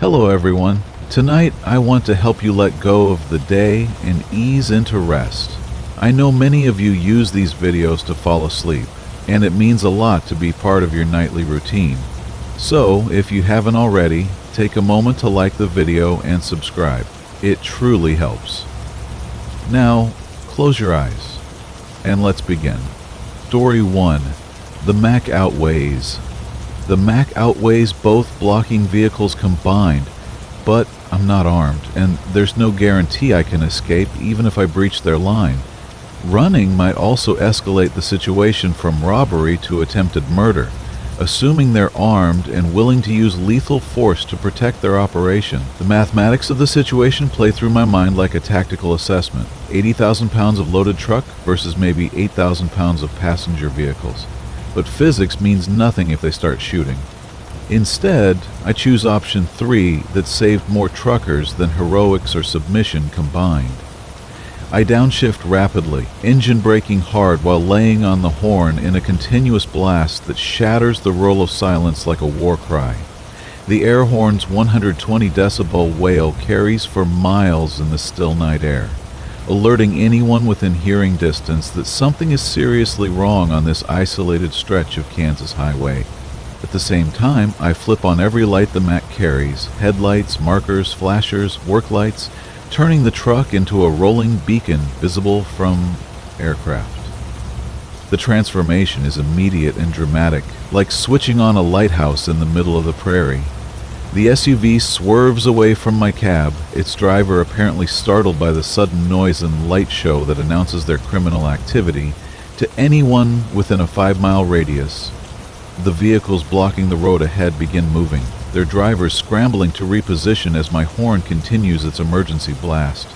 Hello everyone. Tonight I want to help you let go of the day and ease into rest. I know many of you use these videos to fall asleep, and it means a lot to be part of your nightly routine. So, if you haven't already, take a moment to like the video and subscribe. It truly helps. Now, close your eyes, and let's begin. Story 1. The Mack outweighs. The Mack outweighs both blocking vehicles combined, but I'm not armed, and there's no guarantee I can escape even if I breach their line. Running might also escalate the situation from robbery to attempted murder, assuming they're armed and willing to use lethal force to protect their operation. The mathematics of the situation play through my mind like a tactical assessment. 80,000 pounds of loaded truck versus maybe 8,000 pounds of passenger vehicles. But physics means nothing if they start shooting. Instead, I choose option 3 that saved more truckers than heroics or submission combined. I downshift rapidly, engine braking hard while laying on the horn in a continuous blast that shatters the roll of silence like a war cry. The air horn's 120 decibel wail carries for miles in the still night air, alerting anyone within hearing distance that something is seriously wrong on this isolated stretch of Kansas highway. At the same time, I flip on every light the Mack carries: headlights, markers, flashers, work lights, turning the truck into a rolling beacon visible from aircraft. The transformation is immediate and dramatic, like switching on a lighthouse in the middle of the prairie. The SUV swerves away from my cab, its driver apparently startled by the sudden noise and light show that announces their criminal activity to anyone within a 5-mile radius. The vehicles blocking the road ahead begin moving, their drivers scrambling to reposition as my horn continues its emergency blast.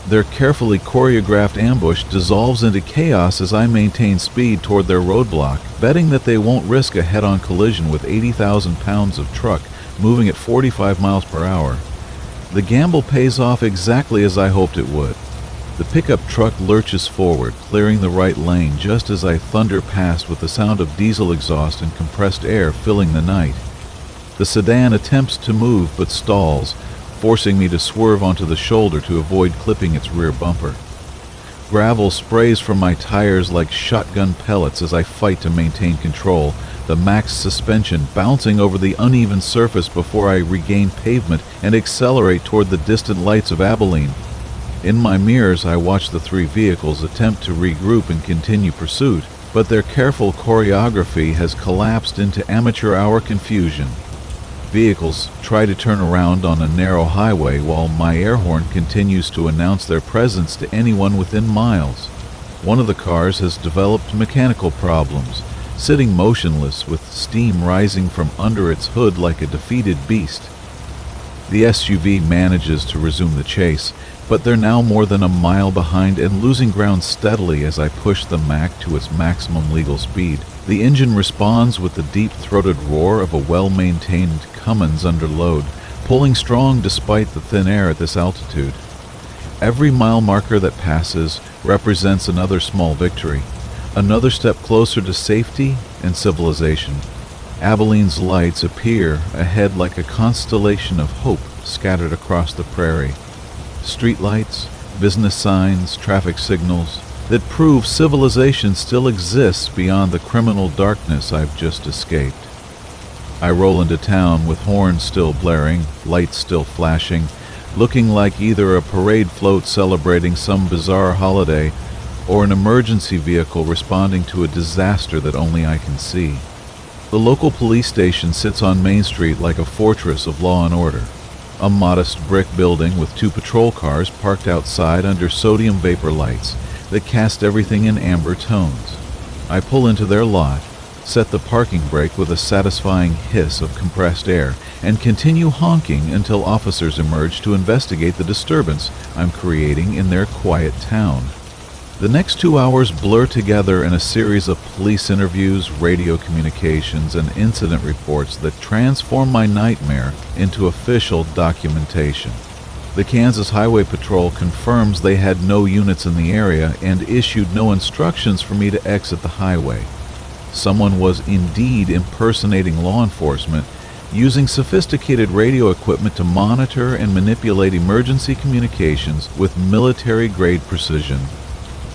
Their carefully choreographed ambush dissolves into chaos as I maintain speed toward their roadblock, betting that they won't risk a head-on collision with 80,000 pounds of truck moving at 45 miles per hour. The gamble pays off exactly as I hoped it would. The pickup truck lurches forward, clearing the right lane just as I thunder past with the sound of diesel exhaust and compressed air filling the night. The sedan attempts to move but stalls, forcing me to swerve onto the shoulder to avoid clipping its rear bumper. Gravel sprays from my tires like shotgun pellets as I fight to maintain control, the Mack's suspension bouncing over the uneven surface before I regain pavement and accelerate toward the distant lights of Abilene. In my mirrors, I watch the 3 vehicles attempt to regroup and continue pursuit, but their careful choreography has collapsed into amateur hour confusion. Vehicles try to turn around on a narrow highway while my air horn continues to announce their presence to anyone within miles. One of the cars has developed mechanical problems, sitting motionless with steam rising from under its hood like a defeated beast. The SUV manages to resume the chase, but they're now more than a mile behind and losing ground steadily as I push the Mack to its maximum legal speed. The engine responds with the deep-throated roar of a well-maintained Cummins under load, pulling strong despite the thin air at this altitude. Every mile marker that passes represents another small victory, another step closer to safety and civilization. Abilene's lights appear ahead like a constellation of hope scattered across the prairie. Streetlights, business signs, traffic signals that prove civilization still exists beyond the criminal darkness I've just escaped. I roll into town with horns still blaring, lights still flashing, looking like either a parade float celebrating some bizarre holiday or an emergency vehicle responding to a disaster that only I can see. The local police station sits on Main Street like a fortress of law and order. A modest brick building with 2 patrol cars parked outside under sodium vapor lights that cast everything in amber tones. I pull into their lot, set the parking brake with a satisfying hiss of compressed air, and continue honking until officers emerge to investigate the disturbance I'm creating in their quiet town. The next 2 hours blur together in a series of police interviews, radio communications, and incident reports that transform my nightmare into official documentation. The Kansas Highway Patrol confirms they had no units in the area and issued no instructions for me to exit the highway. Someone was indeed impersonating law enforcement, using sophisticated radio equipment to monitor and manipulate emergency communications with military-grade precision.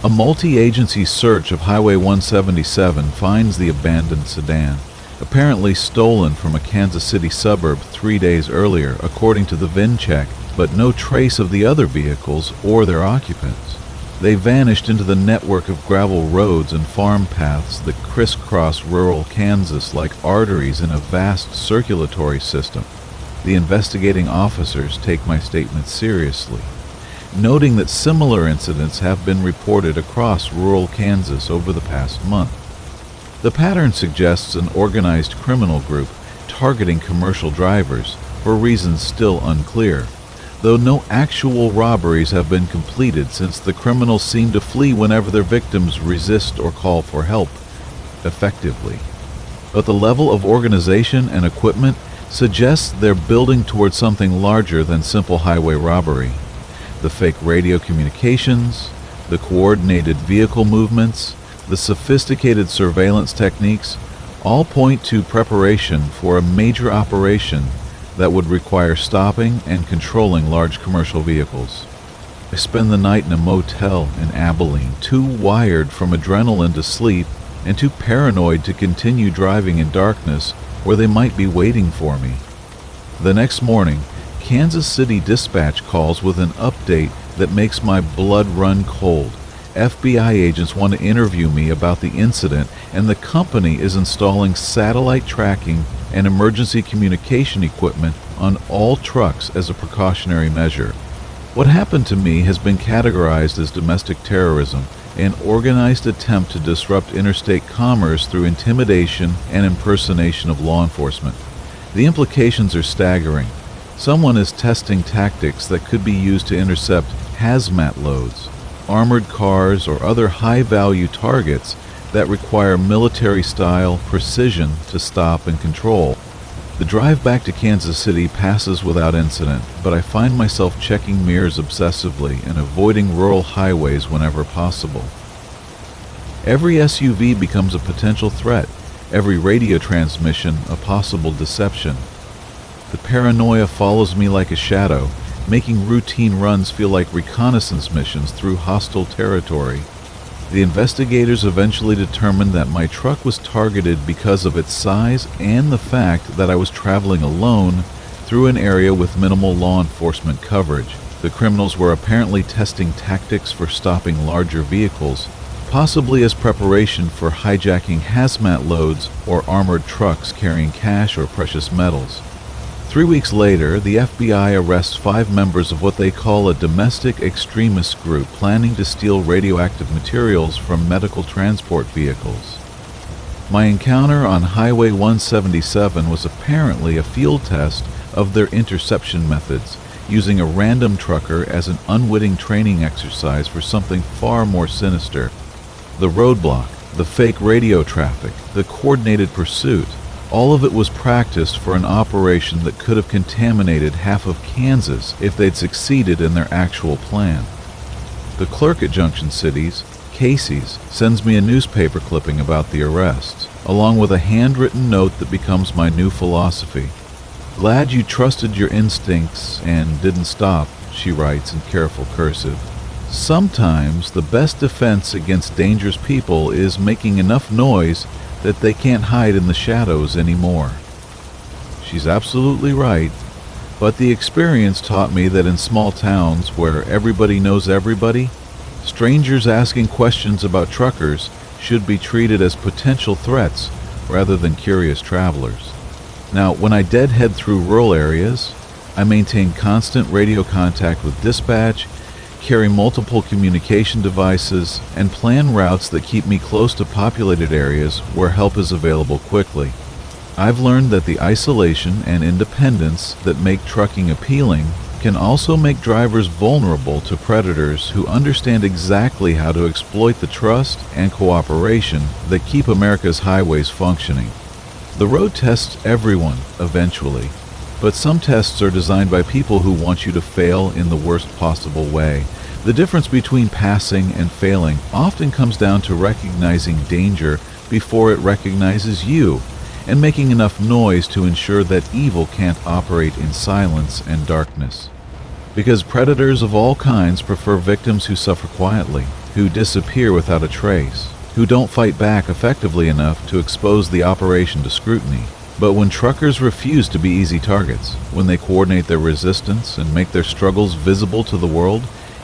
A multi-agency search of Highway 177 finds the abandoned sedan, apparently stolen from a Kansas City suburb 3 days earlier, according to the VIN check, but no trace of the other vehicles or their occupants. They vanished into the network of gravel roads and farm paths that crisscross rural Kansas like arteries in a vast circulatory system. The investigating officers take my statement seriously, noting that similar incidents have been reported across rural Kansas over the past month. The pattern suggests an organized criminal group targeting commercial drivers for reasons still unclear, though no actual robberies have been completed since the criminals seem to flee whenever their victims resist or call for help effectively. But the level of organization and equipment suggests they're building towards something larger than simple highway robbery. The fake radio communications, the coordinated vehicle movements, the sophisticated surveillance techniques all point to preparation for a major operation that would require stopping and controlling large commercial vehicles. I spend the night in a motel in Abilene, too wired from adrenaline to sleep and too paranoid to continue driving in darkness where they might be waiting for me. The next morning, Kansas City Dispatch calls with an update that makes my blood run cold. FBI agents want to interview me about the incident, and the company is installing satellite tracking and emergency communication equipment on all trucks as a precautionary measure. What happened to me has been categorized as domestic terrorism, an organized attempt to disrupt interstate commerce through intimidation and impersonation of law enforcement. The implications are staggering. Someone is testing tactics that could be used to intercept hazmat loads, armored cars, or other high-value targets that require military-style precision to stop and control. The drive back to Kansas City passes without incident, but I find myself checking mirrors obsessively and avoiding rural highways whenever possible. Every SUV becomes a potential threat, every radio transmission a possible deception. The paranoia follows me like a shadow, making routine runs feel like reconnaissance missions through hostile territory. The investigators eventually determined that my truck was targeted because of its size and the fact that I was traveling alone through an area with minimal law enforcement coverage. The criminals were apparently testing tactics for stopping larger vehicles, possibly as preparation for hijacking hazmat loads or armored trucks carrying cash or precious metals. 3 weeks later, the FBI arrests 5 members of what they call a domestic extremist group planning to steal radioactive materials from medical transport vehicles. My encounter on Highway 177 was apparently a field test of their interception methods, using a random trucker as an unwitting training exercise for something far more sinister. The roadblock, the fake radio traffic, the coordinated pursuit, all of it was practiced for an operation that could have contaminated half of Kansas if they'd succeeded in their actual plan. The clerk at Junction Cities, Casey's, sends me a newspaper clipping about the arrests, along with a handwritten note that becomes my new philosophy. "Glad you trusted your instincts and didn't stop," she writes in careful cursive. "Sometimes the best defense against dangerous people is making enough noise that they can't hide in the shadows anymore." She's absolutely right, but the experience taught me that in small towns where everybody knows everybody, strangers asking questions about truckers should be treated as potential threats rather than curious travelers. Now, when I deadhead through rural areas, I maintain constant radio contact with dispatch, carry multiple communication devices, and plan routes that keep me close to populated areas where help is available quickly. I've learned that the isolation and independence that make trucking appealing can also make drivers vulnerable to predators who understand exactly how to exploit the trust and cooperation that keep America's highways functioning. The road tests everyone eventually, but some tests are designed by people who want you to fail in the worst possible way. The difference between passing and failing often comes down to recognizing danger before it recognizes you, and making enough noise to ensure that evil can't operate in silence and darkness. Because predators of all kinds prefer victims who suffer quietly, who disappear without a trace, who don't fight back effectively enough to expose the operation to scrutiny. But when truckers refuse to be easy targets, when they coordinate their resistance and make their struggles visible to the world,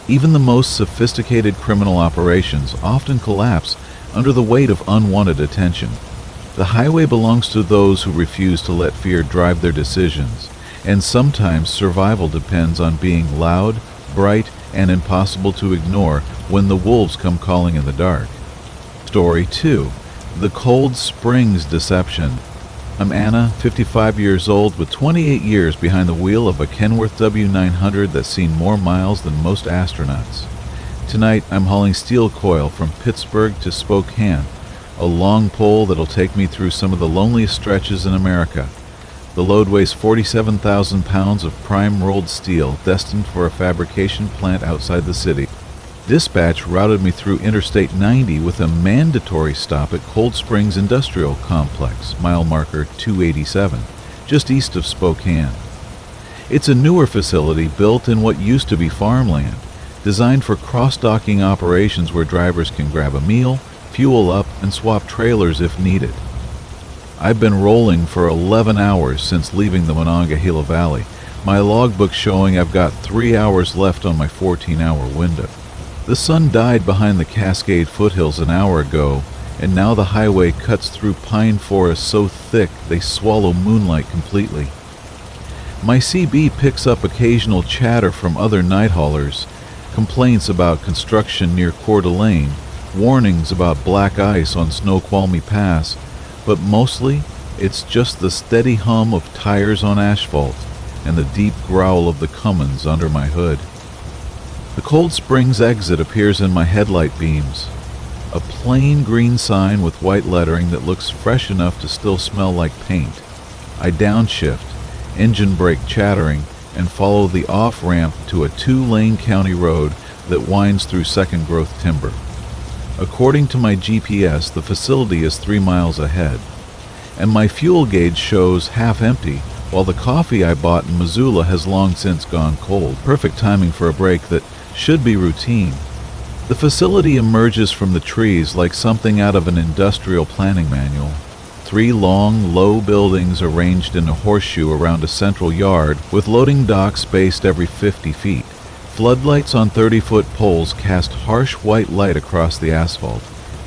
even the most sophisticated criminal operations often collapse under the weight of unwanted attention. The highway belongs to those who refuse to let fear drive their decisions, and sometimes survival depends on being loud, bright, and impossible to ignore when the wolves come calling in the dark. Story 2. The Cold Springs Deception. I'm Anna, 55 years old, with 28 years behind the wheel of a Kenworth W900 that's seen more miles than most astronauts. Tonight, I'm hauling steel coil from Pittsburgh to Spokane, a long pole that'll take me through some of the loneliest stretches in America. The load weighs 47,000 pounds of prime rolled steel destined for a fabrication plant outside the city. Dispatch routed me through Interstate 90 with a mandatory stop at Cold Springs Industrial Complex, mile marker 287, just east of Spokane. It's a newer facility built in what used to be farmland, designed for cross-docking operations where drivers can grab a meal, fuel up, and swap trailers if needed. I've been rolling for 11 hours since leaving the Monongahela Valley, my logbook showing I've got 3 hours left on my 14-hour window. The sun died behind the Cascade foothills an hour ago, and now the highway cuts through pine forests so thick they swallow moonlight completely. My CB picks up occasional chatter from other night haulers, complaints about construction near Coeur d'Alene, warnings about black ice on Snoqualmie Pass, but mostly it's just the steady hum of tires on asphalt and the deep growl of the Cummins under my hood. The Cold Springs exit appears in my headlight beams. A plain green sign with white lettering that looks fresh enough to still smell like paint. I downshift, engine brake chattering, and follow the off-ramp to a 2-lane county road that winds through second growth timber. According to my GPS, the facility is 3 miles ahead, and my fuel gauge shows half empty, while the coffee I bought in Missoula has long since gone cold. Perfect timing for a break that should be routine. The facility emerges from the trees like something out of an industrial planning manual. 3 long, low buildings arranged in a horseshoe around a central yard with loading docks spaced every 50 feet. Floodlights on 30-foot poles cast harsh white light across the asphalt.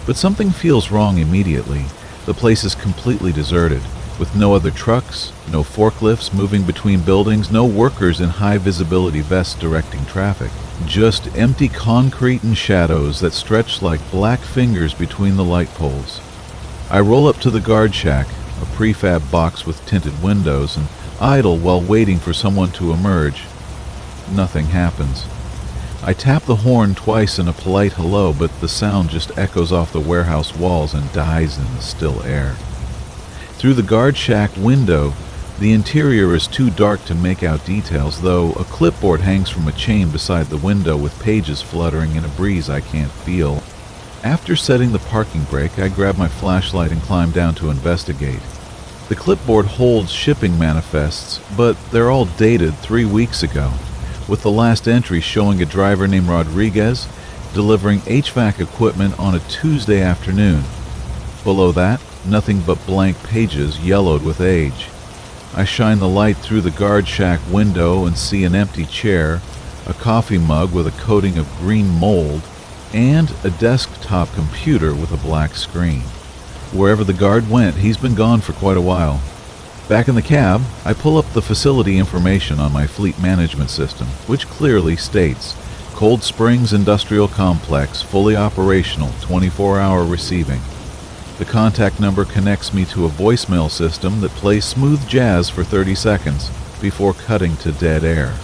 But something feels wrong immediately. The place is completely deserted, with no other trucks, no forklifts moving between buildings, no workers in high-visibility vests directing traffic. Just empty concrete and shadows that stretch like black fingers between the light poles. I roll up to the guard shack, a prefab box with tinted windows, and idle while waiting for someone to emerge. Nothing happens. I tap the horn twice in a polite hello, but the sound just echoes off the warehouse walls and dies in the still air. Through the guard shack window, the interior is too dark to make out details, though a clipboard hangs from a chain beside the window with pages fluttering in a breeze I can't feel. After setting the parking brake, I grab my flashlight and climb down to investigate. The clipboard holds shipping manifests, but they're all dated 3 weeks ago, with the last entry showing a driver named Rodriguez delivering HVAC equipment on a Tuesday afternoon. Below that, nothing but blank pages yellowed with age. I shine the light through the guard shack window and see an empty chair, a coffee mug with a coating of green mold, and a desktop computer with a black screen. Wherever the guard went, he's been gone for quite a while. Back in the cab, I pull up the facility information on my fleet management system, which clearly states, Cold Springs Industrial Complex, fully operational, 24-hour receiving. The contact number connects me to a voicemail system that plays smooth jazz for 30 seconds before cutting to dead air.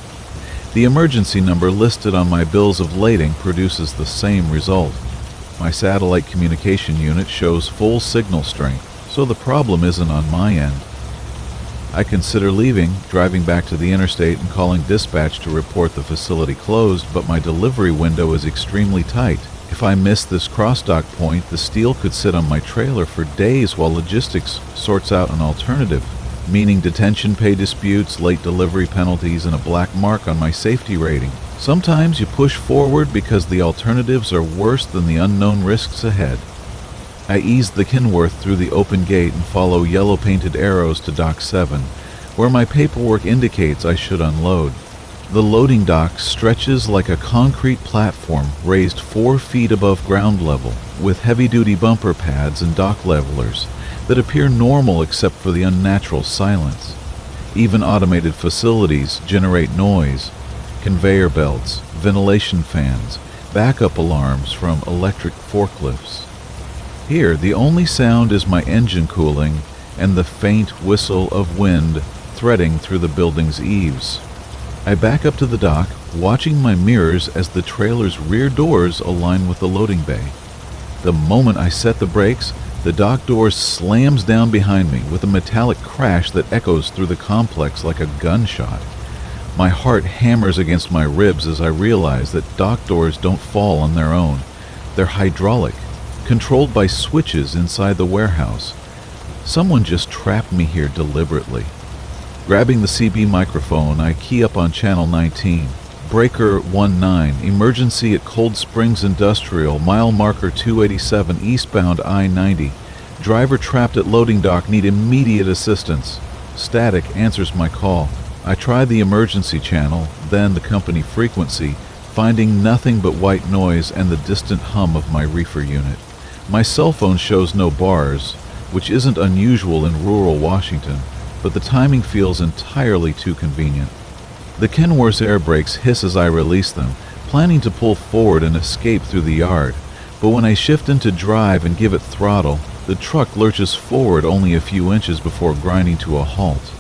The emergency number listed on my bills of lading produces the same result. My satellite communication unit shows full signal strength, so the problem isn't on my end. I consider leaving, driving back to the interstate and calling dispatch to report the facility closed, but my delivery window is extremely tight. If I miss this cross-dock point, the steel could sit on my trailer for days while logistics sorts out an alternative, meaning detention pay disputes, late delivery penalties, and a black mark on my safety rating. Sometimes you push forward because the alternatives are worse than the unknown risks ahead. I ease the Kenworth through the open gate and follow yellow-painted arrows to Dock 7, where my paperwork indicates I should unload. The loading dock stretches like a concrete platform raised 4 feet above ground level, with heavy-duty bumper pads and dock levelers that appear normal except for the unnatural silence. Even automated facilities generate noise: conveyor belts, ventilation fans, backup alarms from electric forklifts. Here, the only sound is my engine cooling and the faint whistle of wind threading through the building's eaves. I back up to the dock, watching my mirrors as the trailer's rear doors align with the loading bay. The moment I set the brakes, the dock door slams down behind me with a metallic crash that echoes through the complex like a gunshot. My heart hammers against my ribs as I realize that dock doors don't fall on their own. They're hydraulic, controlled by switches inside the warehouse. Someone just trapped me here deliberately. Grabbing the CB microphone, I key up on channel 19. Breaker 19, emergency at Cold Springs Industrial, mile marker 287, eastbound I-90. Driver trapped at loading dock, need immediate assistance. Static answers my call. I try the emergency channel, then the company frequency, finding nothing but white noise and the distant hum of my reefer unit. My cell phone shows no bars, which isn't unusual in rural Washington, but the timing feels entirely too convenient. The Kenworth's air brakes hiss as I release them, planning to pull forward and escape through the yard, but when I shift into drive and give it throttle, the truck lurches forward only a few inches before grinding to a halt.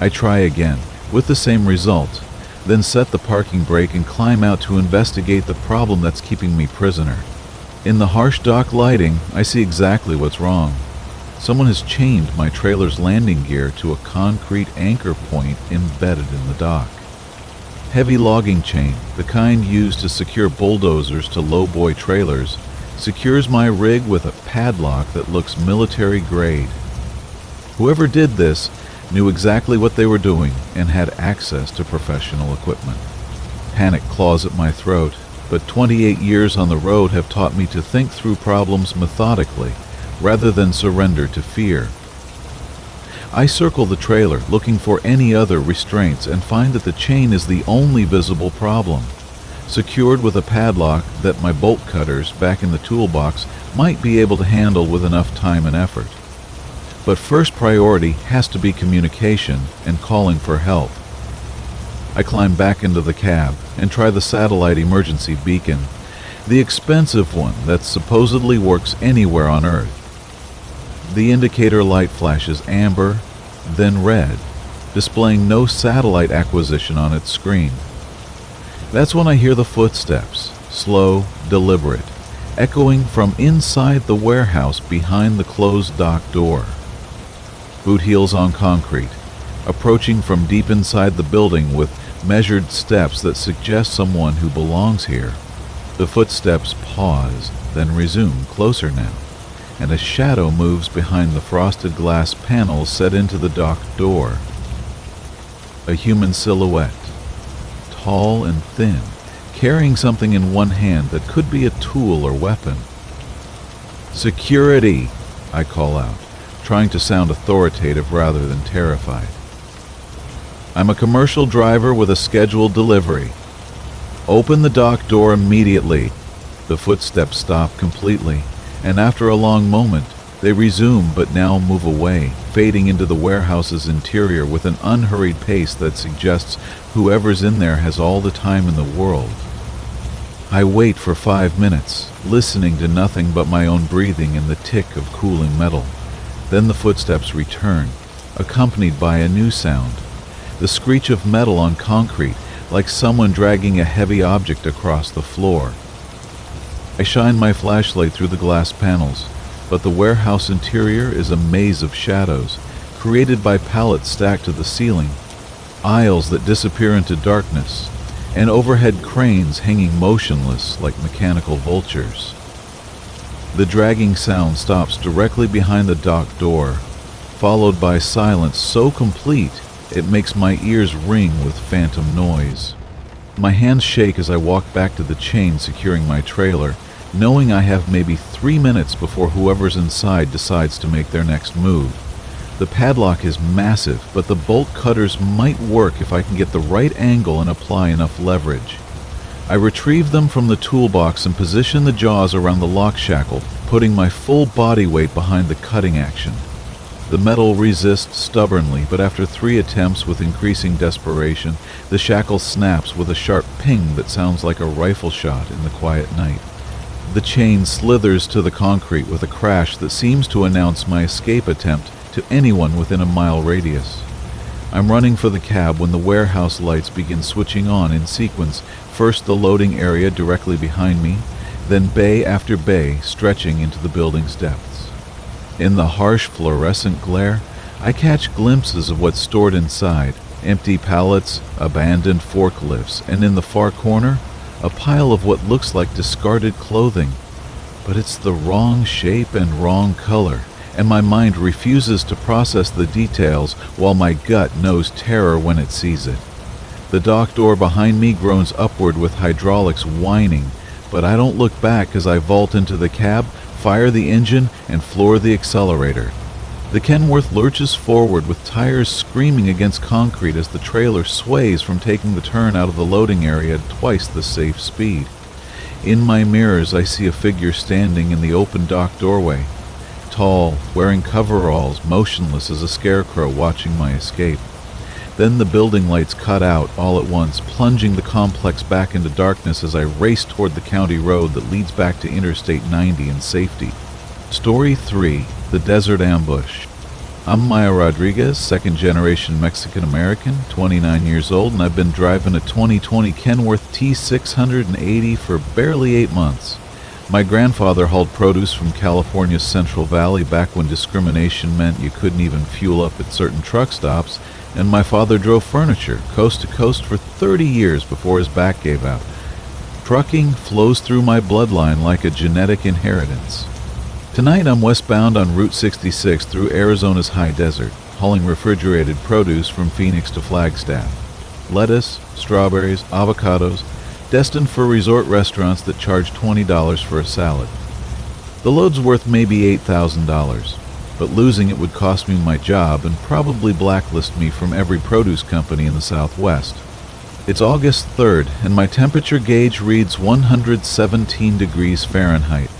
I try again, with the same result, then set the parking brake and climb out to investigate the problem that's keeping me prisoner. In the harsh dock lighting, I see exactly what's wrong. Someone has chained my trailer's landing gear to a concrete anchor point embedded in the dock. Heavy logging chain, the kind used to secure bulldozers to lowboy trailers, secures my rig with a padlock that looks military grade. Whoever did this knew exactly what they were doing and had access to professional equipment. Panic claws at my throat, but 28 years on the road have taught me to think through problems methodically, rather than surrender to fear. I circle the trailer, looking for any other restraints, and find that the chain is the only visible problem, secured with a padlock that my bolt cutters back in the toolbox might be able to handle with enough time and effort. But first priority has to be communication and calling for help. I climb back into the cab and try the satellite emergency beacon, the expensive one that supposedly works anywhere on Earth. The indicator light flashes amber, then red, displaying no satellite acquisition on its screen. That's when I hear the footsteps, slow, deliberate, echoing from inside the warehouse behind the closed dock door. Boot heels on concrete, approaching from deep inside the building with measured steps that suggest someone who belongs here. The footsteps pause, then resume, closer now, and a shadow moves behind the frosted glass panels set into the dock door. A human silhouette, tall and thin, carrying something in one hand that could be a tool or weapon. "Security!" I call out, trying to sound authoritative rather than terrified. "I'm a commercial driver with a scheduled delivery. Open the dock door immediately." The footsteps stop completely, and after a long moment, they resume but now move away, fading into the warehouse's interior with an unhurried pace that suggests whoever's in there has all the time in the world. I wait for 5 minutes, listening to nothing but my own breathing and the tick of cooling metal. Then the footsteps return, accompanied by a new sound, the screech of metal on concrete, like someone dragging a heavy object across the floor. I shine my flashlight through the glass panels, but the warehouse interior is a maze of shadows, created by pallets stacked to the ceiling, aisles that disappear into darkness, and overhead cranes hanging motionless like mechanical vultures. The dragging sound stops directly behind the dock door, followed by silence so complete it makes my ears ring with phantom noise. My hands shake as I walk back to the chain securing my trailer, knowing I have maybe 3 minutes before whoever's inside decides to make their next move. The padlock is massive, but the bolt cutters might work if I can get the right angle and apply enough leverage. I retrieve them from the toolbox and position the jaws around the lock shackle, putting my full body weight behind the cutting action. The metal resists stubbornly, but after 3 attempts with increasing desperation, the shackle snaps with a sharp ping that sounds like a rifle shot in the quiet night. The chain slithers to the concrete with a crash that seems to announce my escape attempt to anyone within a mile radius. I'm running for the cab when the warehouse lights begin switching on in sequence, first the loading area directly behind me, then bay after bay stretching into the building's depths. In the harsh fluorescent glare, I catch glimpses of what's stored inside: empty pallets, abandoned forklifts, and in the far corner, a pile of what looks like discarded clothing. But it's the wrong shape and wrong color, and my mind refuses to process the details while my gut knows terror when it sees it. The dock door behind me groans upward with hydraulics whining, but I don't look back as I vault into the cab, fire the engine, and floor the accelerator. The Kenworth lurches forward with tires screaming against concrete as the trailer sways from taking the turn out of the loading area at twice the safe speed. In my mirrors, I see a figure standing in the open dock doorway. Tall, wearing coveralls, motionless as a scarecrow watching my escape. Then the building lights cut out all at once, plunging the complex back into darkness as I race toward the county road that leads back to Interstate 90 in safety. Story 3, The Desert Ambush. I'm Maya Rodriguez, second-generation Mexican-American, 29 years old, and I've been driving a 2020 Kenworth T680 for barely 8 months. My grandfather hauled produce from California's Central Valley back when discrimination meant you couldn't even fuel up at certain truck stops, and my father drove furniture coast to coast for 30 years before his back gave out. Trucking flows through my bloodline like a genetic inheritance. Tonight I'm westbound on Route 66 through Arizona's high desert, hauling refrigerated produce from Phoenix to Flagstaff. Lettuce, strawberries, avocados, destined for resort restaurants that charge $20 for a salad. The load's worth maybe $8,000, but losing it would cost me my job and probably blacklist me from every produce company in the Southwest. It's August 3rd, and my temperature gauge reads 117 degrees Fahrenheit.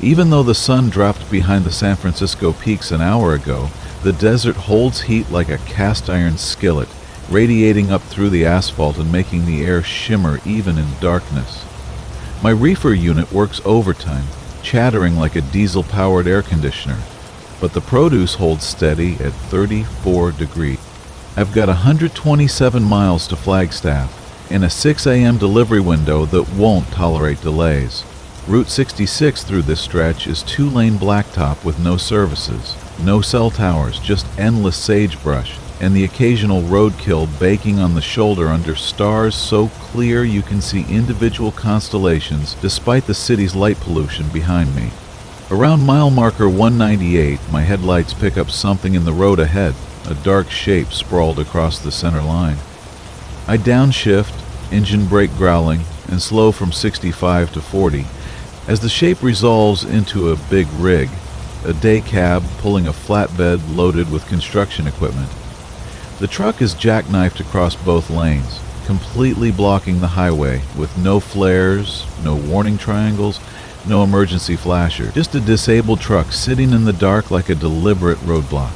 Even though the sun dropped behind the San Francisco peaks an hour ago, the desert holds heat like a cast-iron skillet, radiating up through the asphalt and making the air shimmer even in darkness. My reefer unit works overtime, chattering like a diesel-powered air conditioner, but the produce holds steady at 34 degrees. I've got 127 miles to Flagstaff, and a 6 a.m. delivery window that won't tolerate delays. Route 66 through this stretch is 2-lane blacktop with no services, no cell towers, just endless sagebrush, and the occasional roadkill baking on the shoulder under stars so clear you can see individual constellations despite the city's light pollution behind me. Around mile marker 198, my headlights pick up something in the road ahead, a dark shape sprawled across the center line. I downshift, engine brake growling, and slow from 65 to 40, as the shape resolves into a big rig, a day cab pulling a flatbed loaded with construction equipment. The truck is jackknifed across both lanes, completely blocking the highway, with no flares, no warning triangles, no emergency flasher, just a disabled truck sitting in the dark like a deliberate roadblock.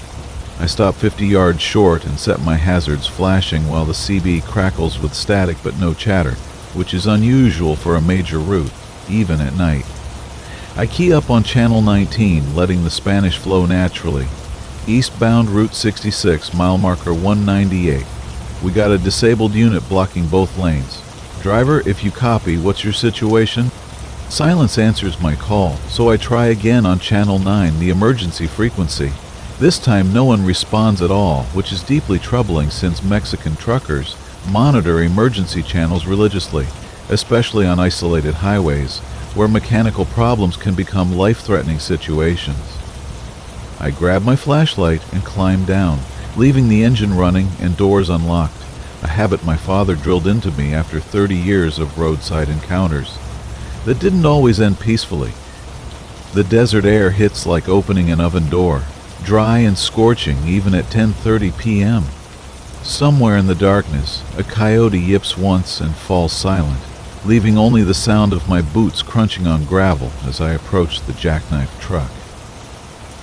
I stop 50 yards short and set my hazards flashing while the CB crackles with static but no chatter, which is unusual for a major route, even at night. I key up on Channel 19, letting the Spanish flow naturally. Eastbound Route 66, mile marker 198. We got a disabled unit blocking both lanes. Driver, if you copy, what's your situation? Silence answers my call, so I try again on Channel 9, the emergency frequency. This time no one responds at all, which is deeply troubling since Mexican truckers, Monitor emergency channels religiously, especially on isolated highways, where mechanical problems can become life-threatening situations. I grabbed my flashlight and climbed down, leaving the engine running and doors unlocked, a habit my father drilled into me after 30 years of roadside encounters that didn't always end peacefully. The desert air hits like opening an oven door, dry and scorching even at 10:30 p.m. Somewhere in the darkness, a coyote yips once and falls silent, leaving only the sound of my boots crunching on gravel as I approach the jackknife truck.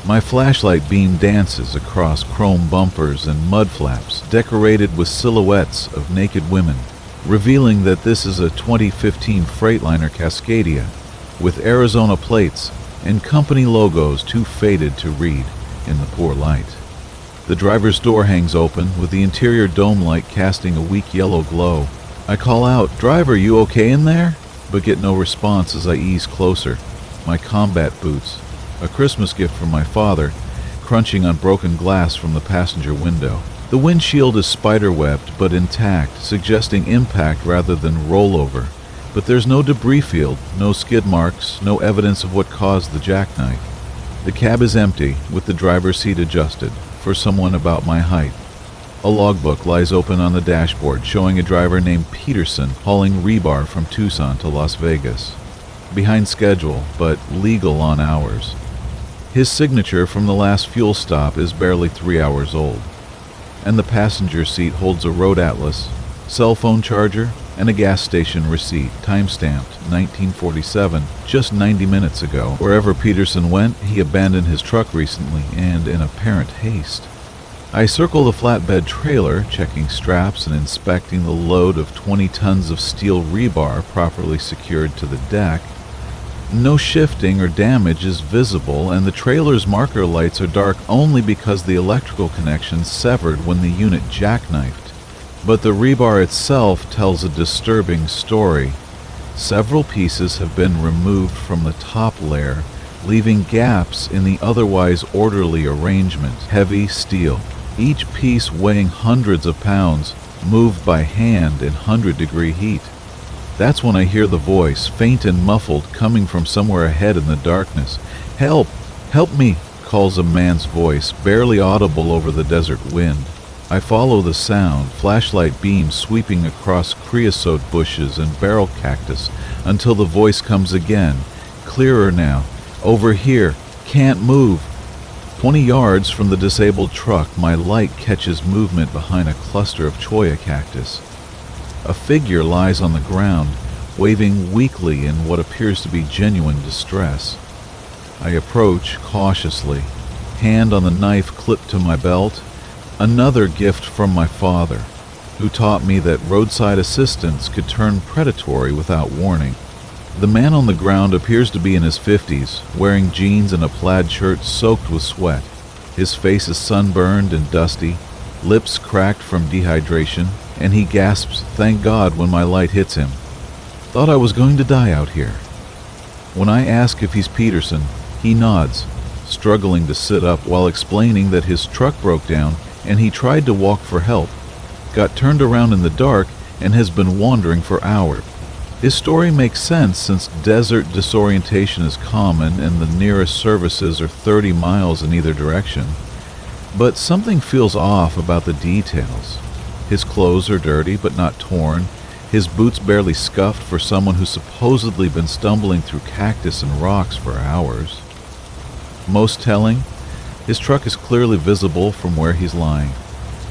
My flashlight beam dances across chrome bumpers and mud flaps decorated with silhouettes of naked women, revealing that this is a 2015 Freightliner Cascadia with Arizona plates and company logos too faded to read in the poor light. The driver's door hangs open with the interior dome light casting a weak yellow glow. I call out, "Driver, you okay in there?" but get no response as I ease closer. My combat boots, a Christmas gift from my father, crunching on broken glass from the passenger window. The windshield is spider-webbed but intact, suggesting impact rather than rollover. But there's no debris field, no skid marks, no evidence of what caused the jackknife. The cab is empty, with the driver's seat adjusted, for someone about my height. A logbook lies open on the dashboard, showing a driver named Peterson hauling rebar from Tucson to Las Vegas. Behind schedule, but legal on hours. His signature from the last fuel stop is barely 3 hours old. And the passenger seat holds a road atlas, cell phone charger, and a gas station receipt, time-stamped 1947, just 90 minutes ago. Wherever Peterson went, he abandoned his truck recently and in apparent haste. I circle the flatbed trailer, checking straps and inspecting the load of 20 tons of steel rebar properly secured to the deck. No shifting or damage is visible, and the trailer's marker lights are dark only because the electrical connection severed when the unit jackknifed. But the rebar itself tells a disturbing story. Several pieces have been removed from the top layer, leaving gaps in the otherwise orderly arrangement. Heavy steel, each piece weighing hundreds of pounds, moved by hand in 100-degree heat. That's when I hear the voice, faint and muffled, coming from somewhere ahead in the darkness. "Help! Help me!" calls a man's voice, barely audible over the desert wind. I follow the sound, flashlight beam sweeping across creosote bushes and barrel cactus until the voice comes again, clearer now. "Over here, can't move." 20 yards from the disabled truck, my light catches movement behind a cluster of cholla cactus. A figure lies on the ground, waving weakly in what appears to be genuine distress. I approach cautiously, hand on the knife clipped to my belt. Another gift from my father, who taught me that roadside assistance could turn predatory without warning. The man on the ground appears to be in his 50s, wearing jeans and a plaid shirt soaked with sweat. His face is sunburned and dusty, lips cracked from dehydration, and he gasps, "Thank God," when my light hits him. "Thought I was going to die out here." When I ask if he's Peterson, he nods, struggling to sit up while explaining that his truck broke down and he tried to walk for help, got turned around in the dark, and has been wandering for hours. His story makes sense since desert disorientation is common and the nearest services are 30 miles in either direction. But something feels off about the details. His clothes are dirty but not torn, his boots barely scuffed for someone who's supposedly been stumbling through cactus and rocks for hours. Most telling, his truck is clearly visible from where he's lying,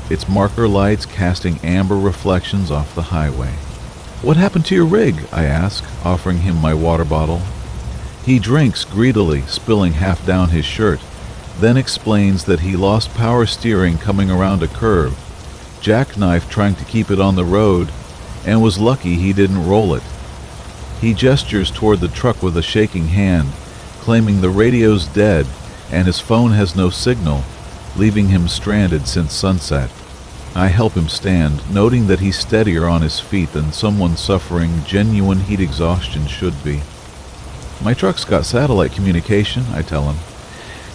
its marker lights casting amber reflections off the highway. "What happened to your rig?" I ask, offering him my water bottle. He drinks greedily, spilling half down his shirt, then explains that he lost power steering coming around a curve, jackknifed trying to keep it on the road, and was lucky he didn't roll it. He gestures toward the truck with a shaking hand, claiming the radio's dead and his phone has no signal, leaving him stranded since sunset. I help him stand, noting that he's steadier on his feet than someone suffering genuine heat exhaustion should be. "My truck's got satellite communication," I tell him.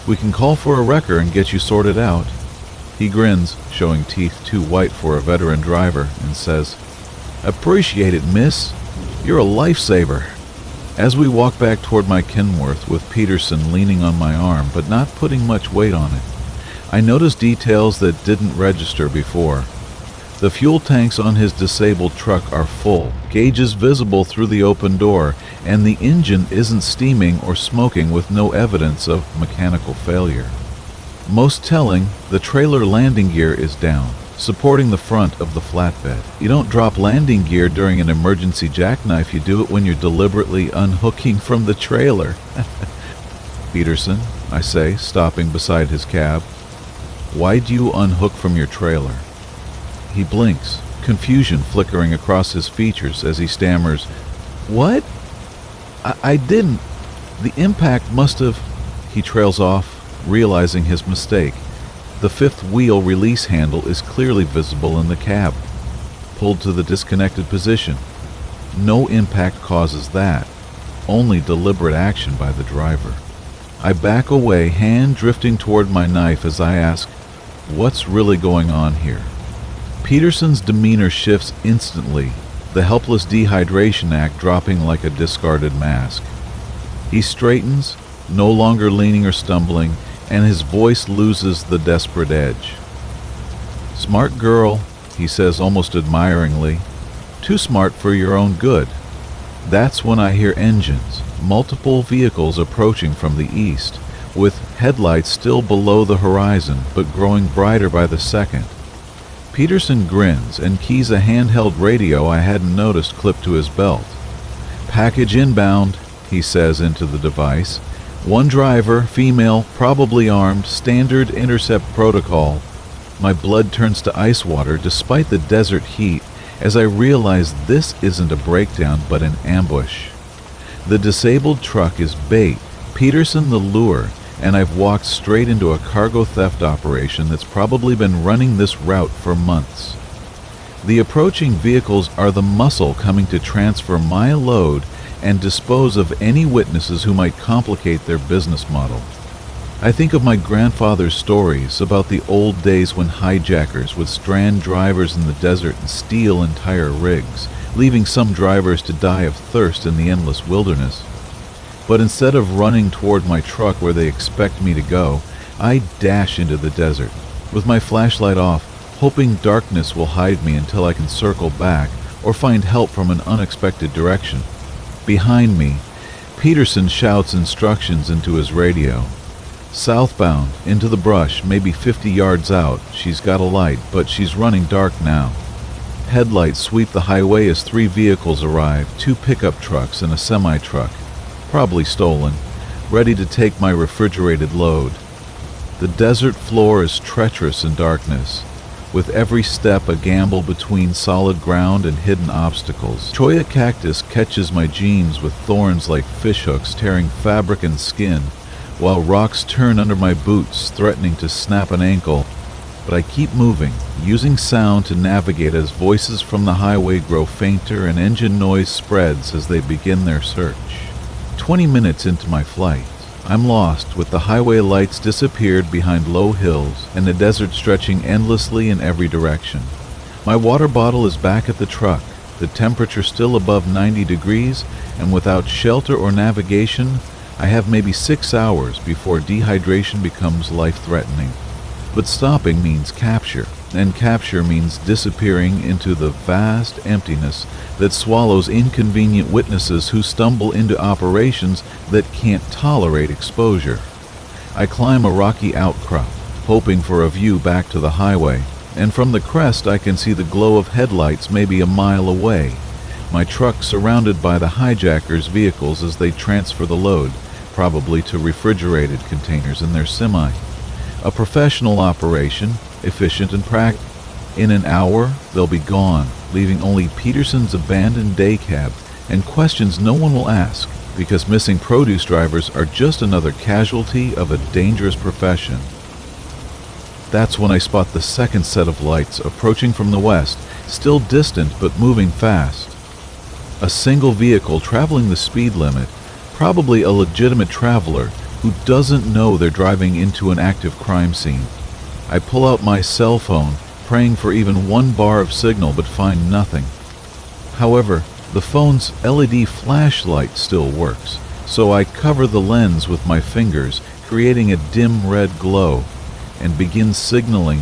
"We can call for a wrecker and get you sorted out." He grins, showing teeth too white for a veteran driver, and says, "Appreciate it, miss. You're a lifesaver." As we walk back toward my Kenworth with Peterson leaning on my arm but not putting much weight on it, I notice details that didn't register before. The fuel tanks on his disabled truck are full, gauges visible through the open door, and the engine isn't steaming or smoking with no evidence of mechanical failure. Most telling, the trailer landing gear is down, supporting the front of the flatbed. You don't drop landing gear during an emergency jackknife, you do it when you're deliberately unhooking from the trailer. "Peterson," I say, stopping beside his cab, "why do you unhook from your trailer?" He blinks, confusion flickering across his features as he stammers, "What? I didn't. The impact must have..." He trails off, realizing his mistake. The fifth wheel release handle is clearly visible in the cab, pulled to the disconnected position. No impact causes that, only deliberate action by the driver. I back away, hand drifting toward my knife as I ask, "What's really going on here?" Peterson's demeanor shifts instantly, the helpless dehydration act dropping like a discarded mask. He straightens, no longer leaning or stumbling, and his voice loses the desperate edge. "Smart girl," he says almost admiringly. "Too smart for your own good." That's when I hear engines, multiple vehicles approaching from the east, with headlights still below the horizon but growing brighter by the second. Peterson grins and keys a handheld radio I hadn't noticed clipped to his belt. "Package inbound," he says into the device. "One driver, female, probably armed, standard intercept protocol." My blood turns to ice water despite the desert heat as I realize this isn't a breakdown but an ambush. The disabled truck is bait, Peterson the lure, and I've walked straight into a cargo theft operation that's probably been running this route for months. The approaching vehicles are the muscle coming to transfer my load and dispose of any witnesses who might complicate their business model. I think of my grandfather's stories about the old days when hijackers would strand drivers in the desert and steal entire rigs, leaving some drivers to die of thirst in the endless wilderness. But instead of running toward my truck where they expect me to go, I dash into the desert, with my flashlight off, hoping darkness will hide me until I can circle back or find help from an unexpected direction. Behind me, Peterson shouts instructions into his radio. "Southbound, into the brush, maybe 50 yards out. She's got a light, but she's running dark now." Headlights sweep the highway as 3 vehicles arrive, 2 pickup trucks and a semi-truck, probably stolen, ready to take my refrigerated load. The desert floor is treacherous in darkness, with every step a gamble between solid ground and hidden obstacles. Cholla cactus catches my jeans with thorns like fishhooks tearing fabric and skin, while rocks turn under my boots, threatening to snap an ankle. But I keep moving, using sound to navigate as voices from the highway grow fainter and engine noise spreads as they begin their search. 20 minutes into my flight, I'm lost, with the highway lights disappeared behind low hills and the desert stretching endlessly in every direction. My water bottle is back at the truck, the temperature still above 90 degrees, and without shelter or navigation, I have maybe 6 hours before dehydration becomes life-threatening. But stopping means capture, and capture means disappearing into the vast emptiness that swallows inconvenient witnesses who stumble into operations that can't tolerate exposure. I climb a rocky outcrop, hoping for a view back to the highway, and from the crest I can see the glow of headlights maybe a mile away. My truck surrounded by the hijackers' vehicles as they transfer the load, probably to refrigerated containers in their semi. A professional operation, efficient and practical. In an hour, they'll be gone, leaving only Peterson's abandoned day cab and questions no one will ask, because missing produce drivers are just another casualty of a dangerous profession. That's when I spot the second set of lights approaching from the west, still distant but moving fast. A single vehicle traveling the speed limit, probably a legitimate traveler who doesn't know they're driving into an active crime scene. I pull out my cell phone, praying for even one bar of signal, but find nothing. However, the phone's LED flashlight still works, so I cover the lens with my fingers, creating a dim red glow, and begin signaling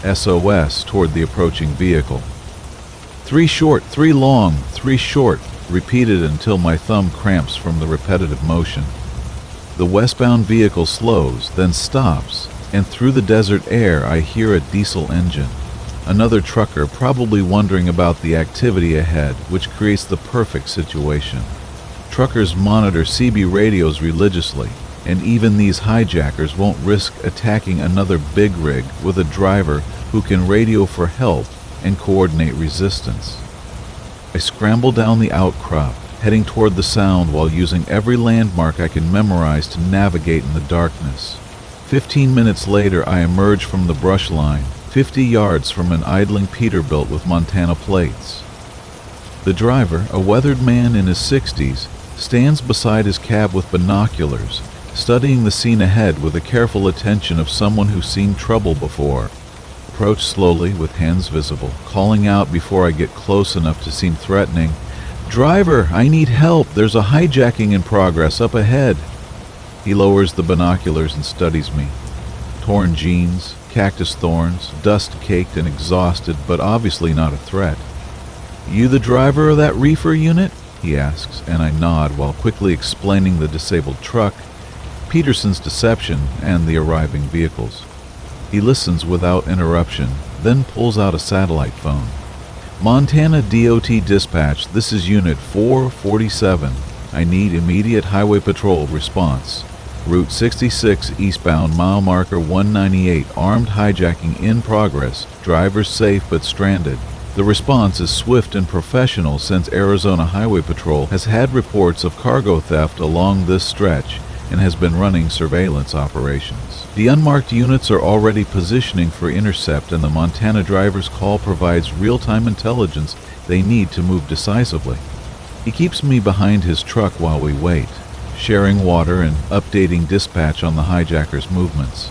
SOS toward the approaching vehicle. 3 short, 3 long, 3 short, repeated until my thumb cramps from the repetitive motion. The westbound vehicle slows, then stops, and through the desert air I hear a diesel engine. Another trucker probably wondering about the activity ahead, which creates the perfect situation. Truckers monitor CB radios religiously, and even these hijackers won't risk attacking another big rig with a driver who can radio for help and coordinate resistance. I scramble down the outcrop, heading toward the sound while using every landmark I can memorize to navigate in the darkness. 15 minutes later, I emerge from the brush line, 50 yards from an idling Peterbilt with Montana plates. The driver, a weathered man in his 60s, stands beside his cab with binoculars, studying the scene ahead with the careful attention of someone who's seen trouble before. Approach slowly with hands visible, calling out before I get close enough to seem threatening. "Driver, I need help. There's a hijacking in progress up ahead." He lowers the binoculars and studies me. Torn jeans, cactus thorns, dust-caked and exhausted, but obviously not a threat. "You the driver of that reefer unit?" he asks, and I nod while quickly explaining the disabled truck, Peterson's deception, and the arriving vehicles. He listens without interruption, then pulls out a satellite phone. "Montana DOT dispatch, this is Unit 447. I need immediate highway patrol response. Route 66 eastbound, mile marker 198, armed hijacking in progress. Driver safe but stranded." The response is swift and professional since Arizona Highway Patrol has had reports of cargo theft along this stretch and has been running surveillance operations. The unmarked units are already positioning for intercept, and the Montana driver's call provides real-time intelligence they need to move decisively. He keeps me behind his truck while we wait, sharing water and updating dispatch on the hijackers' movements.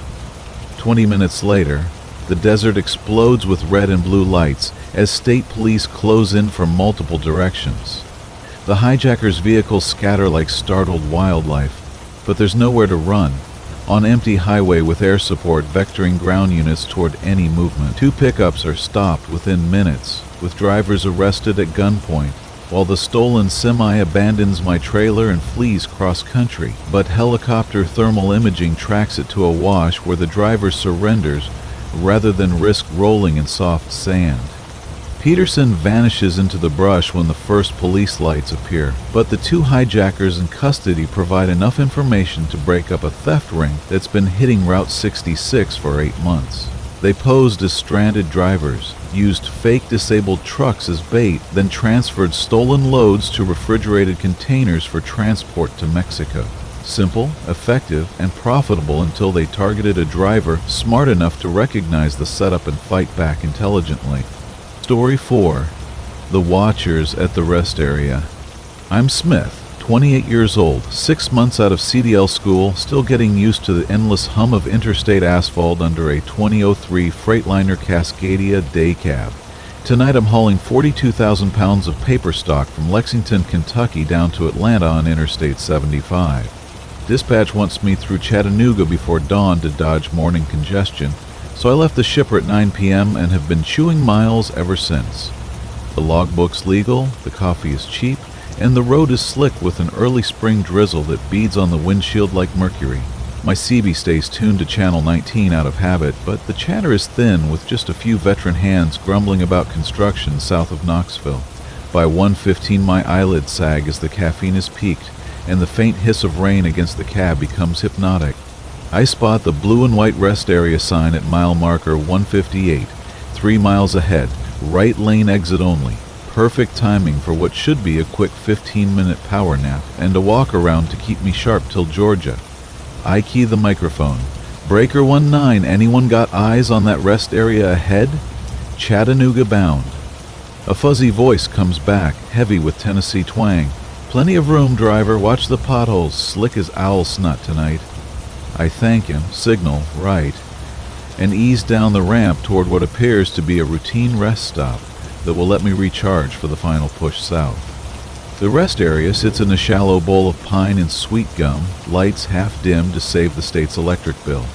20 minutes later, the desert explodes with red and blue lights as state police close in from multiple directions. The hijackers' vehicles scatter like startled wildlife, but there's nowhere to run. On empty highway with air support vectoring ground units toward any movement. 2 pickups are stopped within minutes, with drivers arrested at gunpoint, while the stolen semi abandons my trailer and flees cross-country, but helicopter thermal imaging tracks it to a wash where the driver surrenders rather than risk rolling in soft sand. Peterson vanishes into the brush when the first police lights appear, but the 2 hijackers in custody provide enough information to break up a theft ring that's been hitting Route 66 for 8 months. They posed as stranded drivers, used fake disabled trucks as bait, then transferred stolen loads to refrigerated containers for transport to Mexico. Simple, effective, and profitable until they targeted a driver smart enough to recognize the setup and fight back intelligently. Story 4. The Watchers at the Rest Area. I'm Smith, 28 years old, 6 months out of CDL school, still getting used to the endless hum of interstate asphalt under a 2003 Freightliner Cascadia day cab. Tonight I'm hauling 42,000 pounds of paper stock from Lexington, Kentucky down to Atlanta on Interstate 75. Dispatch wants me through Chattanooga before dawn to dodge morning congestion, so I left the shipper at 9 p.m. and have been chewing miles ever since. The logbook's legal, the coffee is cheap, and the road is slick with an early spring drizzle that beads on the windshield like mercury. My CB stays tuned to Channel 19 out of habit, but the chatter is thin with just a few veteran hands grumbling about construction south of Knoxville. By 1:15 my eyelids sag as the caffeine is peaked, and the faint hiss of rain against the cab becomes hypnotic. I spot the blue and white rest area sign at mile marker 158, 3 miles ahead, right lane exit only. Perfect timing for what should be a quick 15-minute power nap and a walk around to keep me sharp till Georgia. I key the microphone. Breaker 19, anyone got eyes on that rest area ahead? Chattanooga bound. A fuzzy voice comes back, heavy with Tennessee twang. Plenty of room, driver. Watch the potholes, slick as owl snot tonight. I thank him, signal, right. and ease down the ramp toward what appears to be a routine rest stop that will let me recharge for the final push south. The rest area sits in a shallow bowl of pine and sweet gum, lights half dimmed to save the state's electric bill.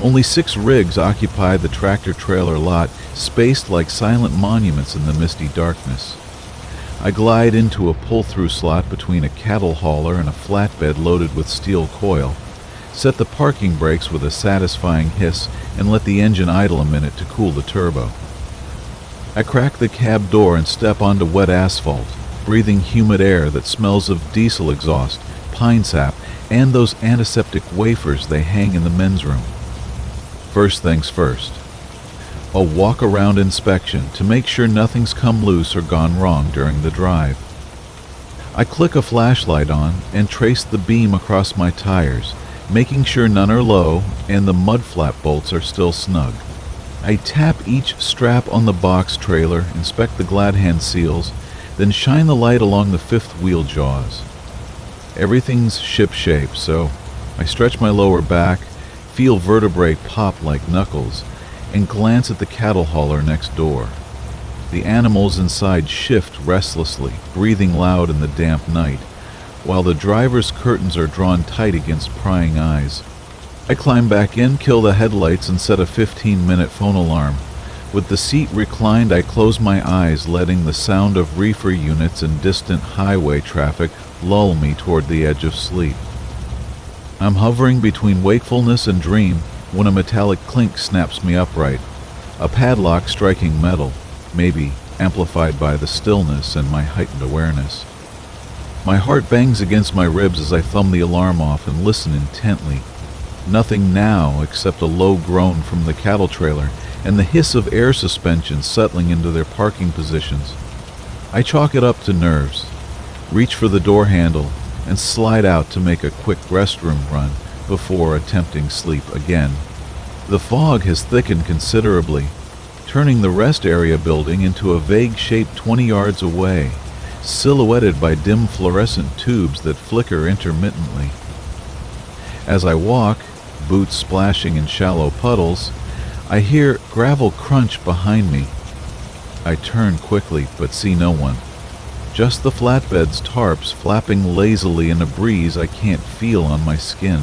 Only 6 rigs occupy the tractor-trailer lot, spaced like silent monuments in the misty darkness. I glide into a pull-through slot between a cattle hauler and a flatbed loaded with steel coil, set the parking brakes with a satisfying hiss, and let the engine idle a minute to cool the turbo. I crack the cab door and step onto wet asphalt, breathing humid air that smells of diesel exhaust, pine sap, and those antiseptic wafers they hang in the men's room. First things first. A walk-around inspection to make sure nothing's come loose or gone wrong during the drive. I click a flashlight on and trace the beam across my tires, making sure none are low and the mud flap bolts are still snug. I tap each strap on the box trailer, inspect the glad hand seals, then shine the light along the fifth wheel jaws. Everything's ship-shape, so I stretch my lower back, feel vertebrae pop like knuckles, and glance at the cattle hauler next door. The animals inside shift restlessly, breathing loud in the damp night, while the driver's curtains are drawn tight against prying eyes. I climb back in, kill the headlights, and set a 15-minute phone alarm. With the seat reclined, I close my eyes, letting the sound of reefer units and distant highway traffic lull me toward the edge of sleep. I'm hovering between wakefulness and dream when a metallic clink snaps me upright, a padlock striking metal, maybe amplified by the stillness and my heightened awareness. My heart bangs against my ribs as I thumb the alarm off and listen intently. Nothing now except a low groan from the cattle trailer and the hiss of air suspensions settling into their parking positions. I chalk it up to nerves, reach for the door handle, and slide out to make a quick restroom run before attempting sleep again. The fog has thickened considerably, turning the rest area building into a vague shape 20 yards away, silhouetted by dim fluorescent tubes that flicker intermittently. As I walk, boots splashing in shallow puddles, I hear gravel crunch behind me. I turn quickly, but see no one. Just the flatbed's tarps flapping lazily in a breeze I can't feel on my skin.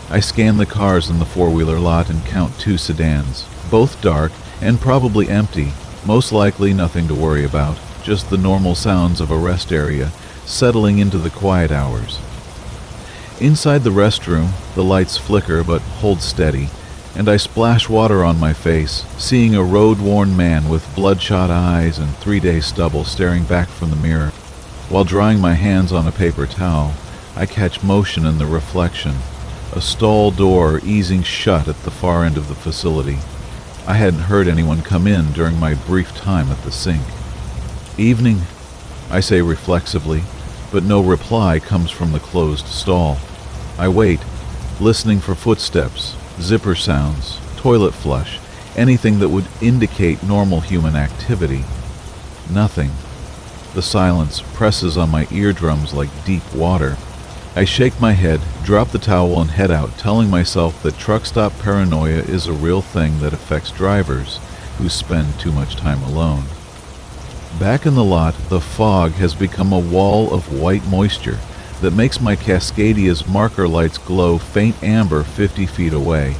I scan the cars in the four-wheeler lot and count 2 sedans, both dark and probably empty, most likely nothing to worry about, just the normal sounds of a rest area settling into the quiet hours. Inside the restroom, the lights flicker but hold steady, and I splash water on my face, seeing a road-worn man with bloodshot eyes and 3-day stubble staring back from the mirror. While drying my hands on a paper towel, I catch motion in the reflection, a stall door easing shut at the far end of the facility. I hadn't heard anyone come in during my brief time at the sink. "Evening," I say reflexively, but no reply comes from the closed stall. I wait, listening for footsteps, zipper sounds, toilet flush, anything that would indicate normal human activity. Nothing. The silence presses on my eardrums like deep water. I shake my head, drop the towel, and head out, telling myself that truck stop paranoia is a real thing that affects drivers who spend too much time alone. Back in the lot, the fog has become a wall of white moisture that makes my Cascadia's marker lights glow faint amber 50 feet away.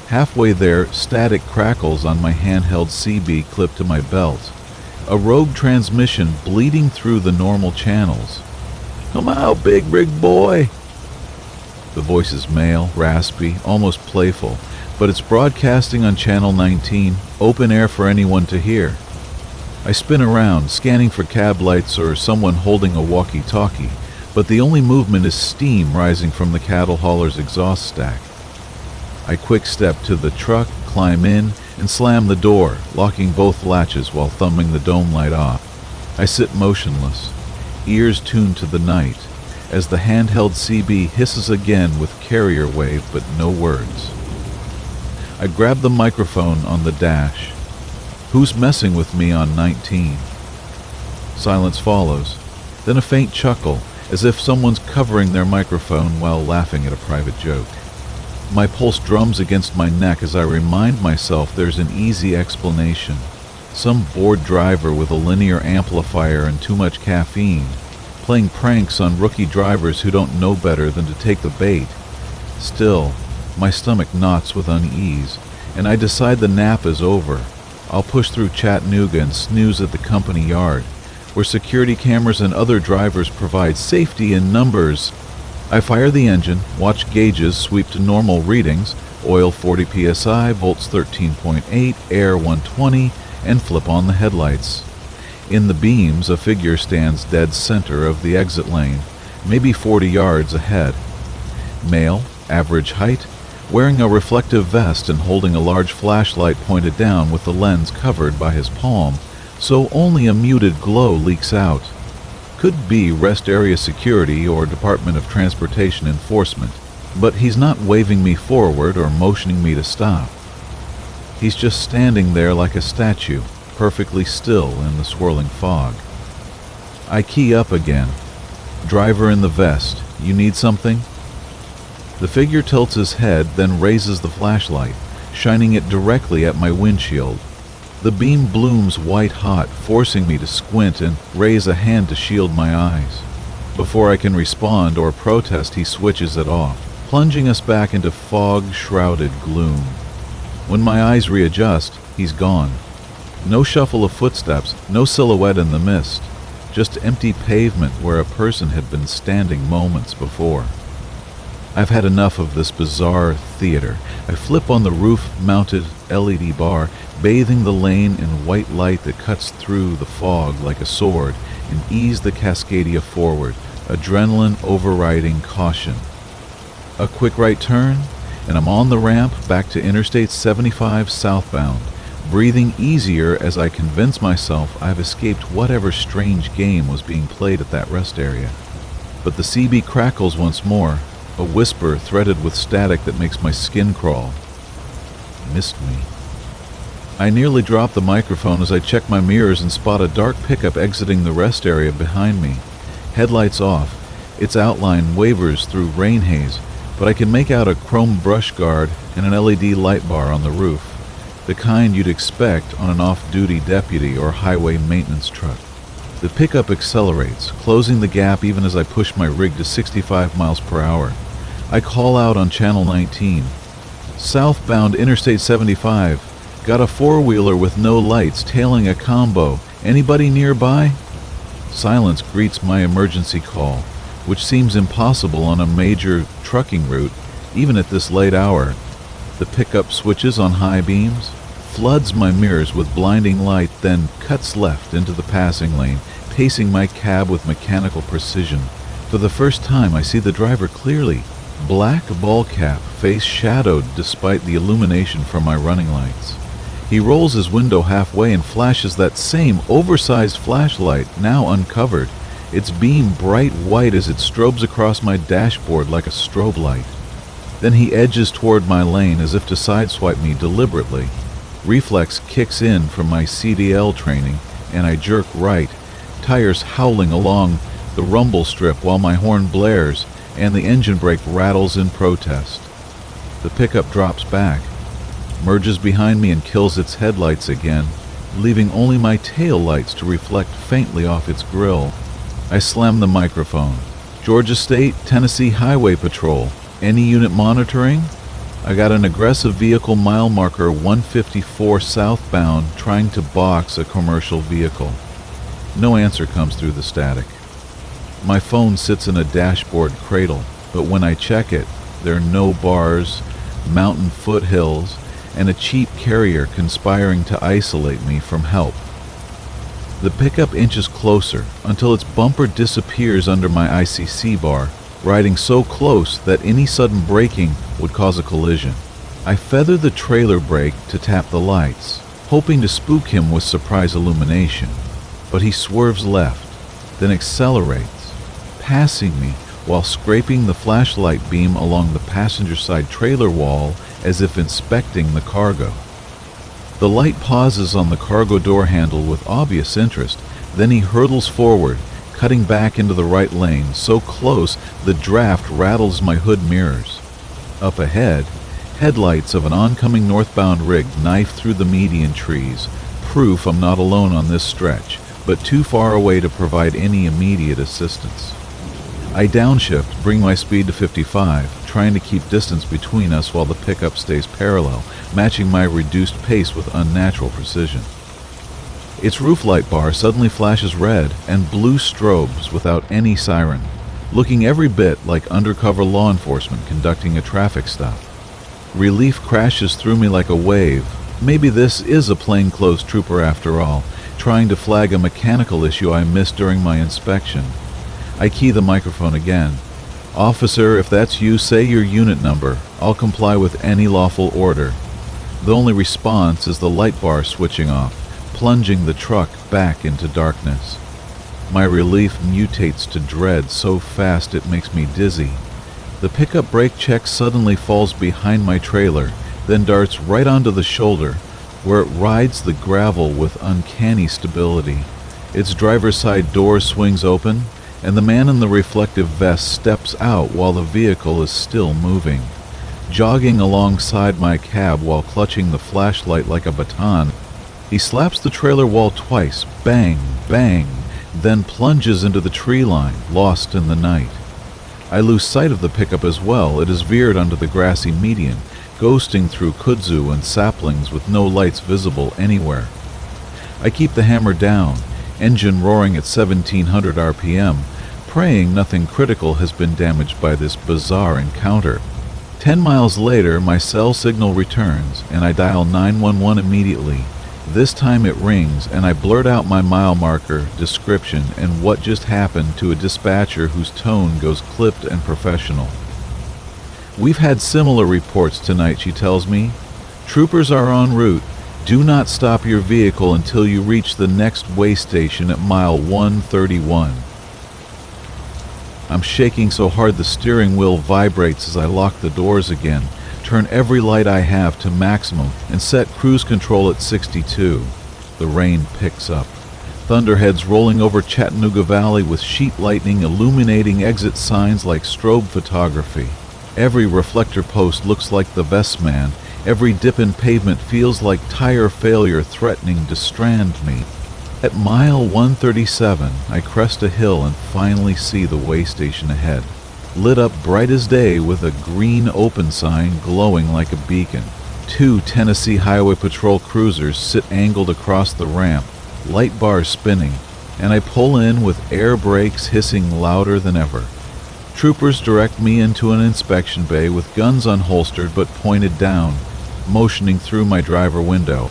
Halfway there, static crackles on my handheld CB clipped to my belt, a rogue transmission bleeding through the normal channels. "Come out, big rig boy!" The voice is male, raspy, almost playful, but it's broadcasting on channel 19, open air for anyone to hear. I spin around, scanning for cab lights or someone holding a walkie-talkie, but the only movement is steam rising from the cattle hauler's exhaust stack. I quick step to the truck, climb in, and slam the door, locking both latches while thumbing the dome light off. I sit motionless, ears tuned to the night, as the handheld CB hisses again with carrier wave but no words. I grab the microphone on the dash. "Who's messing with me on 19? Silence follows, then a faint chuckle, as if someone's covering their microphone while laughing at a private joke. My pulse drums against my neck as I remind myself there's an easy explanation. Some bored driver with a linear amplifier and too much caffeine, playing pranks on rookie drivers who don't know better than to take the bait. Still, my stomach knots with unease, and I decide the nap is over. I'll push through Chattanooga and snooze at the company yard, where security cameras and other drivers provide safety in numbers. I fire the engine, watch gauges sweep to normal readings, oil 40 psi, volts 13.8, air 120, and flip on the headlights. In the beams, a figure stands dead center of the exit lane, maybe 40 yards ahead. Male, average height, wearing a reflective vest and holding a large flashlight pointed down with the lens covered by his palm, so only a muted glow leaks out. Could be rest area security or Department of Transportation enforcement, but he's not waving me forward or motioning me to stop. He's just standing there like a statue, perfectly still in the swirling fog. I key up again. Driver in the vest, you need something? The figure tilts his head, then raises the flashlight, shining it directly at my windshield. The beam blooms white-hot, forcing me to squint and raise a hand to shield my eyes. Before I can respond or protest, he switches it off, plunging us back into fog-shrouded gloom. When my eyes readjust, he's gone. No shuffle of footsteps, no silhouette in the mist, just empty pavement where a person had been standing moments before. I've had enough of this bizarre theater. I flip on the roof-mounted LED bar, bathing the lane in white light that cuts through the fog like a sword, and ease the Cascadia forward, adrenaline overriding caution. A quick right turn, and I'm on the ramp back to Interstate 75 southbound, breathing easier as I convince myself I've escaped whatever strange game was being played at that rest area. But the CB crackles once more, a whisper threaded with static that makes my skin crawl. Missed me. I nearly drop the microphone as I check my mirrors and spot a dark pickup exiting the rest area behind me. Headlights off. Its outline wavers through rain haze, but I can make out a chrome brush guard and an LED light bar on the roof, the kind you'd expect on an off-duty deputy or highway maintenance truck. The pickup accelerates, closing the gap even as I push my rig to 65 miles per hour. I call out on Channel 19. Southbound Interstate 75. Got a four-wheeler with no lights tailing a combo. Anybody nearby? Silence greets my emergency call, which seems impossible on a major trucking route, even at this late hour. The pickup switches on high beams, floods my mirrors with blinding light, then cuts left into the passing lane, pacing my cab with mechanical precision. For the first time, I see the driver clearly. Black ball cap, face shadowed despite the illumination from my running lights. He rolls his window halfway and flashes that same oversized flashlight, now uncovered, its beam bright white as it strobes across my dashboard like a strobe light. Then he edges toward my lane as if to sideswipe me deliberately. Reflex kicks in from my CDL training, and I jerk right, tires howling along the rumble strip while my horn blares and the engine brake rattles in protest. The pickup drops back, merges behind me and kills its headlights again, leaving only my tail lights to reflect faintly off its grille. I slam the microphone. Georgia State, Tennessee Highway Patrol. Any unit monitoring? I got an aggressive vehicle mile marker 154 southbound trying to box a commercial vehicle. No answer comes through the static. My phone sits in a dashboard cradle, but when I check it, there are no bars, mountain foothills, and a cheap carrier conspiring to isolate me from help. The pickup inches closer until its bumper disappears under my ICC bar, riding so close that any sudden braking would cause a collision. I feather the trailer brake to tap the lights, hoping to spook him with surprise illumination, but he swerves left, then accelerates, passing me while scraping the flashlight beam along the passenger side trailer wall as if inspecting the cargo. The light pauses on the cargo door handle with obvious interest, then he hurtles forward, cutting back into the right lane, so close the draft rattles my hood mirrors. Up ahead, Headlights of an oncoming northbound rig knife through the median trees, proof I'm not alone on this stretch, but too far away to provide any immediate assistance. I downshift, bring my speed to 55, trying to keep distance between us while the pickup stays parallel, matching my reduced pace with unnatural precision. Its roof light bar suddenly flashes red and blue strobes without any siren, looking every bit like undercover law enforcement conducting a traffic stop. Relief crashes through me like a wave. Maybe this is a plainclothes trooper after all, trying to flag a mechanical issue I missed during my inspection. I key the microphone again. "Officer, if that's you, say your unit number. I'll comply with any lawful order." The only response is the light bar switching off, plunging the truck back into darkness. My relief mutates to dread so fast it makes me dizzy. The pickup brake check suddenly falls behind my trailer, then darts right onto the shoulder, where it rides the gravel with uncanny stability. Its driver's side door swings open, and the man in the reflective vest steps out while the vehicle is still moving. Jogging alongside my cab while clutching the flashlight like a baton, he slaps the trailer wall twice, bang, bang, then plunges into the tree line, lost in the night. I lose sight of the pickup as well. It is veered onto the grassy median, ghosting through kudzu and saplings with no lights visible anywhere. I keep the hammer down, engine roaring at 1700 RPM, praying nothing critical has been damaged by this bizarre encounter. 10 miles later, my cell signal returns, and I dial 911 immediately. This time it rings, and I blurt out my mile marker, description, and what just happened to a dispatcher whose tone goes clipped and professional. "We've had similar reports tonight," she tells me. "Troopers are en route. Do not stop your vehicle until you reach the next way station at mile 131. I'm shaking so hard the steering wheel vibrates as I lock the doors again, turn every light I have to maximum, and set cruise control at 62. The rain picks up. Thunderheads rolling over Chattanooga Valley with sheet lightning illuminating exit signs like strobe photography. Every reflector post looks like the vest man. Every dip in pavement feels like tire failure threatening to strand me. At mile 137, I crest a hill and finally see the way station ahead, lit up bright as day with a green open sign glowing like a beacon. 2 Tennessee Highway Patrol cruisers sit angled across the ramp, light bars spinning, and I pull in with air brakes hissing louder than ever. Troopers direct me into an inspection bay with guns unholstered but pointed down, motioning through my driver window.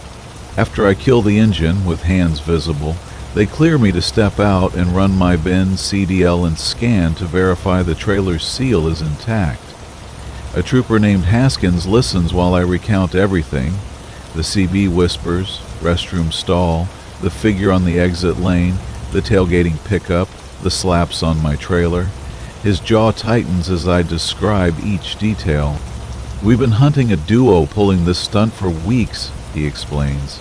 After I kill the engine, with hands visible, they clear me to step out and run my bin, CDL, and scan to verify the trailer's seal is intact. A trooper named Haskins listens while I recount everything. The CB whispers, restroom stall, the figure on the exit lane, the tailgating pickup, the slaps on my trailer. His jaw tightens as I describe each detail. "We've been hunting a duo pulling this stunt for weeks," he explains.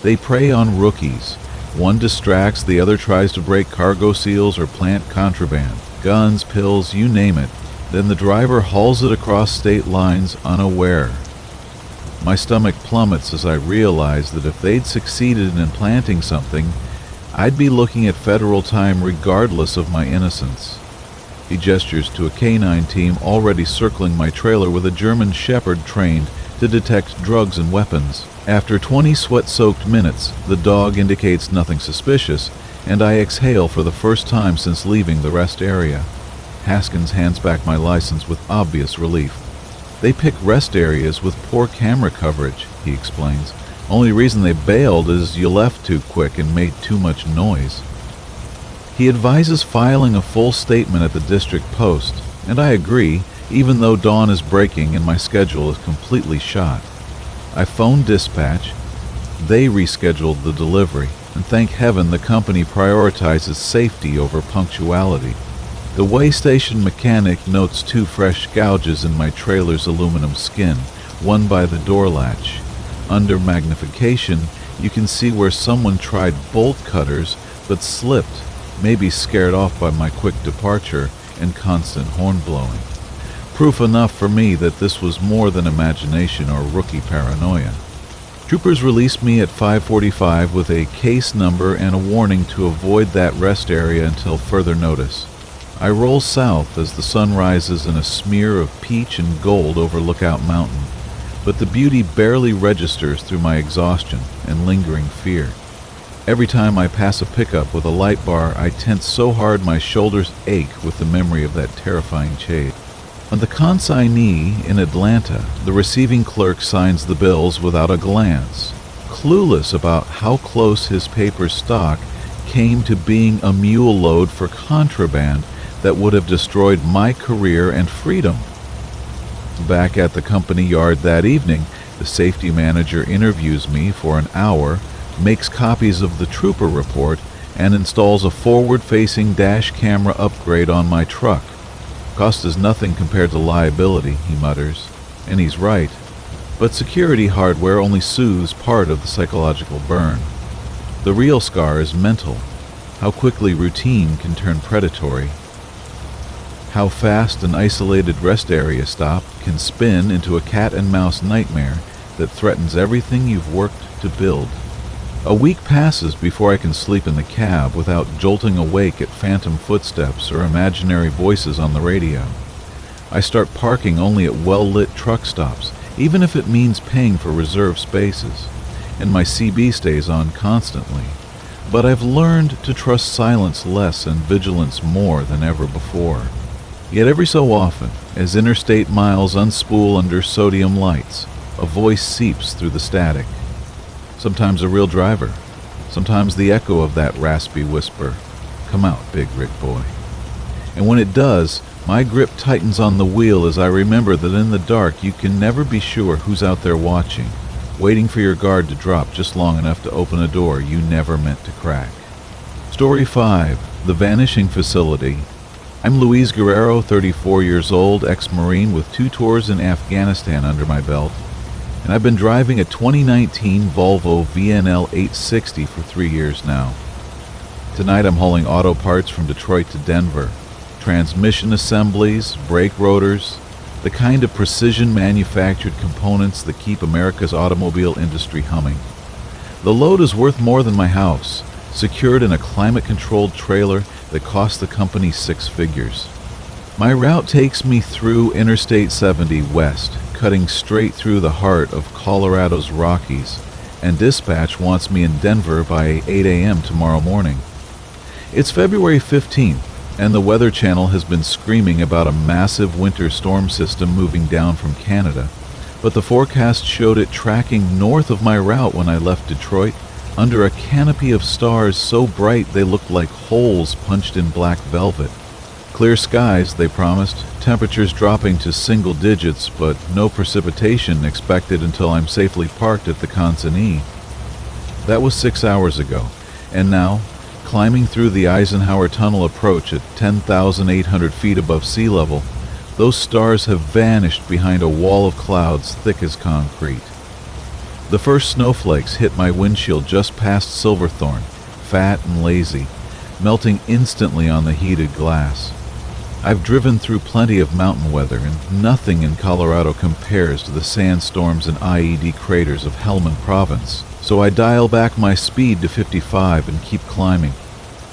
"They prey on rookies. One distracts, the other tries to break cargo seals or plant contraband. Guns, pills, you name it. Then the driver hauls it across state lines unaware." My stomach plummets as I realize that if they'd succeeded in planting something, I'd be looking at federal time regardless of my innocence. He gestures to a canine team already circling my trailer with a German shepherd trained to detect drugs and weapons. After 20 sweat-soaked minutes, the dog indicates nothing suspicious, and I exhale for the first time since leaving the rest area. Haskins hands back my license with obvious relief. "They pick rest areas with poor camera coverage," he explains. "Only reason they bailed is you left too quick and made too much noise." He advises filing a full statement at the district post, and I agree, even though dawn is breaking and my schedule is completely shot. I phone dispatch. They rescheduled the delivery, and thank heaven the company prioritizes safety over punctuality. The way station mechanic notes 2 fresh gouges in my trailer's aluminum skin, one by the door latch. Under magnification, you can see where someone tried bolt cutters but slipped, maybe scared off by my quick departure and constant horn blowing. Proof enough for me that this was more than imagination or rookie paranoia. Troopers released me at 5:45 with a case number and a warning to avoid that rest area until further notice. I roll south as the sun rises in a smear of peach and gold over Lookout Mountain, but the beauty barely registers through my exhaustion and lingering fear. Every time I pass a pickup with a light bar, I tense so hard my shoulders ache with the memory of that terrifying chase. On the consignee in Atlanta, the receiving clerk signs the bills without a glance, clueless about how close his paper stock came to being a mule load for contraband that would have destroyed my career and freedom. Back at the company yard that evening, the safety manager interviews me for an hour, makes copies of the trooper report, and installs a forward-facing dash camera upgrade on my truck. Cost is nothing compared to liability, he mutters, and he's right. But security hardware only soothes part of the psychological burn. The real scar is mental, how quickly routine can turn predatory. How fast an isolated rest area stop can spin into a cat-and-mouse nightmare that threatens everything you've worked to build. A week passes before I can sleep in the cab without jolting awake at phantom footsteps or imaginary voices on the radio. I start parking only at well-lit truck stops, even if it means paying for reserved spaces, and my CB stays on constantly. But I've learned to trust silence less and vigilance more than ever before. Yet every so often, as interstate miles unspool under sodium lights, a voice seeps through the static. Sometimes a real driver, sometimes the echo of that raspy whisper, "Come out, Big Rick boy." And when it does, my grip tightens on the wheel as I remember that in the dark you can never be sure who's out there watching, waiting for your guard to drop just long enough to open a door you never meant to crack. Story 5. The Vanishing Facility. I'm Luis Guerrero, 34 years old, ex-Marine with 2 tours in Afghanistan under my belt. And I've been driving a 2019 Volvo VNL 860 for 3 years now. Tonight I'm hauling auto parts from Detroit to Denver. Transmission assemblies, brake rotors, the kind of precision-manufactured components that keep America's automobile industry humming. The load is worth more than my house, secured in a climate-controlled trailer that cost the company 6 figures. My route takes me through Interstate 70 west, cutting straight through the heart of Colorado's Rockies, and dispatch wants me in Denver by 8 a.m. tomorrow morning. It's February 15th, and the Weather Channel has been screaming about a massive winter storm system moving down from Canada, but the forecast showed it tracking north of my route when I left Detroit, under a canopy of stars so bright they looked like holes punched in black velvet. Clear skies, they promised, temperatures dropping to single digits, but no precipitation expected until I'm safely parked at the consignee. That was 6 hours ago, and now, climbing through the Eisenhower Tunnel approach at 10,800 feet above sea level, those stars have vanished behind a wall of clouds thick as concrete. The first snowflakes hit my windshield just past Silverthorne, fat and lazy, melting instantly on the heated glass. I've driven through plenty of mountain weather, and nothing in Colorado compares to the sandstorms and IED craters of Helmand Province, so I dial back my speed to 55 and keep climbing.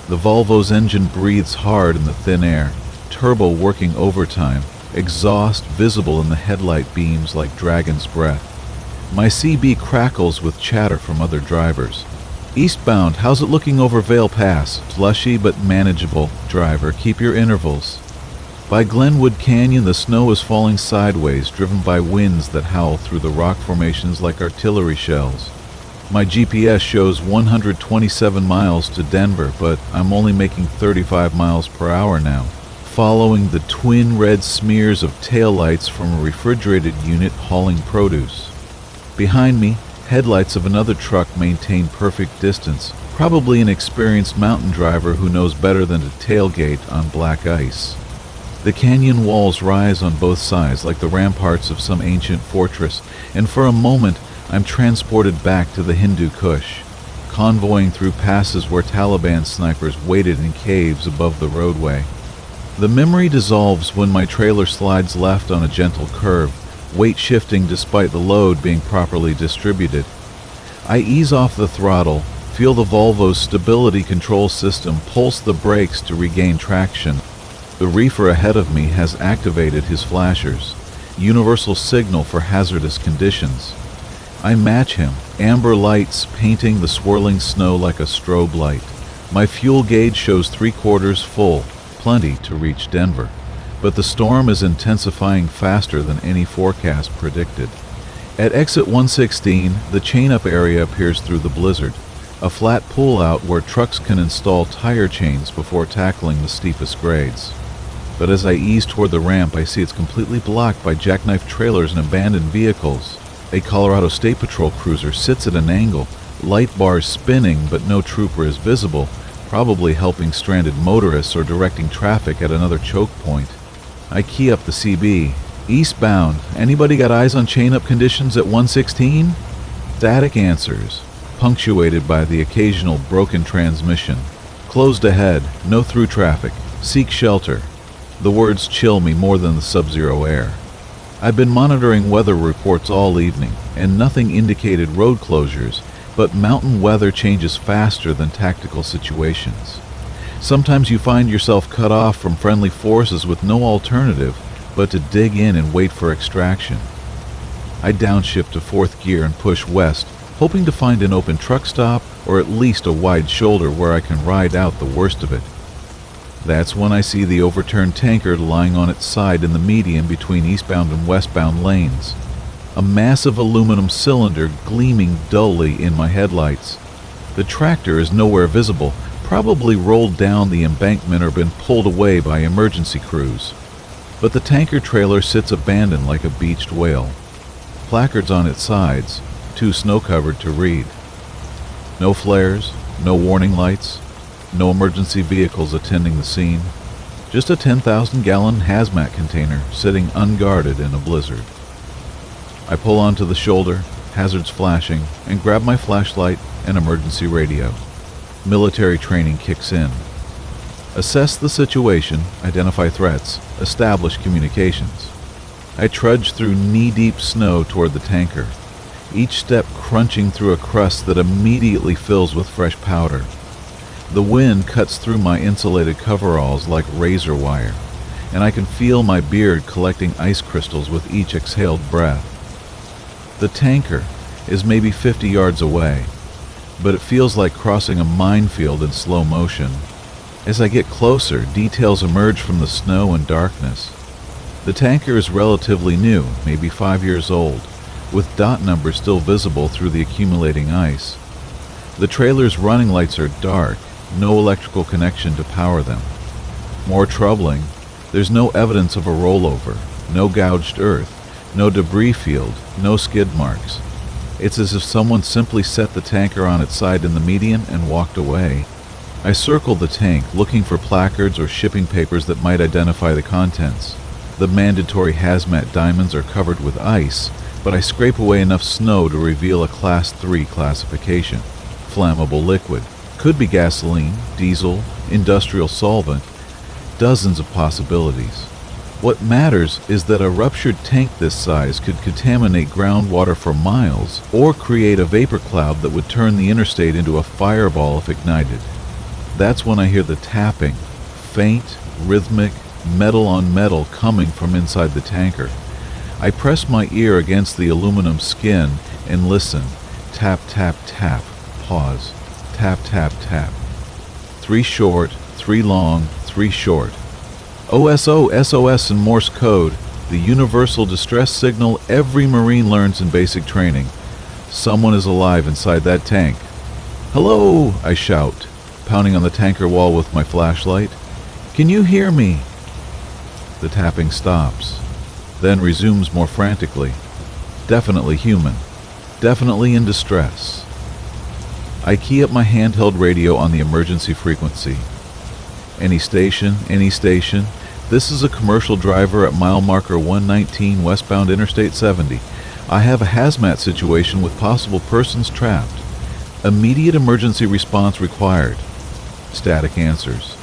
The Volvo's engine breathes hard in the thin air, turbo working overtime, exhaust visible in the headlight beams like dragon's breath. My CB crackles with chatter from other drivers. "Eastbound, how's it looking over Vale Pass? Slushy but manageable. Driver, keep your intervals." By Glenwood Canyon, the snow is falling sideways, driven by winds that howl through the rock formations like artillery shells. My GPS shows 127 miles to Denver, but I'm only making 35 miles per hour now, following the twin red smears of taillights from a refrigerated unit hauling produce. Behind me, headlights of another truck maintain perfect distance, probably an experienced mountain driver who knows better than to tailgate on black ice. The canyon walls rise on both sides like the ramparts of some ancient fortress, and for a moment I'm transported back to the Hindu Kush, convoying through passes where Taliban snipers waited in caves above the roadway. The memory dissolves when my trailer slides left on a gentle curve, weight shifting despite the load being properly distributed. I ease off the throttle, feel the Volvo's stability control system pulse the brakes to regain traction. The reefer ahead of me has activated his flashers, universal signal for hazardous conditions. I match him, amber lights painting the swirling snow like a strobe light. My fuel gauge shows 3/4 full, plenty to reach Denver. But the storm is intensifying faster than any forecast predicted. At exit 116, the chain-up area appears through the blizzard, a flat pull-out where trucks can install tire chains before tackling the steepest grades. But as I ease toward the ramp, I see it's completely blocked by jackknife trailers and abandoned vehicles. A Colorado State Patrol cruiser sits at an angle, light bars spinning but no trooper is visible, probably helping stranded motorists or directing traffic at another choke point. I key up the CB. Eastbound, anybody got eyes on chain-up conditions at 116? Static answers, punctuated by the occasional broken transmission. Closed ahead, no through traffic, seek shelter. The words chill me more than the sub-zero air. I've been monitoring weather reports all evening, and nothing indicated road closures, but mountain weather changes faster than tactical situations. Sometimes you find yourself cut off from friendly forces with no alternative but to dig in and wait for extraction. I downshift to 4th gear and push west, hoping to find an open truck stop or at least a wide shoulder where I can ride out the worst of it. That's when I see the overturned tanker lying on its side in the median between eastbound and westbound lanes. A massive aluminum cylinder gleaming dully in my headlights. The tractor is nowhere visible, probably rolled down the embankment or been pulled away by emergency crews. But the tanker trailer sits abandoned like a beached whale. Placards on its sides, too snow-covered to read. No flares, no warning lights, no emergency vehicles attending the scene. Just a 10,000-gallon hazmat container sitting unguarded in a blizzard. I pull onto the shoulder, hazards flashing, and grab my flashlight and emergency radio. Military training kicks in. Assess the situation, identify threats, establish communications. I trudge through knee-deep snow toward the tanker, each step crunching through a crust that immediately fills with fresh powder. The wind cuts through my insulated coveralls like razor wire, and I can feel my beard collecting ice crystals with each exhaled breath. The tanker is maybe 50 yards away, but it feels like crossing a minefield in slow motion. As I get closer, details emerge from the snow and darkness. The tanker is relatively new, maybe 5 years old, with dot numbers still visible through the accumulating ice. The trailer's running lights are dark, no electrical connection to power them. More troubling, there's no evidence of a rollover, no gouged earth, no debris field, no skid marks. It's as if someone simply set the tanker on its side in the median and walked away. I circle the tank, looking for placards or shipping papers that might identify the contents. The mandatory hazmat diamonds are covered with ice, but I scrape away enough snow to reveal a Class 3 classification. Flammable liquid. Could be gasoline, diesel, industrial solvent. Dozens of possibilities. What matters is that a ruptured tank this size could contaminate groundwater for miles or create a vapor cloud that would turn the interstate into a fireball if ignited. That's when I hear the tapping, faint, rhythmic, metal on metal coming from inside the tanker. I press my ear against the aluminum skin and listen. Tap, tap, tap. Pause. Tap, tap, tap. 3 short, 3 long, 3 short. OSO, SOS in Morse code, the universal distress signal every Marine learns in basic training. Someone is alive inside that tank. "Hello!" I shout, pounding on the tanker wall with my flashlight. "Can you hear me?" The tapping stops, then resumes more frantically. Definitely human. Definitely in distress. I key up my handheld radio on the emergency frequency. Any station, any station. This is a commercial driver at mile marker 119 westbound Interstate 70. I have a hazmat situation with possible persons trapped. Immediate emergency response required. Static answers.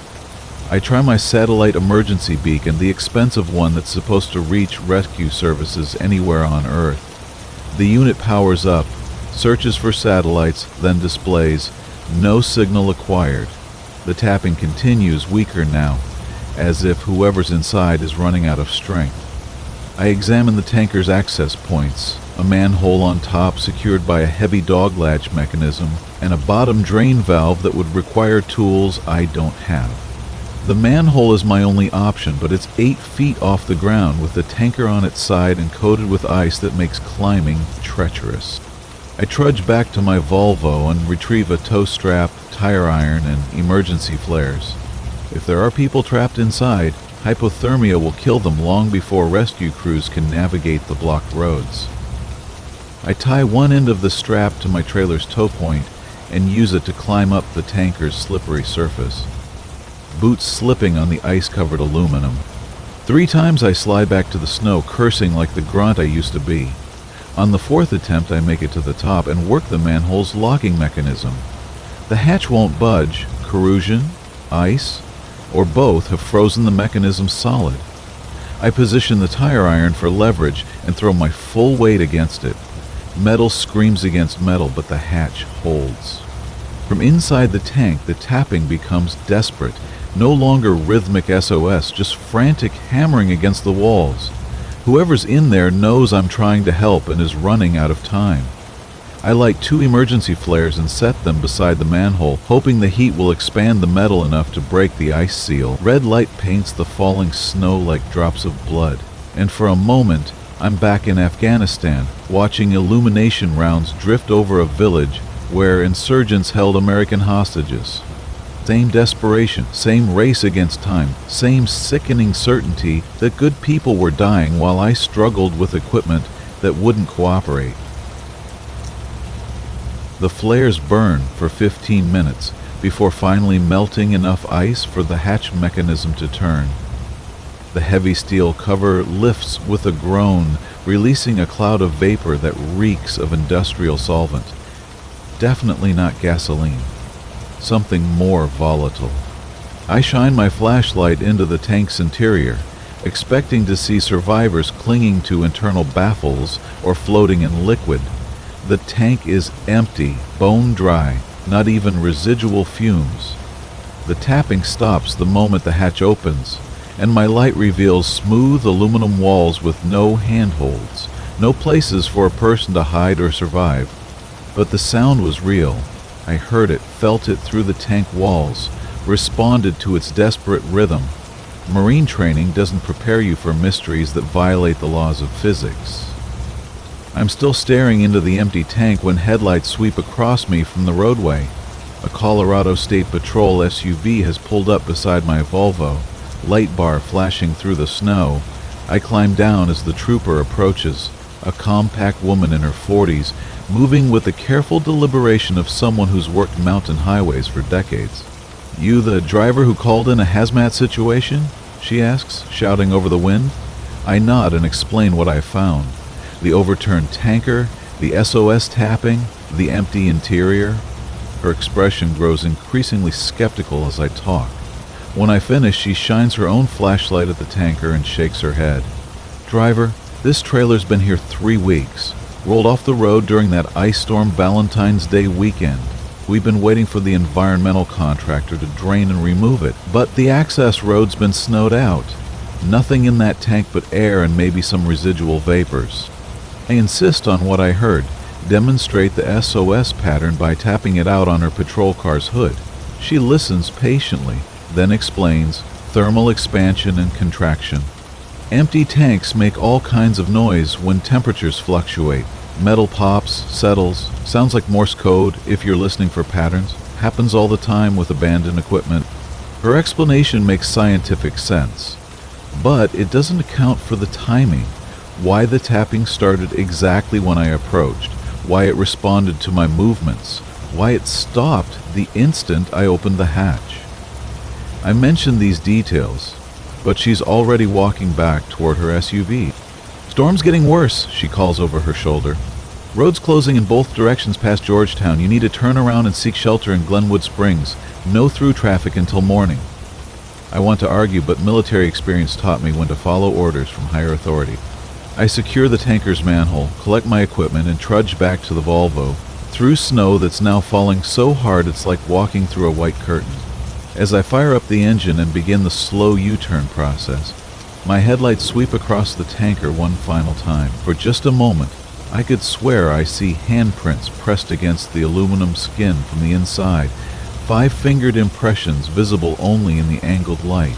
I try my satellite emergency beacon, the expensive one that's supposed to reach rescue services anywhere on Earth. The unit powers up, searches for satellites, then displays, no signal acquired. The tapping continues, weaker now, as if whoever's inside is running out of strength. I examine the tanker's access points, a manhole on top secured by a heavy dog latch mechanism, and a bottom drain valve that would require tools I don't have. The manhole is my only option, but it's 8 feet off the ground with the tanker on its side and coated with ice that makes climbing treacherous. I trudge back to my Volvo and retrieve a tow strap, tire iron, and emergency flares. If there are people trapped inside, hypothermia will kill them long before rescue crews can navigate the blocked roads. I tie one end of the strap to my trailer's tow point and use it to climb up the tanker's slippery surface. Boots slipping on the ice-covered aluminum. 3 times I slide back to the snow, cursing like the grunt I used to be. On the 4th attempt, I make it to the top and work the manhole's locking mechanism. The hatch won't budge. Corrosion, ice, or both have frozen the mechanism solid. I position the tire iron for leverage and throw my full weight against it. Metal screams against metal, but the hatch holds. From inside the tank, the tapping becomes desperate. No longer rhythmic SOS, just frantic hammering against the walls. Whoever's in there knows I'm trying to help and is running out of time. I light 2 emergency flares and set them beside the manhole, hoping the heat will expand the metal enough to break the ice seal. Red light paints the falling snow like drops of blood. And for a moment, I'm back in Afghanistan, watching illumination rounds drift over a village where insurgents held American hostages. Same desperation, same race against time, same sickening certainty that good people were dying while I struggled with equipment that wouldn't cooperate. The flares burn for 15 minutes before finally melting enough ice for the hatch mechanism to turn. The heavy steel cover lifts with a groan, releasing a cloud of vapor that reeks of industrial solvent. Definitely not gasoline. Something more volatile. I shine my flashlight into the tank's interior, expecting to see survivors clinging to internal baffles or floating in liquid. The tank is empty, bone dry, not even residual fumes. The tapping stops the moment the hatch opens, and my light reveals smooth aluminum walls with no handholds, no places for a person to hide or survive. But the sound was real. I heard it, felt it through the tank walls, responded to its desperate rhythm. Marine training doesn't prepare you for mysteries that violate the laws of physics. I'm still staring into the empty tank when headlights sweep across me from the roadway. A Colorado State Patrol SUV has pulled up beside my Volvo, light bar flashing through the snow. I climb down as the trooper approaches, a compact woman in her 40s, moving with the careful deliberation of someone who's worked mountain highways for decades. "You the driver who called in a hazmat situation?" she asks, shouting over the wind. I nod and explain what I found. The overturned tanker, the SOS tapping, the empty interior. Her expression grows increasingly skeptical as I talk. When I finish, she shines her own flashlight at the tanker and shakes her head. "Driver, this trailer's been here 3 weeks. Rolled off the road during that ice storm Valentine's Day weekend. We've been waiting for the environmental contractor to drain and remove it, but the access road's been snowed out. Nothing in that tank but air and maybe some residual vapors." I insist on what I heard, demonstrate the SOS pattern by tapping it out on her patrol car's hood. She listens patiently, then explains thermal expansion and contraction. Empty tanks make all kinds of noise when temperatures fluctuate. Metal pops, settles, sounds like Morse code if you're listening for patterns. Happens all the time with abandoned equipment. Her explanation makes scientific sense, but it doesn't account for the timing. Why the tapping started exactly when I approached, why it responded to my movements, why it stopped the instant I opened the hatch. I mention these details, but she's already walking back toward her SUV. "Storm's getting worse," she calls over her shoulder. "Roads closing in both directions past Georgetown. You need to turn around and seek shelter in Glenwood Springs. No through traffic until morning." I want to argue, but military experience taught me when to follow orders from higher authority. I secure the tanker's manhole, collect my equipment, and trudge back to the Volvo, through snow that's now falling so hard it's like walking through a white curtain. As I fire up the engine and begin the slow U-turn process, my headlights sweep across the tanker one final time. For just a moment, I could swear I see handprints pressed against the aluminum skin from the inside, 5-fingered impressions visible only in the angled light,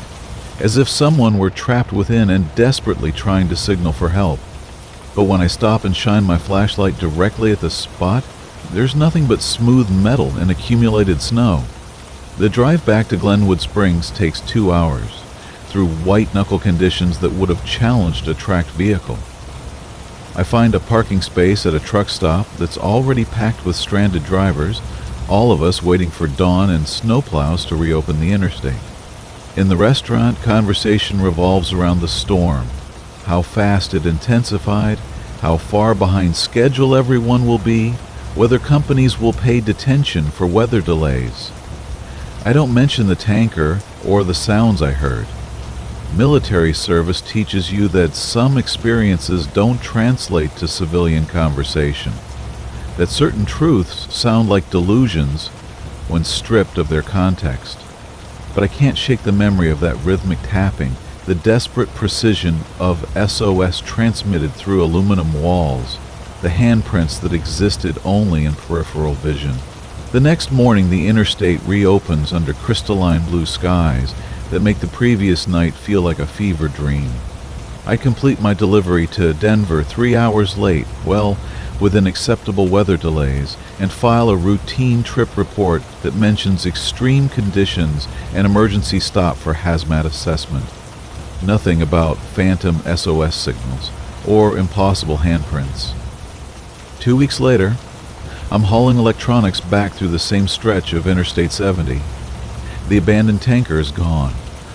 as if someone were trapped within and desperately trying to signal for help. But when I stop and shine my flashlight directly at the spot, there's nothing but smooth metal and accumulated snow. The drive back to Glenwood Springs takes 2 hours, through white-knuckle conditions that would have challenged a tracked vehicle. I find a parking space at a truck stop that's already packed with stranded drivers, all of us waiting for dawn and snowplows to reopen the interstate. In the restaurant, conversation revolves around the storm, how fast it intensified, how far behind schedule everyone will be, whether companies will pay detention for weather delays. I don't mention the tanker or the sounds I heard. Military service teaches you that some experiences don't translate to civilian conversation, that certain truths sound like delusions when stripped of their context. But I can't shake the memory of that rhythmic tapping, the desperate precision of SOS transmitted through aluminum walls, the handprints that existed only in peripheral vision. The next morning, the interstate reopens under crystalline blue skies that make the previous night feel like a fever dream. I complete my delivery to Denver 3 hours late, well within acceptable weather delays, and file a routine trip report that mentions extreme conditions and emergency stop for hazmat assessment. Nothing about phantom SOS signals or impossible handprints. 2 weeks later, I'm hauling electronics back through the same stretch of Interstate 70. The abandoned tanker is gone,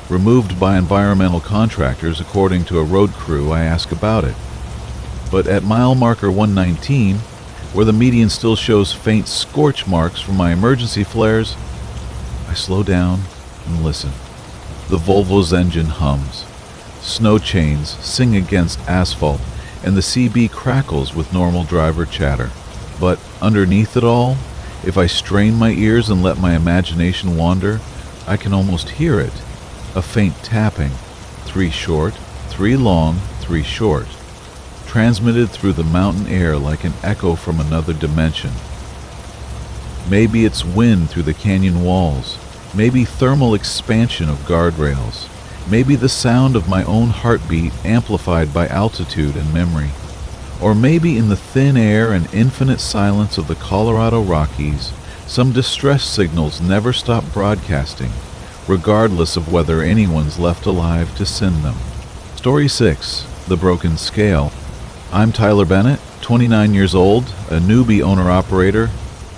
removed by environmental contractors according to a road crew I ask about it. But at mile marker 119, where the median still shows faint scorch marks from my emergency flares, I slow down and listen. The Volvo's engine hums. Snow chains sing against asphalt, and the CB crackles with normal driver chatter. But underneath it all, if I strain my ears and let my imagination wander, I can almost hear it. A faint tapping, 3 short, 3 long, 3 short, transmitted through the mountain air like an echo from another dimension. Maybe it's wind through the canyon walls, maybe thermal expansion of guardrails, maybe the sound of my own heartbeat amplified by altitude and memory. Or maybe in the thin air and infinite silence of the Colorado Rockies, some distress signals never stop broadcasting, regardless of whether anyone's left alive to send them. Story 6, The Broken Scale. I'm Tyler Bennett, 29 years old, a newbie owner-operator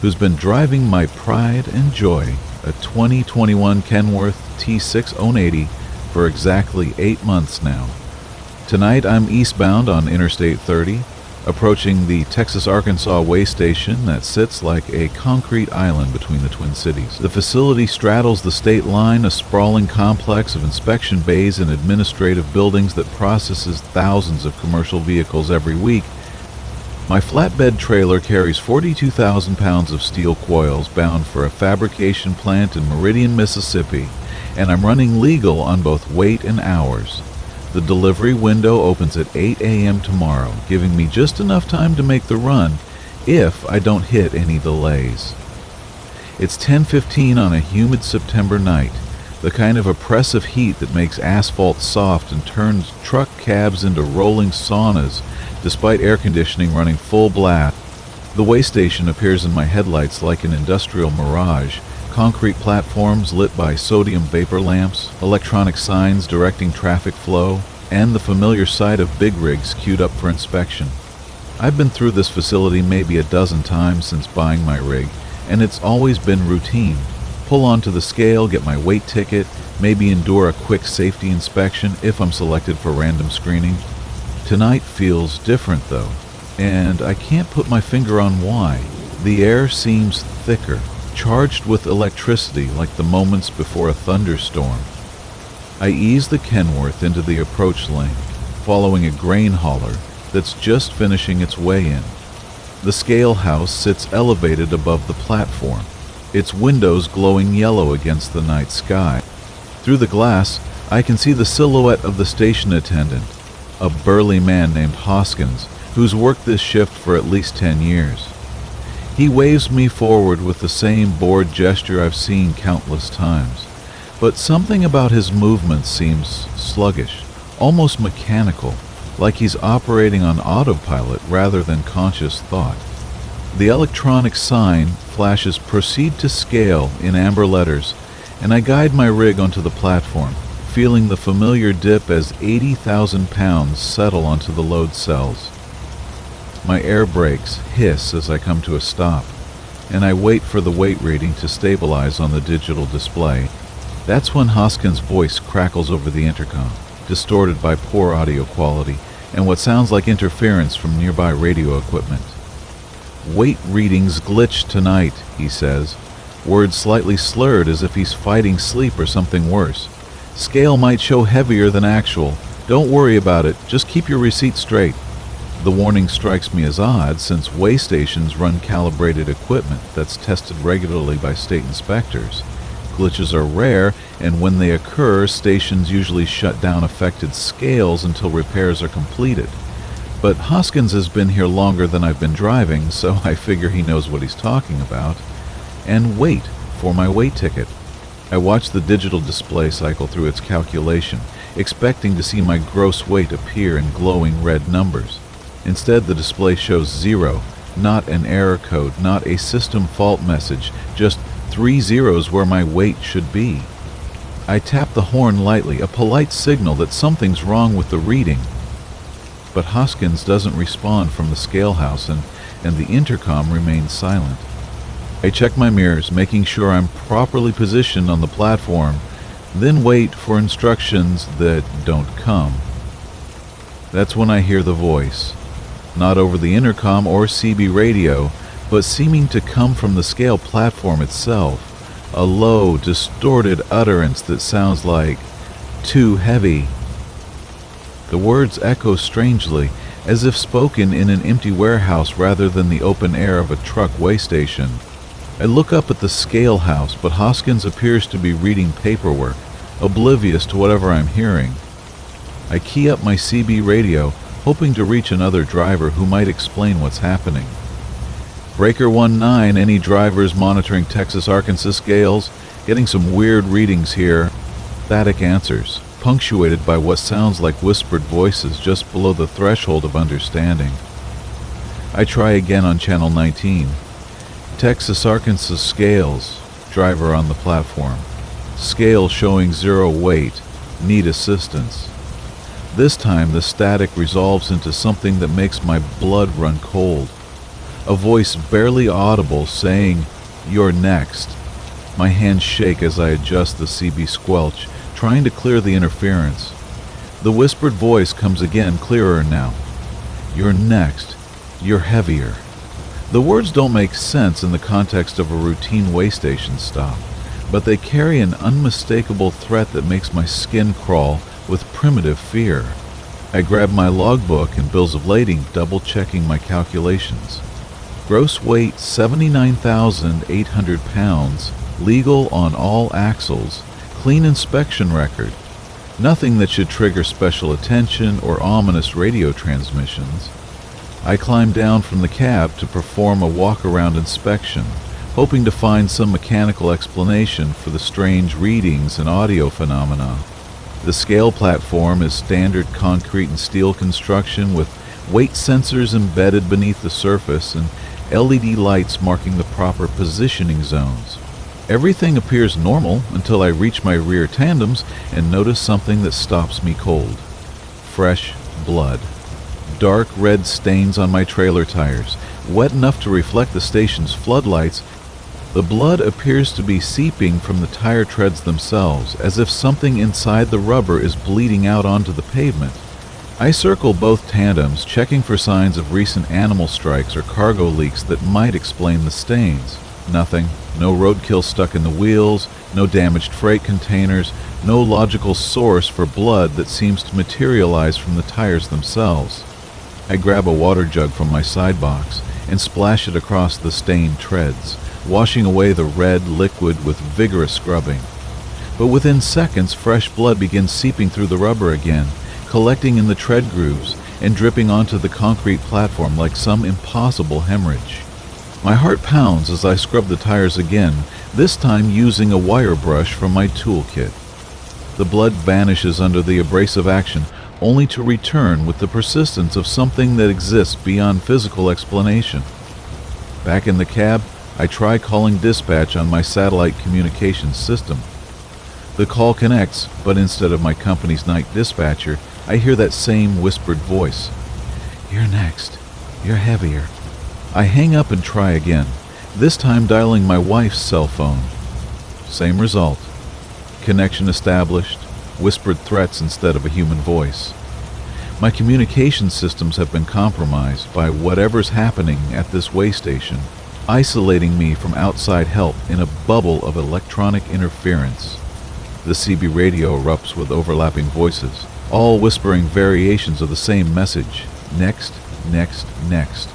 who's been driving my pride and joy, a 2021 Kenworth T6 080, for exactly 8 months now. Tonight I'm eastbound on Interstate 30, approaching the Texas-Arkansas way station that sits like a concrete island between the Twin Cities. The facility straddles the state line, a sprawling complex of inspection bays and administrative buildings that processes thousands of commercial vehicles every week. My flatbed trailer carries 42,000 pounds of steel coils bound for a fabrication plant in Meridian, Mississippi, and I'm running legal on both weight and hours. The delivery window opens at 8 a.m. tomorrow, giving me just enough time to make the run if I don't hit any delays. It's 10:15 on a humid September night, the kind of oppressive heat that makes asphalt soft and turns truck cabs into rolling saunas despite air conditioning running full blast. The way station appears in my headlights like an industrial mirage. Concrete platforms lit by sodium vapor lamps, electronic signs directing traffic flow, and the familiar sight of big rigs queued up for inspection. I've been through this facility maybe a dozen times since buying my rig, and it's always been routine. Pull onto the scale, get my weight ticket, maybe endure a quick safety inspection if I'm selected for random screening. Tonight feels different though, and I can't put my finger on why. The air seems thicker, charged with electricity like the moments before a thunderstorm. I ease the Kenworth into the approach lane, following a grain hauler that's just finishing its way in. The scale house sits elevated above the platform, its windows glowing yellow against the night sky. Through the glass, I can see the silhouette of the station attendant, a burly man named Hoskins, who's worked this shift for at least 10 years. He waves me forward with the same bored gesture I've seen countless times, but something about his movements seems sluggish, almost mechanical, like he's operating on autopilot rather than conscious thought. The electronic sign flashes "Proceed to Scale" in amber letters, and I guide my rig onto the platform, feeling the familiar dip as 80,000 pounds settle onto the load cells. My air brakes hiss as I come to a stop, and I wait for the weight reading to stabilize on the digital display. That's when Hoskins' voice crackles over the intercom, distorted by poor audio quality and what sounds like interference from nearby radio equipment. "Weight readings glitched tonight," he says, words slightly slurred as if he's fighting sleep or something worse. "Scale might show heavier than actual. Don't worry about it, just keep your receipt straight." The warning strikes me as odd, since weigh stations run calibrated equipment that's tested regularly by state inspectors. Glitches are rare, and when they occur, stations usually shut down affected scales until repairs are completed. But Hoskins has been here longer than I've been driving, so I figure he knows what he's talking about. And wait for my weight ticket. I watch the digital display cycle through its calculation, expecting to see my gross weight appear in glowing red numbers. Instead, the display shows 0, not an error code, not a system fault message, just 3 zeros where my weight should be. I tap the horn lightly, a polite signal that something's wrong with the reading. But Hoskins doesn't respond from the scale house, and the intercom remains silent. I check my mirrors, making sure I'm properly positioned on the platform, then wait for instructions that don't come. That's when I hear the voice, not over the intercom or CB radio, but seeming to come from the scale platform itself, a low, distorted utterance that sounds like, "Too heavy." The words echo strangely, as if spoken in an empty warehouse rather than the open air of a truck weigh station. I look up at the scale house, but Hoskins appears to be reading paperwork, oblivious to whatever I'm hearing. I key up my CB radio, hoping to reach another driver who might explain what's happening. "Breaker 19, any drivers monitoring Texas-Arkansas scales? Getting some weird readings here." Static answers, punctuated by what sounds like whispered voices just below the threshold of understanding. I try again on channel 19. "Texas-Arkansas scales," driver on the platform. "Scale showing 0 weight. Need assistance." This time the static resolves into something that makes my blood run cold. A voice barely audible saying, "You're next." My hands shake as I adjust the CB squelch, trying to clear the interference. The whispered voice comes again, clearer now. "You're next. You're heavier." The words don't make sense in the context of a routine weigh station stop, but they carry an unmistakable threat that makes my skin crawl with primitive fear. I grab my logbook and bills of lading, double-checking my calculations. Gross weight 79,800 pounds, legal on all axles, clean inspection record. Nothing that should trigger special attention or ominous radio transmissions. I climb down from the cab to perform a walk-around inspection, hoping to find some mechanical explanation for the strange readings and audio phenomena. The scale platform is standard concrete and steel construction with weight sensors embedded beneath the surface and LED lights marking the proper positioning zones. Everything appears normal until I reach my rear tandems and notice something that stops me cold. Fresh blood. Dark red stains on my trailer tires, wet enough to reflect the station's floodlights. The blood appears to be seeping from the tire treads themselves, as if something inside the rubber is bleeding out onto the pavement. I circle both tandems, checking for signs of recent animal strikes or cargo leaks that might explain the stains. Nothing. No roadkill stuck in the wheels, no damaged freight containers, no logical source for blood that seems to materialize from the tires themselves. I grab a water jug from my side box and splash it across the stained treads, washing away the red liquid with vigorous scrubbing. But within seconds, fresh blood begins seeping through the rubber again, collecting in the tread grooves and dripping onto the concrete platform like some impossible hemorrhage. My heart pounds as I scrub the tires again, this time using a wire brush from my toolkit. The blood vanishes under the abrasive action, only to return with the persistence of something that exists beyond physical explanation. Back in the cab, I try calling dispatch on my satellite communications system. The call connects, but instead of my company's night dispatcher, I hear that same whispered voice. "You're next. You're heavier." I hang up and try again, this time dialing my wife's cell phone. Same result. Connection established, whispered threats instead of a human voice. My communication systems have been compromised by whatever's happening at this way station, isolating me from outside help in a bubble of electronic interference. The CB radio erupts with overlapping voices, all whispering variations of the same message: next, next, next.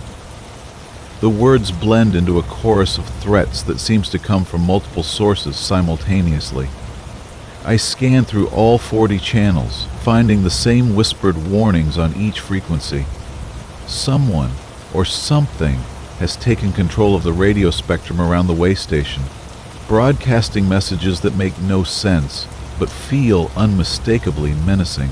The words blend into a chorus of threats that seems to come from multiple sources simultaneously. I scan through all 40 channels, finding the same whispered warnings on each frequency. Someone or something has taken control of the radio spectrum around the way station, broadcasting messages that make no sense, but feel unmistakably menacing.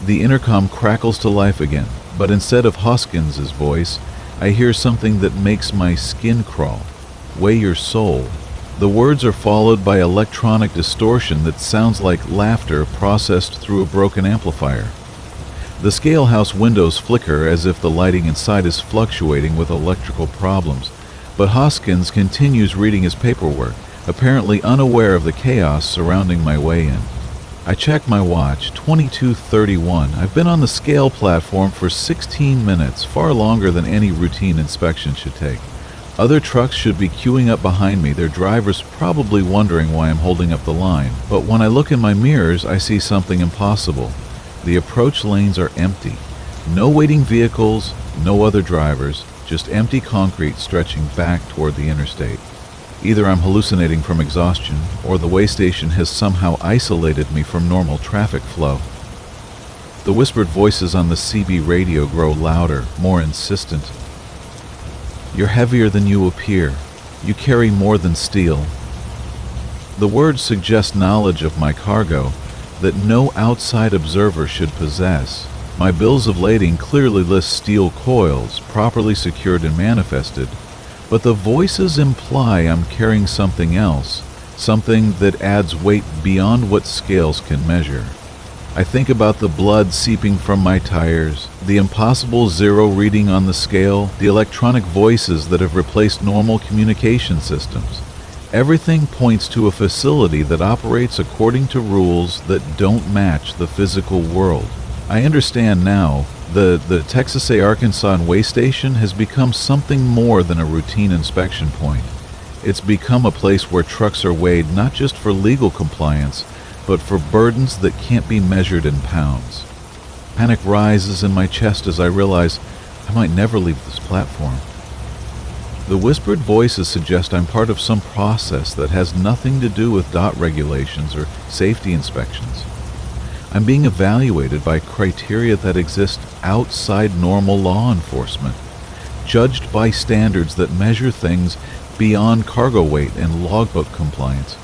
The intercom crackles to life again, but instead of Hoskins's voice, I hear something that makes my skin crawl. "Weigh your soul." The words are followed by electronic distortion that sounds like laughter processed through a broken amplifier. The scale house windows flicker as if the lighting inside is fluctuating with electrical problems, but Hoskins continues reading his paperwork, apparently unaware of the chaos surrounding my weigh-in. I check my watch, 22:31. I've been on the scale platform for 16 minutes, far longer than any routine inspection should take. Other trucks should be queuing up behind me, their drivers probably wondering why I'm holding up the line. But when I look in my mirrors, I see something impossible. The approach lanes are empty. No waiting vehicles, no other drivers, just empty concrete stretching back toward the interstate. Either I'm hallucinating from exhaustion, or the way station has somehow isolated me from normal traffic flow. The whispered voices on the CB radio grow louder, more insistent. "You're heavier than you appear. You carry more than steel." The words suggest knowledge of my cargo that no outside observer should possess. My bills of lading clearly list steel coils, properly secured and manifested, but the voices imply I'm carrying something else, something that adds weight beyond what scales can measure. I think about the blood seeping from my tires, the impossible zero reading on the scale, the electronic voices that have replaced normal communication systems. Everything points to a facility that operates according to rules that don't match the physical world. I understand now the Texas Arkansas way station has become something more than a routine inspection point. It's become a place where trucks are weighed not just for legal compliance, but for burdens that can't be measured in pounds. Panic rises in my chest as I realize I might never leave this platform. The whispered voices suggest I'm part of some process that has nothing to do with DOT regulations or safety inspections. I'm being evaluated by criteria that exist outside normal law enforcement, judged by standards that measure things beyond cargo weight and logbook compliance.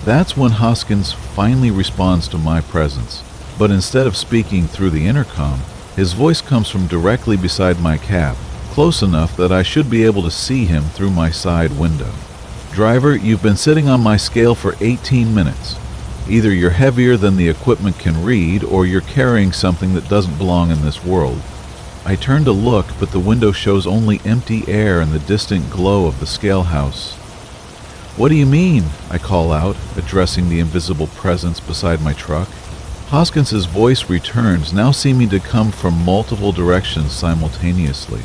That's when Hoskins finally responds to my presence, but instead of speaking through the intercom, his voice comes from directly beside my cab, close enough that I should be able to see him through my side window. "Driver, you've been sitting on my scale for 18 minutes. Either you're heavier than the equipment can read, or you're carrying something that doesn't belong in this world." I turn to look, but the window shows only empty air and the distant glow of the scale house. "What do you mean?" I call out, addressing the invisible presence beside my truck. Hoskins's voice returns, now seeming to come from multiple directions simultaneously.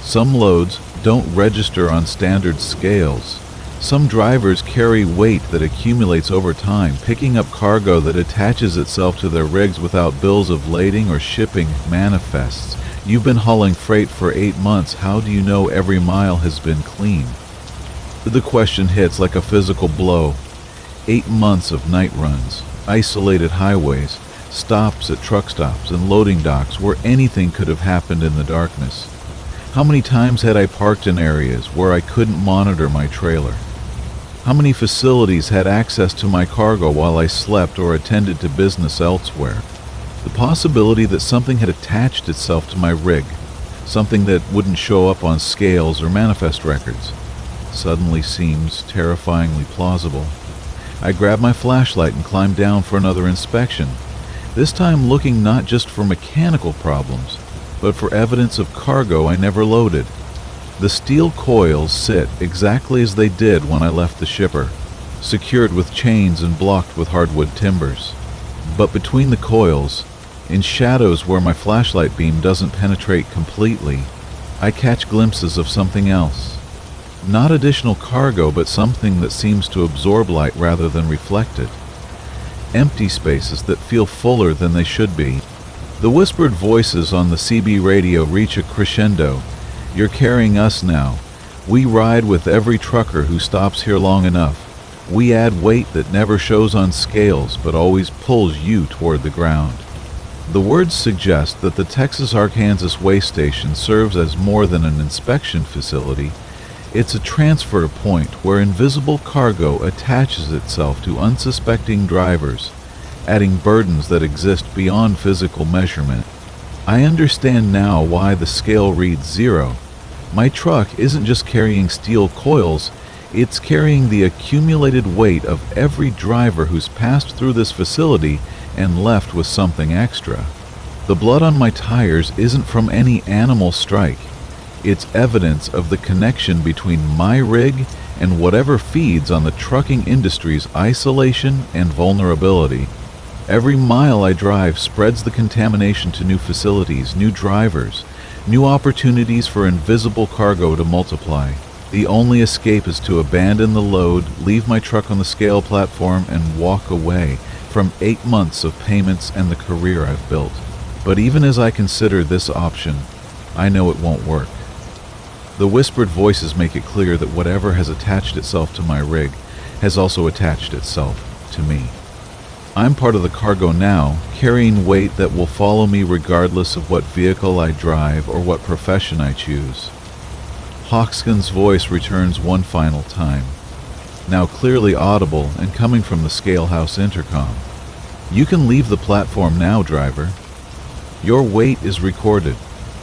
Some loads don't register on standard scales. Some drivers carry weight that accumulates over time, picking up cargo that attaches itself to their rigs without bills of lading or shipping manifests. You've been hauling freight for 8 months. How do you know every mile has been clean? The question hits like a physical blow. 8 months of night runs, isolated highways, stops at truck stops and loading docks where anything could have happened in the darkness. How many times had I parked in areas where I couldn't monitor my trailer? How many facilities had access to my cargo while I slept or attended to business elsewhere? The possibility that something had attached itself to my rig, something that wouldn't show up on scales or manifest records, suddenly seems terrifyingly plausible. I grabbed my flashlight and climbed down for another inspection, this time looking not just for mechanical problems, but for evidence of cargo I never loaded. The steel coils sit exactly as they did when I left the shipper, secured with chains and blocked with hardwood timbers. But between the coils, in shadows where my flashlight beam doesn't penetrate completely, I catch glimpses of something else. Not additional cargo, but something that seems to absorb light rather than reflect it. Empty spaces that feel fuller than they should be. The whispered voices on the CB radio reach a crescendo. You're carrying us now. We ride with every trucker who stops here long enough. We add weight that never shows on scales but always pulls you toward the ground. The words suggest that the Texas-Arkansas Way Station serves as more than an inspection facility. It's a transfer point where invisible cargo attaches itself to unsuspecting drivers, adding burdens that exist beyond physical measurement. I understand now why the scale reads 0. My truck isn't just carrying steel coils, it's carrying the accumulated weight of every driver who's passed through this facility and left with something extra. The blood on my tires isn't from any animal strike. It's evidence of the connection between my rig and whatever feeds on the trucking industry's isolation and vulnerability. Every mile I drive spreads the contamination to new facilities, new drivers, new opportunities for invisible cargo to multiply. The only escape is to abandon the load, leave my truck on the scale platform, and walk away from 8 months of payments and the career I've built. But even as I consider this option, I know it won't work. The whispered voices make it clear that whatever has attached itself to my rig has also attached itself to me. I'm part of the cargo now, carrying weight that will follow me regardless of what vehicle I drive or what profession I choose. Hawkskin's voice returns one final time, now clearly audible and coming from the scale house intercom. You can leave the platform now, driver. Your weight is recorded,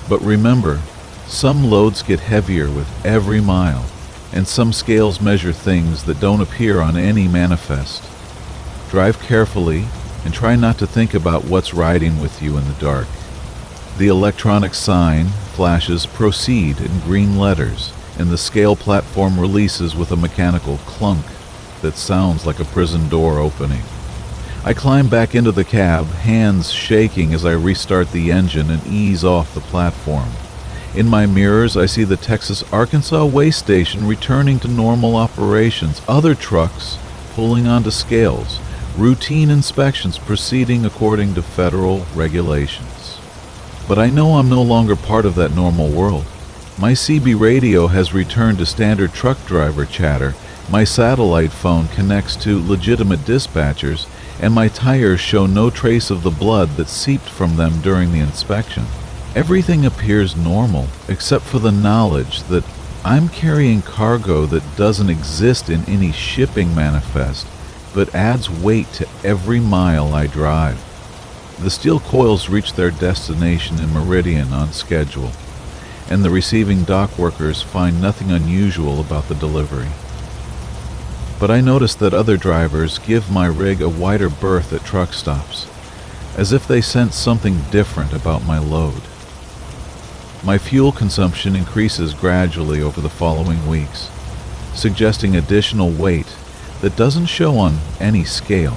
but remember, some loads get heavier with every mile, and some scales measure things that don't appear on any manifest. Drive carefully and try not to think about what's riding with you in the dark. The electronic sign flashes "Proceed" in green letters, and the scale platform releases with a mechanical clunk that sounds like a prison door opening. I climb back into the cab, hands shaking as I restart the engine and ease off the platform. In my mirrors, I see the Texas-Arkansas Way Station returning to normal operations, other trucks pulling onto scales, routine inspections proceeding according to federal regulations. But I know I'm no longer part of that normal world. My CB radio has returned to standard truck driver chatter, my satellite phone connects to legitimate dispatchers, and my tires show no trace of the blood that seeped from them during the inspection. Everything appears normal, except for the knowledge that I'm carrying cargo that doesn't exist in any shipping manifest, but adds weight to every mile I drive. The steel coils reach their destination in Meridian on schedule, and the receiving dock workers find nothing unusual about the delivery. But I notice that other drivers give my rig a wider berth at truck stops, as if they sense something different about my load. My fuel consumption increases gradually over the following weeks, suggesting additional weight that doesn't show on any scale.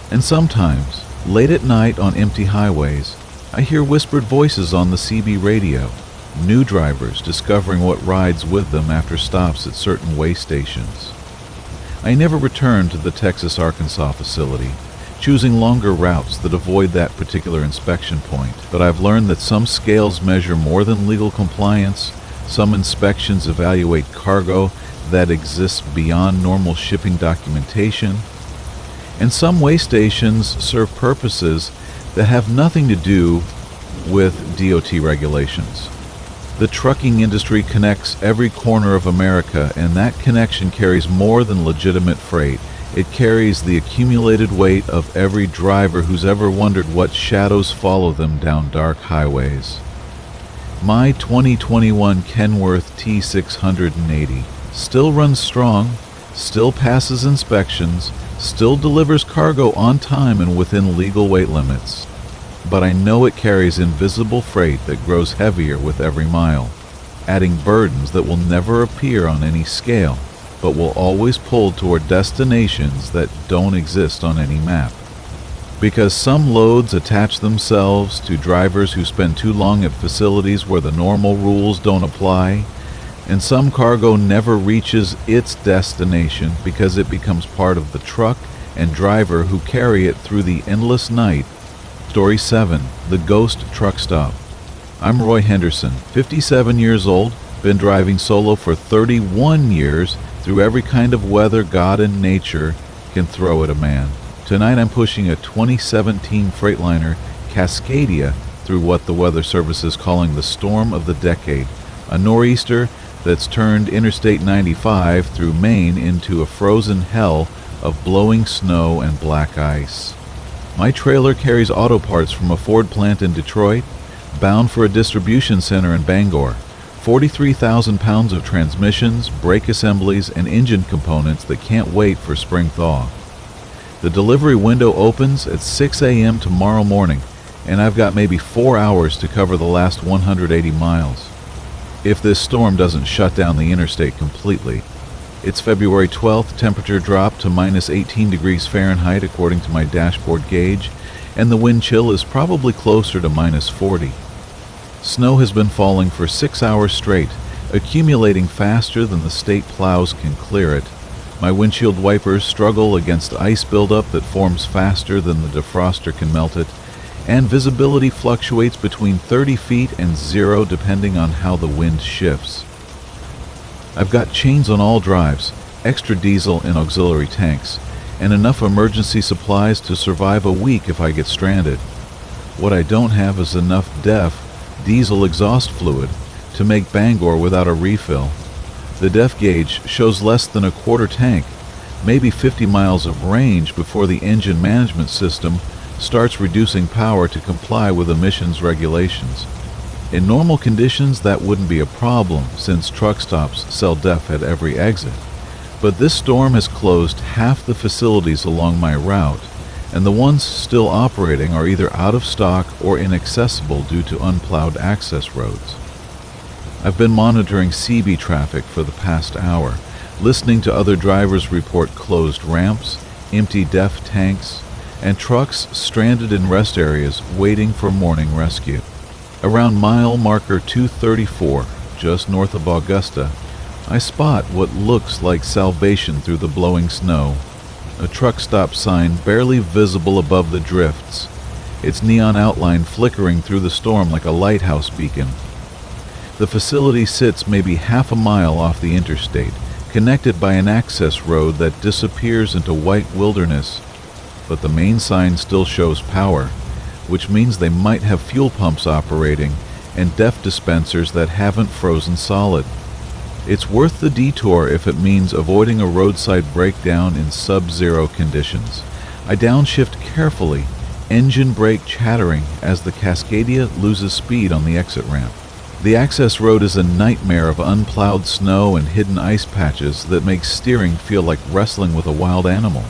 And sometimes, late at night on empty highways, I hear whispered voices on the CB radio, new drivers discovering what rides with them after stops at certain way stations. I never returned to the Texas-Arkansas facility, choosing longer routes that avoid that particular inspection point, but I've learned that some scales measure more than legal compliance, some inspections evaluate cargo that exists beyond normal shipping documentation, and some way stations serve purposes that have nothing to do with DOT regulations. The trucking industry connects every corner of America, and that connection carries more than legitimate freight. It carries the accumulated weight of every driver who's ever wondered what shadows follow them down dark highways. My 2021 Kenworth T680 still runs strong, still passes inspections, still delivers cargo on time and within legal weight limits. But I know it carries invisible freight that grows heavier with every mile, adding burdens that will never appear on any scale, but will always pull toward destinations that don't exist on any map. Because some loads attach themselves to drivers who spend too long at facilities where the normal rules don't apply, and some cargo never reaches its destination because it becomes part of the truck and driver who carry it through the endless night. Story 7, The Ghost Truck Stop. I'm Roy Henderson, 57 years old, been driving solo for 31 years through every kind of weather God and nature can throw at a man. Tonight I'm pushing a 2017 Freightliner Cascadia through what the Weather Service is calling the storm of the decade, a nor'easter that's turned Interstate 95 through Maine into a frozen hell of blowing snow and black ice. My trailer carries auto parts from a Ford plant in Detroit, bound for a distribution center in Bangor, 43,000 pounds of transmissions, brake assemblies, and engine components that can't wait for spring thaw. The delivery window opens at 6 a.m. tomorrow morning, and I've got maybe 4 hours to cover the last 180 miles. If this storm doesn't shut down the interstate completely. It's February 12th, temperature dropped to minus 18 degrees Fahrenheit according to my dashboard gauge, and the wind chill is probably closer to minus 40. Snow has been falling for 6 hours straight, accumulating faster than the state plows can clear it. My windshield wipers struggle against ice buildup that forms faster than the defroster can melt it, and visibility fluctuates between 30 feet and 0 depending on how the wind shifts. I've got chains on all drives, extra diesel in auxiliary tanks, and enough emergency supplies to survive a week if I get stranded. What I don't have is enough DEF diesel exhaust fluid to make Bangor without a refill. The DEF gauge shows less than a quarter tank, maybe 50 miles of range before the engine management system starts reducing power to comply with emissions regulations. In normal conditions, that wouldn't be a problem since truck stops sell DEF at every exit. But this storm has closed half the facilities along my route, and the ones still operating are either out of stock or inaccessible due to unplowed access roads. I've been monitoring CB traffic for the past hour, listening to other drivers report closed ramps, empty DEF tanks, and trucks stranded in rest areas waiting for morning rescue. Around mile marker 234, just north of Augusta, I spot what looks like salvation through the blowing snow. A truck stop sign barely visible above the drifts, its neon outline flickering through the storm like a lighthouse beacon. The facility sits maybe half a mile off the interstate, connected by an access road that disappears into white wilderness, but the main sign still shows power, which means they might have fuel pumps operating and DEF dispensers that haven't frozen solid. It's worth the detour if it means avoiding a roadside breakdown in sub-zero conditions. I downshift carefully, engine brake chattering as the Cascadia loses speed on the exit ramp. The access road is a nightmare of unplowed snow and hidden ice patches that makes steering feel like wrestling with a wild animal.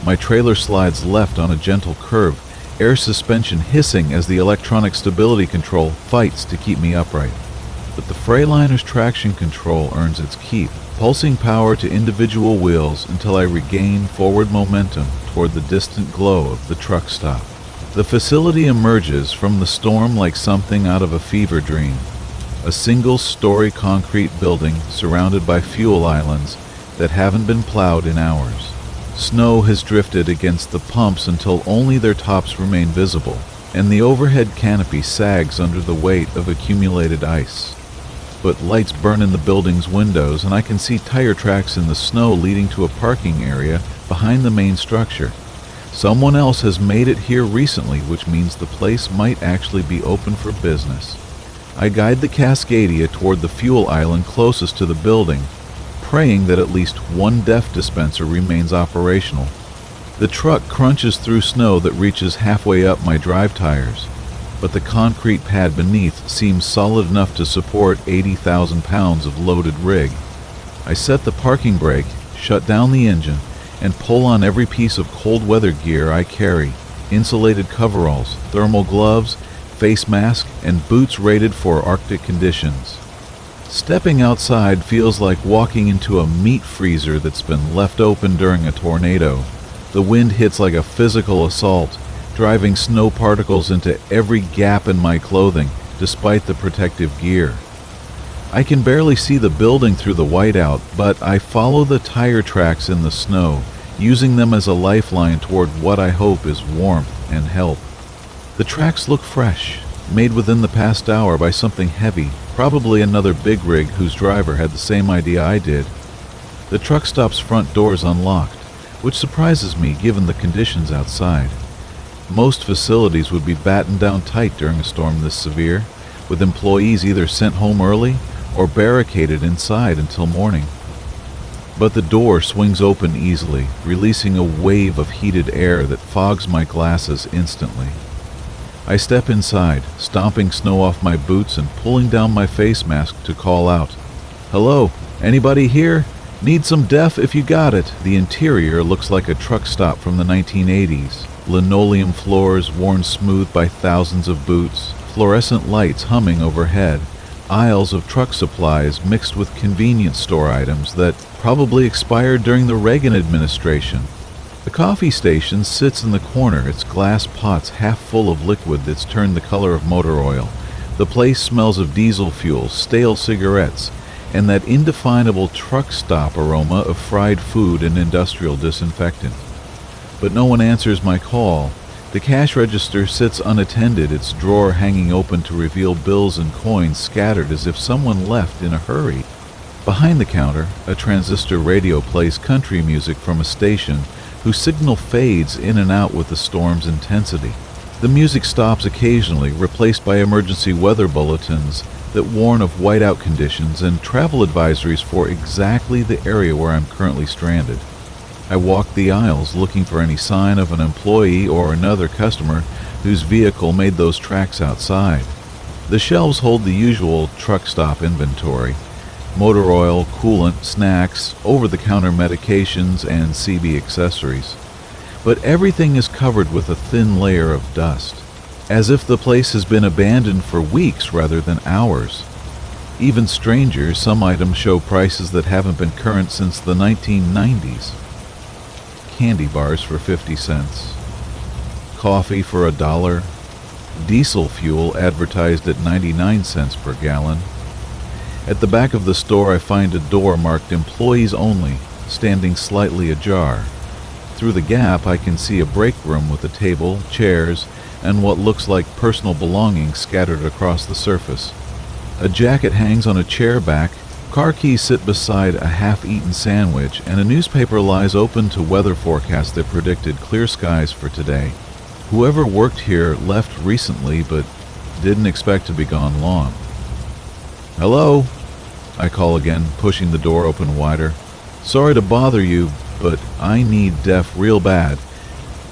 My trailer slides left on a gentle curve, air suspension hissing as the electronic stability control fights to keep me upright. But the Freightliner's traction control earns its keep, pulsing power to individual wheels until I regain forward momentum toward the distant glow of the truck stop. The facility emerges from the storm like something out of a fever dream. A single-story concrete building surrounded by fuel islands that haven't been plowed in hours. Snow has drifted against the pumps until only their tops remain visible, and the overhead canopy sags under the weight of accumulated ice. But lights burn in the building's windows, and I can see tire tracks in the snow leading to a parking area behind the main structure. Someone else has made it here recently, which means the place might actually be open for business. I guide the Cascadia toward the fuel island closest to the building, praying that at least one DEF dispenser remains operational. The truck crunches through snow that reaches halfway up my drive tires, but the concrete pad beneath seems solid enough to support 80,000 pounds of loaded rig. I set the parking brake, shut down the engine, and pull on every piece of cold weather gear I carry: insulated coveralls, thermal gloves, face mask, and boots rated for Arctic conditions. Stepping outside feels like walking into a meat freezer that's been left open during a tornado. The wind hits like a physical assault, driving snow particles into every gap in my clothing, despite the protective gear. I can barely see the building through the whiteout, but I follow the tire tracks in the snow, using them as a lifeline toward what I hope is warmth and help. The tracks look fresh, made within the past hour by something heavy, probably another big rig whose driver had the same idea I did. The truck stop's front door is unlocked, which surprises me given the conditions outside. Most facilities would be battened down tight during a storm this severe, with employees either sent home early or barricaded inside until morning. But the door swings open easily, releasing a wave of heated air that fogs my glasses instantly. I step inside, stomping snow off my boots and pulling down my face mask to call out, "Hello, anybody here? Need some DEF if you got it." The interior looks like a truck stop from the 1980s. Linoleum floors worn smooth by thousands of boots, fluorescent lights humming overhead, aisles of truck supplies mixed with convenience store items that probably expired during the Reagan administration. The coffee station sits in the corner, its glass pots half full of liquid that's turned the color of motor oil. The place smells of diesel fuel, stale cigarettes, and that indefinable truck stop aroma of fried food and industrial disinfectant. But no one answers my call. The cash register sits unattended, its drawer hanging open to reveal bills and coins scattered as if someone left in a hurry. Behind the counter, a transistor radio plays country music from a station whose signal fades in and out with the storm's intensity. The music stops occasionally, replaced by emergency weather bulletins that warn of whiteout conditions and travel advisories for exactly the area where I'm currently stranded. I walk the aisles looking for any sign of an employee or another customer whose vehicle made those tracks outside. The shelves hold the usual truck stop inventory: motor oil, coolant, snacks, over-the-counter medications, and CB accessories. But everything is covered with a thin layer of dust, as if the place has been abandoned for weeks rather than hours. Even stranger, some items show prices that haven't been current since the 1990s. Candy bars for 50 cents, coffee for $1, diesel fuel advertised at 99 cents per gallon. At the back of the store I find a door marked "Employees Only," standing slightly ajar. Through the gap I can see a break room with a table, chairs, and what looks like personal belongings scattered across the surface. A jacket hangs on a chair back, car keys sit beside a half-eaten sandwich, and a newspaper lies open to weather forecasts that predicted clear skies for today. Whoever worked here left recently but didn't expect to be gone long. "Hello?" I call again, pushing the door open wider. "Sorry to bother you, but I need DEF real bad.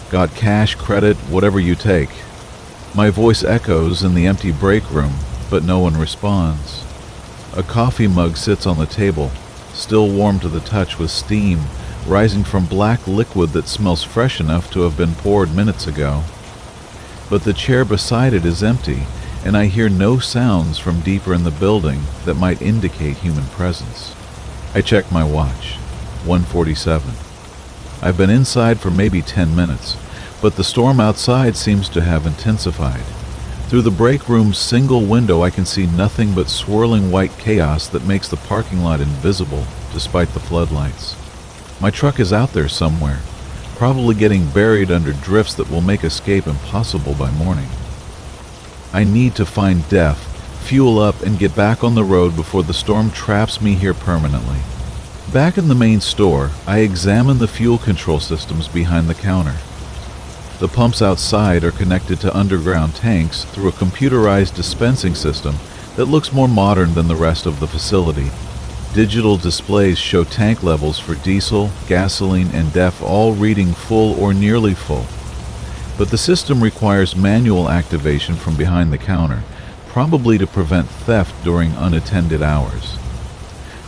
Got cash, credit, whatever you take." My voice echoes in the empty break room, but no one responds. A coffee mug sits on the table, still warm to the touch with steam rising from black liquid that smells fresh enough to have been poured minutes ago. But the chair beside it is empty, and I hear no sounds from deeper in the building that might indicate human presence. I check my watch. 1:47. I've been inside for maybe 10 minutes, but the storm outside seems to have intensified. Through the break room's single window, I can see nothing but swirling white chaos that makes the parking lot invisible despite the floodlights. My truck is out there somewhere, probably getting buried under drifts that will make escape impossible by morning. I need to find Def, fuel up, and get back on the road before the storm traps me here permanently. Back in the main store, I examine the fuel control systems behind the counter. The pumps outside are connected to underground tanks through a computerized dispensing system that looks more modern than the rest of the facility. Digital displays show tank levels for diesel, gasoline, and DEF all reading full or nearly full. But the system requires manual activation from behind the counter, probably to prevent theft during unattended hours.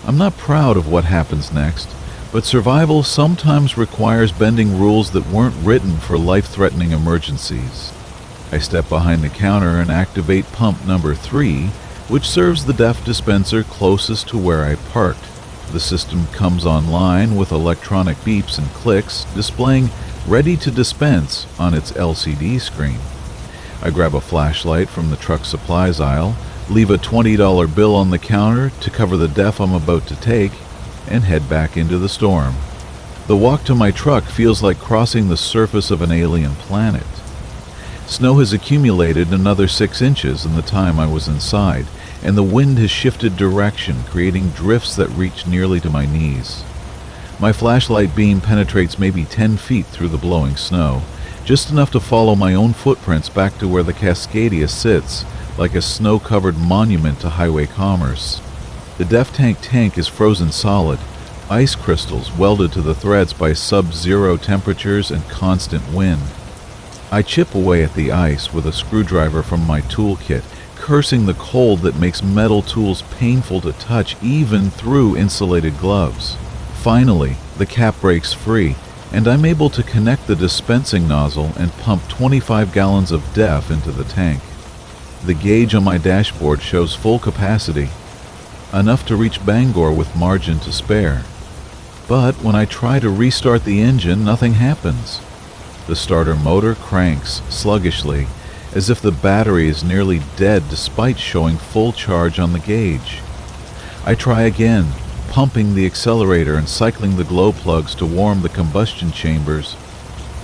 I'm not proud of what happens next, but survival sometimes requires bending rules that weren't written for life-threatening emergencies. I step behind the counter and activate pump number 3, which serves the DEF dispenser closest to where I parked. The system comes online with electronic beeps and clicks, displaying "Ready to Dispense" on its LCD screen. I grab a flashlight from the truck supplies aisle, leave a $20 bill on the counter to cover the DEF I'm about to take, and head back into the storm. The walk to my truck feels like crossing the surface of an alien planet. Snow has accumulated another 6 inches in the time I was inside, and the wind has shifted direction, creating drifts that reach nearly to my knees. My flashlight beam penetrates maybe 10 feet through the blowing snow, just enough to follow my own footprints back to where the Cascadia sits, like a snow-covered monument to highway commerce. The DEF tank is frozen solid, ice crystals welded to the threads by sub-zero temperatures and constant wind. I chip away at the ice with a screwdriver from my toolkit, cursing the cold that makes metal tools painful to touch even through insulated gloves. Finally, the cap breaks free, and I'm able to connect the dispensing nozzle and pump 25 gallons of DEF into the tank. The gauge on my dashboard shows full capacity, enough to reach Bangor with margin to spare. But when I try to restart the engine, nothing happens. The starter motor cranks sluggishly, as if the battery is nearly dead despite showing full charge on the gauge. I try again, pumping the accelerator and cycling the glow plugs to warm the combustion chambers.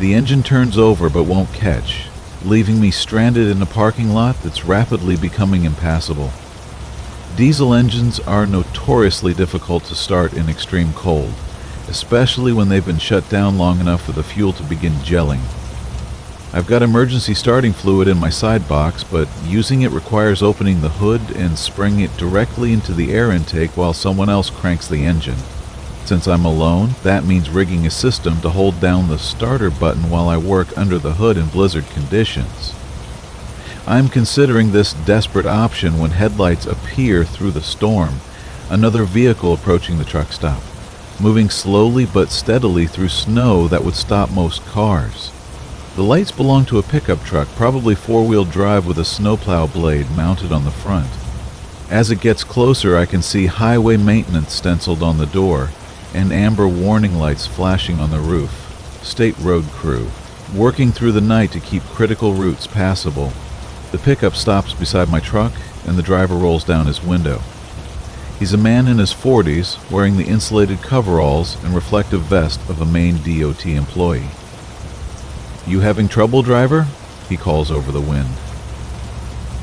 The engine turns over but won't catch, leaving me stranded in a parking lot that's rapidly becoming impassable. Diesel engines are notoriously difficult to start in extreme cold, especially when they've been shut down long enough for the fuel to begin gelling. I've got emergency starting fluid in my side box, but using it requires opening the hood and spraying it directly into the air intake while someone else cranks the engine. Since I'm alone, that means rigging a system to hold down the starter button while I work under the hood in blizzard conditions. I'm considering this desperate option when headlights appear through the storm, another vehicle approaching the truck stop, moving slowly but steadily through snow that would stop most cars. The lights belong to a pickup truck, probably four-wheel drive with a snowplow blade mounted on the front. As it gets closer, I can see highway maintenance stenciled on the door and amber warning lights flashing on the roof. State road crew, working through the night to keep critical routes passable. The pickup stops beside my truck, and the driver rolls down his window. He's a man in his 40s, wearing the insulated coveralls and reflective vest of a Maine DOT employee. "You having trouble, driver?" he calls over the wind.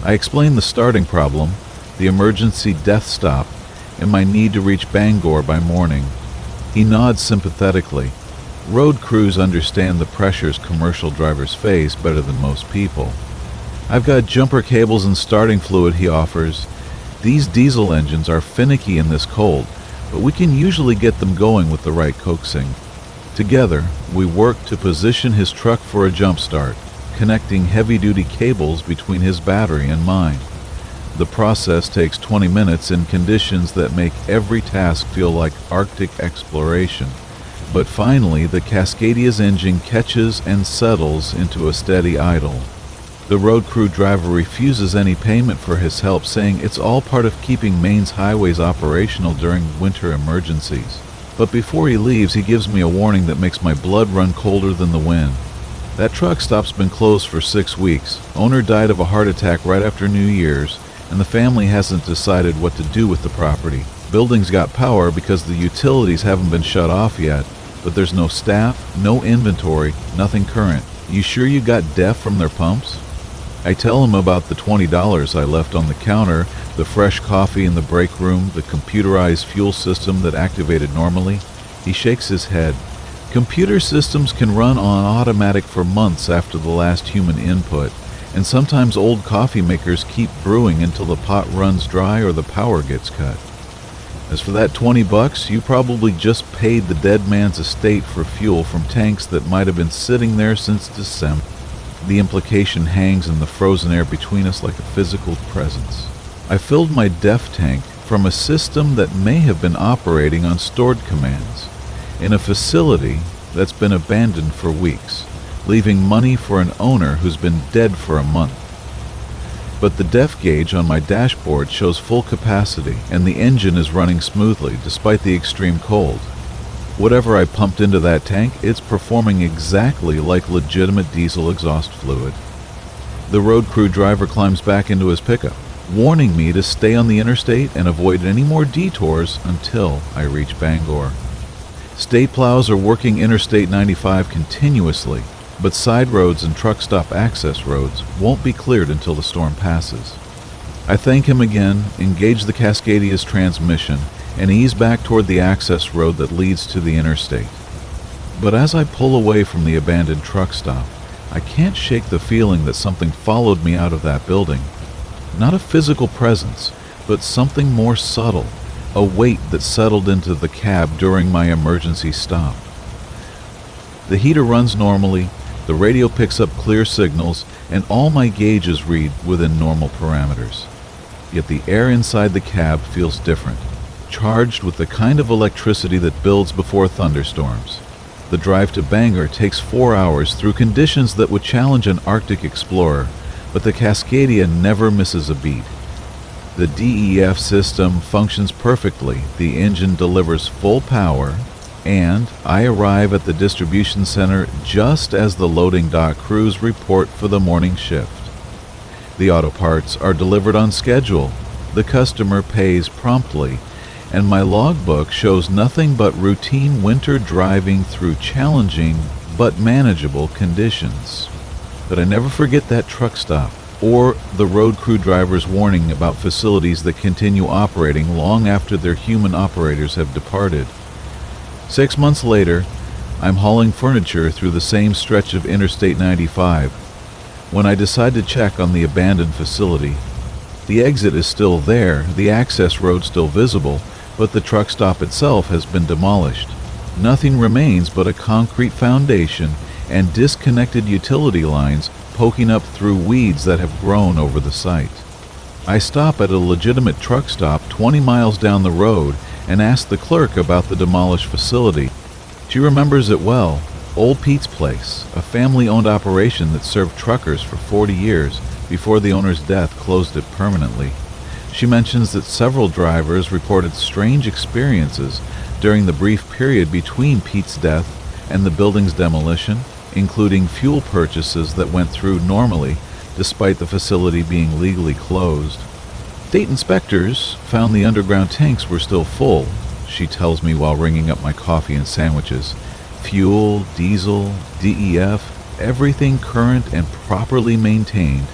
I explain the starting problem, the emergency death stop, and my need to reach Bangor by morning. He nods sympathetically. Road crews understand the pressures commercial drivers face better than most people. "I've got jumper cables and starting fluid," he offers. "These diesel engines are finicky in this cold, but we can usually get them going with the right coaxing." Together, we work to position his truck for a jump start, connecting heavy-duty cables between his battery and mine. The process takes 20 minutes in conditions that make every task feel like Arctic exploration. But finally, the Cascadia's engine catches and settles into a steady idle. The road crew driver refuses any payment for his help, saying it's all part of keeping Maine's highways operational during winter emergencies. But before he leaves, he gives me a warning that makes my blood run colder than the wind. That truck stop's been closed for 6 weeks. Owner died of a heart attack right after New Year's, and the family hasn't decided what to do with the property. Building's got power because the utilities haven't been shut off yet, but there's no staff, no inventory, nothing current. You sure you got DEF from their pumps? I tell him about the $20 I left on the counter, the fresh coffee in the break room, the computerized fuel system that activated normally. He shakes his head. Computer systems can run on automatic for months after the last human input, and sometimes old coffee makers keep brewing until the pot runs dry or the power gets cut. As for that $20, you probably just paid the dead man's estate for fuel from tanks that might have been sitting there since December. The implication hangs in the frozen air between us like a physical presence. I filled my DEF tank from a system that may have been operating on stored commands in a facility that's been abandoned for weeks, leaving money for an owner who's been dead for a month. But the DEF gauge on my dashboard shows full capacity, and the engine is running smoothly despite the extreme cold. Whatever I pumped into that tank, it's performing exactly like legitimate diesel exhaust fluid. The road crew driver climbs back into his pickup, warning me to stay on the interstate and avoid any more detours until I reach Bangor. State plows are working Interstate 95 continuously, but side roads and truck stop access roads won't be cleared until the storm passes. I thank him again, engage the Cascadia's transmission, and ease back toward the access road that leads to the interstate. But as I pull away from the abandoned truck stop, I can't shake the feeling that something followed me out of that building. Not a physical presence, but something more subtle, a weight that settled into the cab during my emergency stop. The heater runs normally, the radio picks up clear signals, and all my gauges read within normal parameters. Yet the air inside the cab feels different, charged with the kind of electricity that builds before thunderstorms. The drive to Bangor takes 4 hours through conditions that would challenge an Arctic explorer, but the Cascadia never misses a beat. The DEF system functions perfectly, the engine delivers full power, and I arrive at the distribution center just as the loading dock crews report for the morning shift. The auto parts are delivered on schedule, the customer pays promptly, and my logbook shows nothing but routine winter driving through challenging but manageable conditions. But I never forget that truck stop, or the road crew driver's warning about facilities that continue operating long after their human operators have departed. 6 months later, I'm hauling furniture through the same stretch of Interstate 95. When I decide to check on the abandoned facility, the exit is still there, the access road still visible, but the truck stop itself has been demolished. Nothing remains but a concrete foundation and disconnected utility lines poking up through weeds that have grown over the site. I stop at a legitimate truck stop 20 miles down the road and ask the clerk about the demolished facility. She remembers it well. Old Pete's Place, a family-owned operation that served truckers for 40 years before the owner's death closed it permanently. She mentions that several drivers reported strange experiences during the brief period between Pete's death and the building's demolition, including fuel purchases that went through normally despite the facility being legally closed. State inspectors found the underground tanks were still full, she tells me while ringing up my coffee and sandwiches. Fuel, diesel, DEF, everything current and properly maintained,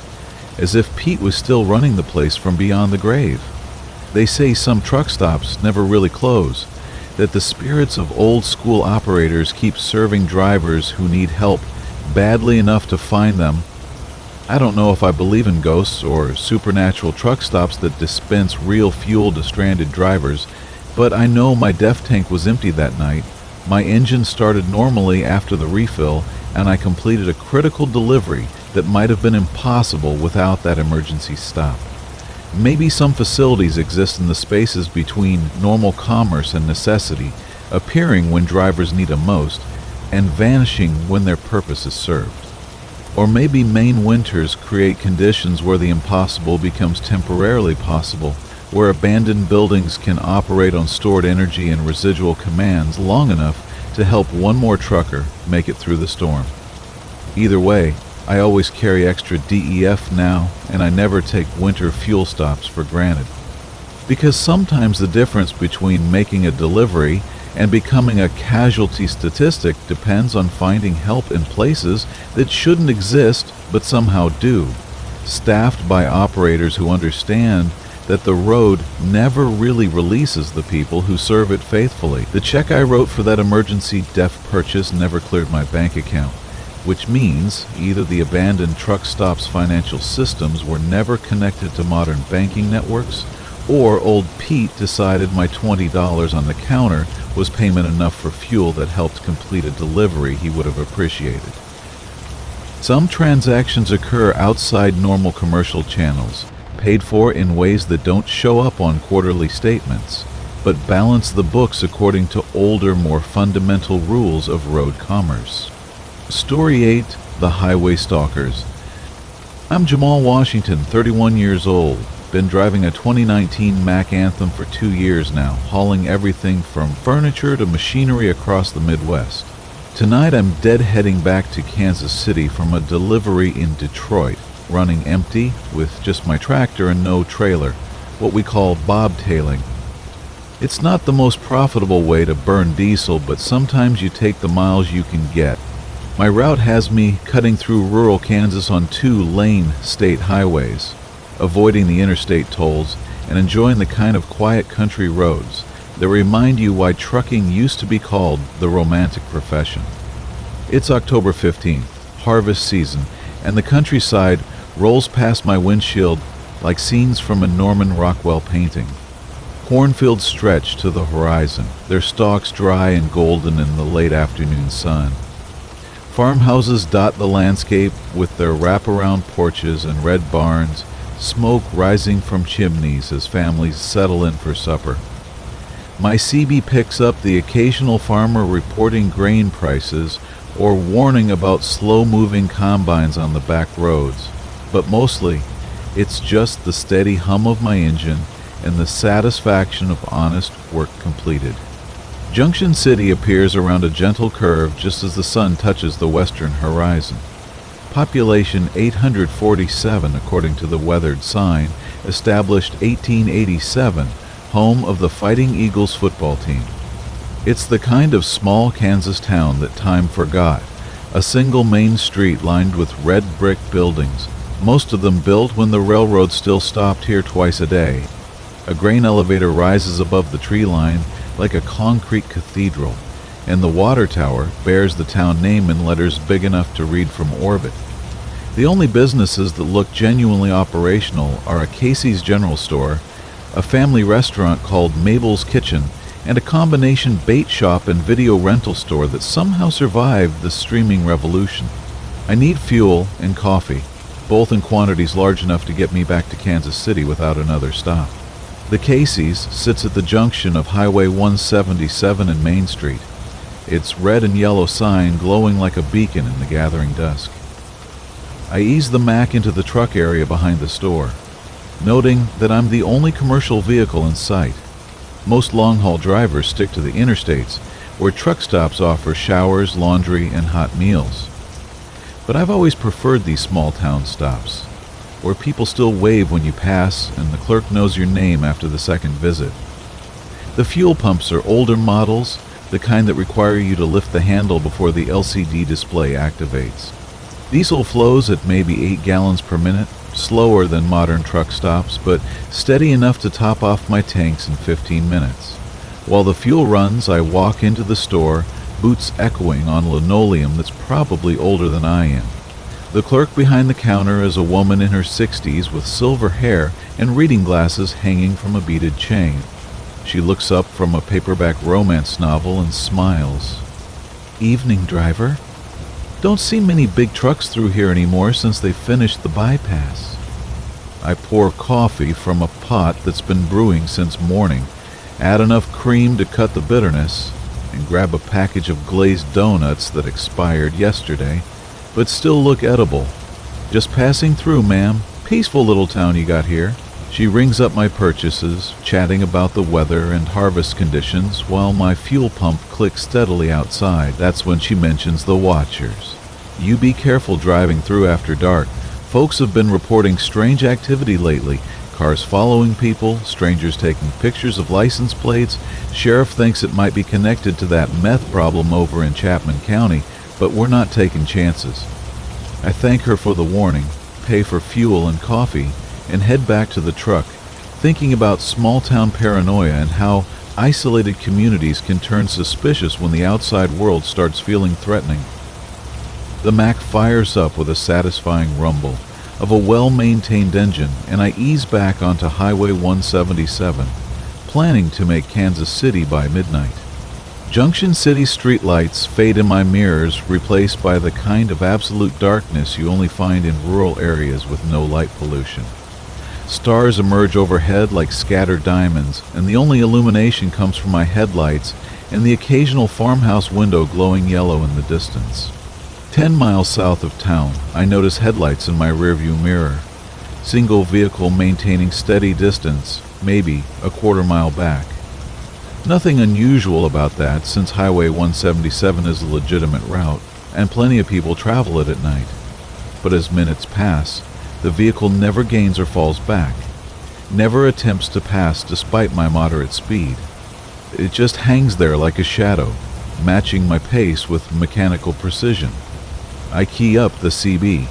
as if Pete was still running the place from beyond the grave. They say some truck stops never really close, that the spirits of old school operators keep serving drivers who need help badly enough to find them. I don't know if I believe in ghosts or supernatural truck stops that dispense real fuel to stranded drivers, but I know my DEF tank was empty that night. My engine started normally after the refill, and I completed a critical delivery that might have been impossible without that emergency stop. Maybe some facilities exist in the spaces between normal commerce and necessity, appearing when drivers need them most, and vanishing when their purpose is served. Or maybe Maine winters create conditions where the impossible becomes temporarily possible, where abandoned buildings can operate on stored energy and residual commands long enough to help one more trucker make it through the storm. Either way, I always carry extra DEF now, and I never take winter fuel stops for granted. Because sometimes the difference between making a delivery and becoming a casualty statistic depends on finding help in places that shouldn't exist but somehow do, staffed by operators who understand that the road never really releases the people who serve it faithfully. The check I wrote for that emergency DEF purchase never cleared my bank account, which means either the abandoned truck stops financial systems were never connected to modern banking networks, or old Pete decided my $20 on the counter was payment enough for fuel that helped complete a delivery he would have appreciated. Some transactions occur outside normal commercial channels, paid for in ways that don't show up on quarterly statements, but balance the books according to older, more fundamental rules of road commerce. Story 8: The Highway Stalkers. I'm Jamal Washington, 31 years old. Been driving a 2019 Mack Anthem for 2 years now, hauling everything from furniture to machinery across the Midwest. Tonight I'm heading back to Kansas City from a delivery in Detroit, running empty with just my tractor and no trailer, what we call bobtailing. It's not the most profitable way to burn diesel, but sometimes you take the miles you can get. My route has me cutting through rural Kansas on 2-lane state highways, avoiding the interstate tolls and enjoying the kind of quiet country roads that remind you why trucking used to be called the romantic profession. It's October 15th, harvest season, and the countryside rolls past my windshield like scenes from a Norman Rockwell painting. Cornfields stretch to the horizon, their stalks dry and golden in the late afternoon sun. Farmhouses dot the landscape with their wraparound porches and red barns, smoke rising from chimneys as families settle in for supper. My CB picks up the occasional farmer reporting grain prices or warning about slow-moving combines on the back roads, but mostly it's just the steady hum of my engine and the satisfaction of honest work completed. Junction City appears around a gentle curve just as the sun touches the western horizon. Population 847 according to the weathered sign, established 1887, home of the Fighting Eagles football team. It's the kind of small Kansas town that time forgot, a single main street lined with red brick buildings, most of them built when the railroad still stopped here twice a day. A grain elevator rises above the tree line like a concrete cathedral, and the water tower bears the town name in letters big enough to read from orbit. The only businesses that look genuinely operational are a Casey's General Store, a family restaurant called Mabel's Kitchen, and a combination bait shop and video rental store that somehow survived the streaming revolution. I need fuel and coffee, both in quantities large enough to get me back to Kansas City without another stop. The Casey's sits at the junction of Highway 177 and Main Street, its red and yellow sign glowing like a beacon in the gathering dusk. I ease the Mack into the truck area behind the store, noting that I'm the only commercial vehicle in sight. Most long-haul drivers stick to the interstates, where truck stops offer showers, laundry, and hot meals. But I've always preferred these small-town stops, where people still wave when you pass and the clerk knows your name after the second visit. The fuel pumps are older models, the kind that require you to lift the handle before the LCD display activates. Diesel flows at maybe 8 gallons per minute, slower than modern truck stops, but steady enough to top off my tanks in 15 minutes. While the fuel runs, I walk into the store, boots echoing on linoleum that's probably older than I am. The clerk behind the counter is a woman in her 60s with silver hair and reading glasses hanging from a beaded chain. She looks up from a paperback romance novel and smiles. "Evening, driver. Don't see many big trucks through here anymore since they finished the bypass." I pour coffee from a pot that's been brewing since morning, add enough cream to cut the bitterness, and grab a package of glazed donuts that expired yesterday, but still look edible. "Just passing through, ma'am. Peaceful little town you got here." She rings up my purchases, chatting about the weather and harvest conditions while my fuel pump clicks steadily outside. That's when she mentions the watchers. You be careful driving through after dark. Folks have been reporting strange activity lately. Cars following people, strangers taking pictures of license plates. Sheriff thinks it might be connected to that meth problem over in Chapman County, but we're not taking chances. I thank her for the warning, pay for fuel and coffee, and head back to the truck, thinking about small-town paranoia and how isolated communities can turn suspicious when the outside world starts feeling threatening. The Mac fires up with a satisfying rumble of a well-maintained engine, and I ease back onto Highway 177, planning to make Kansas City by midnight. Junction City streetlights fade in my mirrors, replaced by the kind of absolute darkness you only find in rural areas with no light pollution. Stars emerge overhead like scattered diamonds, and the only illumination comes from my headlights and the occasional farmhouse window glowing yellow in the distance. 10 miles south of town, I notice headlights in my rearview mirror. Single vehicle maintaining steady distance, maybe a quarter-mile back. Nothing unusual about that, since Highway 177 is a legitimate route, and plenty of people travel it at night. But as minutes pass, the vehicle never gains or falls back, never attempts to pass despite my moderate speed. It just hangs there like a shadow, matching my pace with mechanical precision. I key up the CB.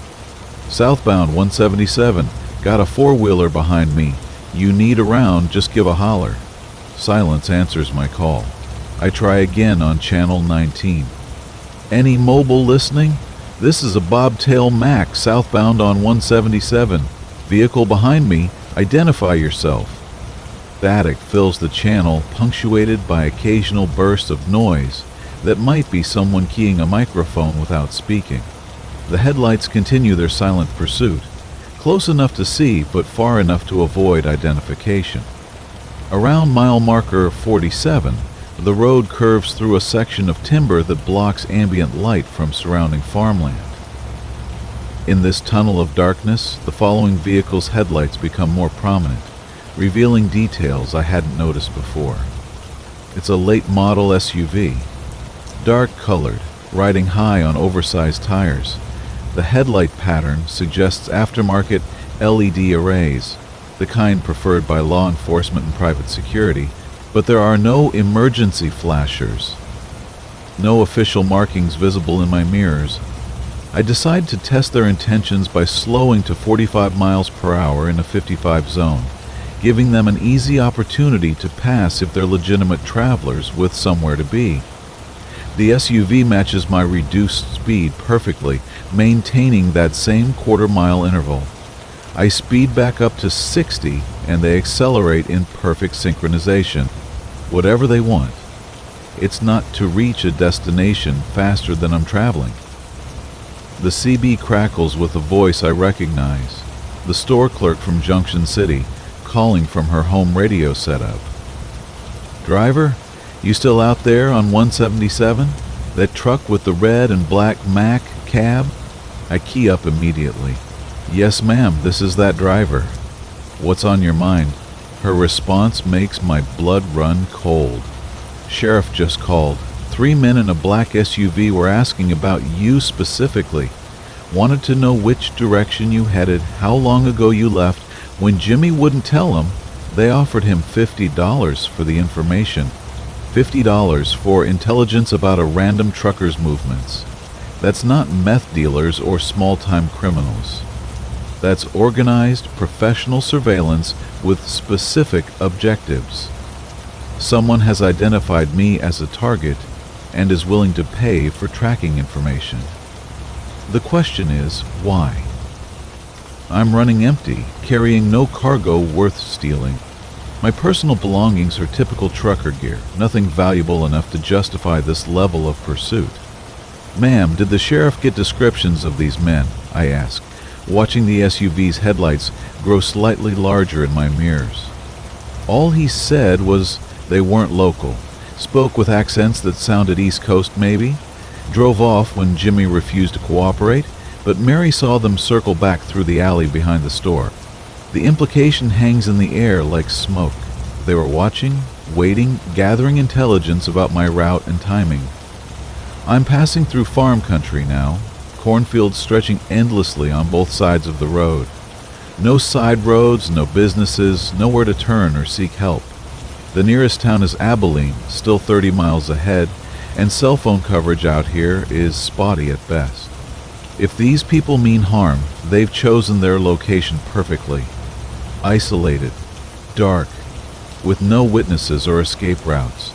Southbound 177, got a four-wheeler behind me. You need a round, just give a holler. Silence answers my call. I try again on channel 19. Any mobile listening? This is a bobtail Mac southbound on 177. Vehicle behind me, identify yourself. Static fills the channel, punctuated by occasional bursts of noise that might be someone keying a microphone without speaking. The headlights continue their silent pursuit, close enough to see but far enough to avoid identification. Around mile marker 47, the road curves through a section of timber that blocks ambient light from surrounding farmland. In this tunnel of darkness, the following vehicle's headlights become more prominent, revealing details I hadn't noticed before. It's a late model SUV, dark colored, riding high on oversized tires. The headlight pattern suggests aftermarket LED arrays, the kind preferred by law enforcement and private security, but there are no emergency flashers. No official markings visible in my mirrors. I decide to test their intentions by slowing to 45 miles per hour in a 55 zone, giving them an easy opportunity to pass if they're legitimate travelers with somewhere to be. The SUV matches my reduced speed perfectly, maintaining that same quarter-mile interval. I speed back up to 60, and they accelerate in perfect synchronization. Whatever they want. It's not to reach a destination faster than I'm traveling. The CB crackles with a voice I recognize, the store clerk from Junction City, calling from her home radio setup. Driver, you still out there on 177? That truck with the red and black Mac cab? I key up immediately. Yes, ma'am, this is that driver. What's on your mind? Her response makes my blood run cold. Sheriff just called. 3 men in a black SUV were asking about you specifically. Wanted to know which direction you headed, how long ago you left. When Jimmy wouldn't tell them, they offered him $50 for the information. $50 for intelligence about a random trucker's movements. That's not meth dealers or small-time criminals. That's organized, professional surveillance with specific objectives. Someone has identified me as a target and is willing to pay for tracking information. The question is, why? I'm running empty, carrying no cargo worth stealing. My personal belongings are typical trucker gear, nothing valuable enough to justify this level of pursuit. Ma'am, did the sheriff get descriptions of these men? I asked, watching the SUV's headlights grow slightly larger in my mirrors. All he said was they weren't local, spoke with accents that sounded East Coast maybe, drove off when Jimmy refused to cooperate, but Mary saw them circle back through the alley behind the store. The implication hangs in the air like smoke. They were watching, waiting, gathering intelligence about my route and timing. I'm passing through farm country now, cornfields stretching endlessly on both sides of the road. No side roads, no businesses, nowhere to turn or seek help. The nearest town is Abilene, still 30 miles ahead, and cell phone coverage out here is spotty at best. If these people mean harm, they've chosen their location perfectly. Isolated, dark, with no witnesses or escape routes.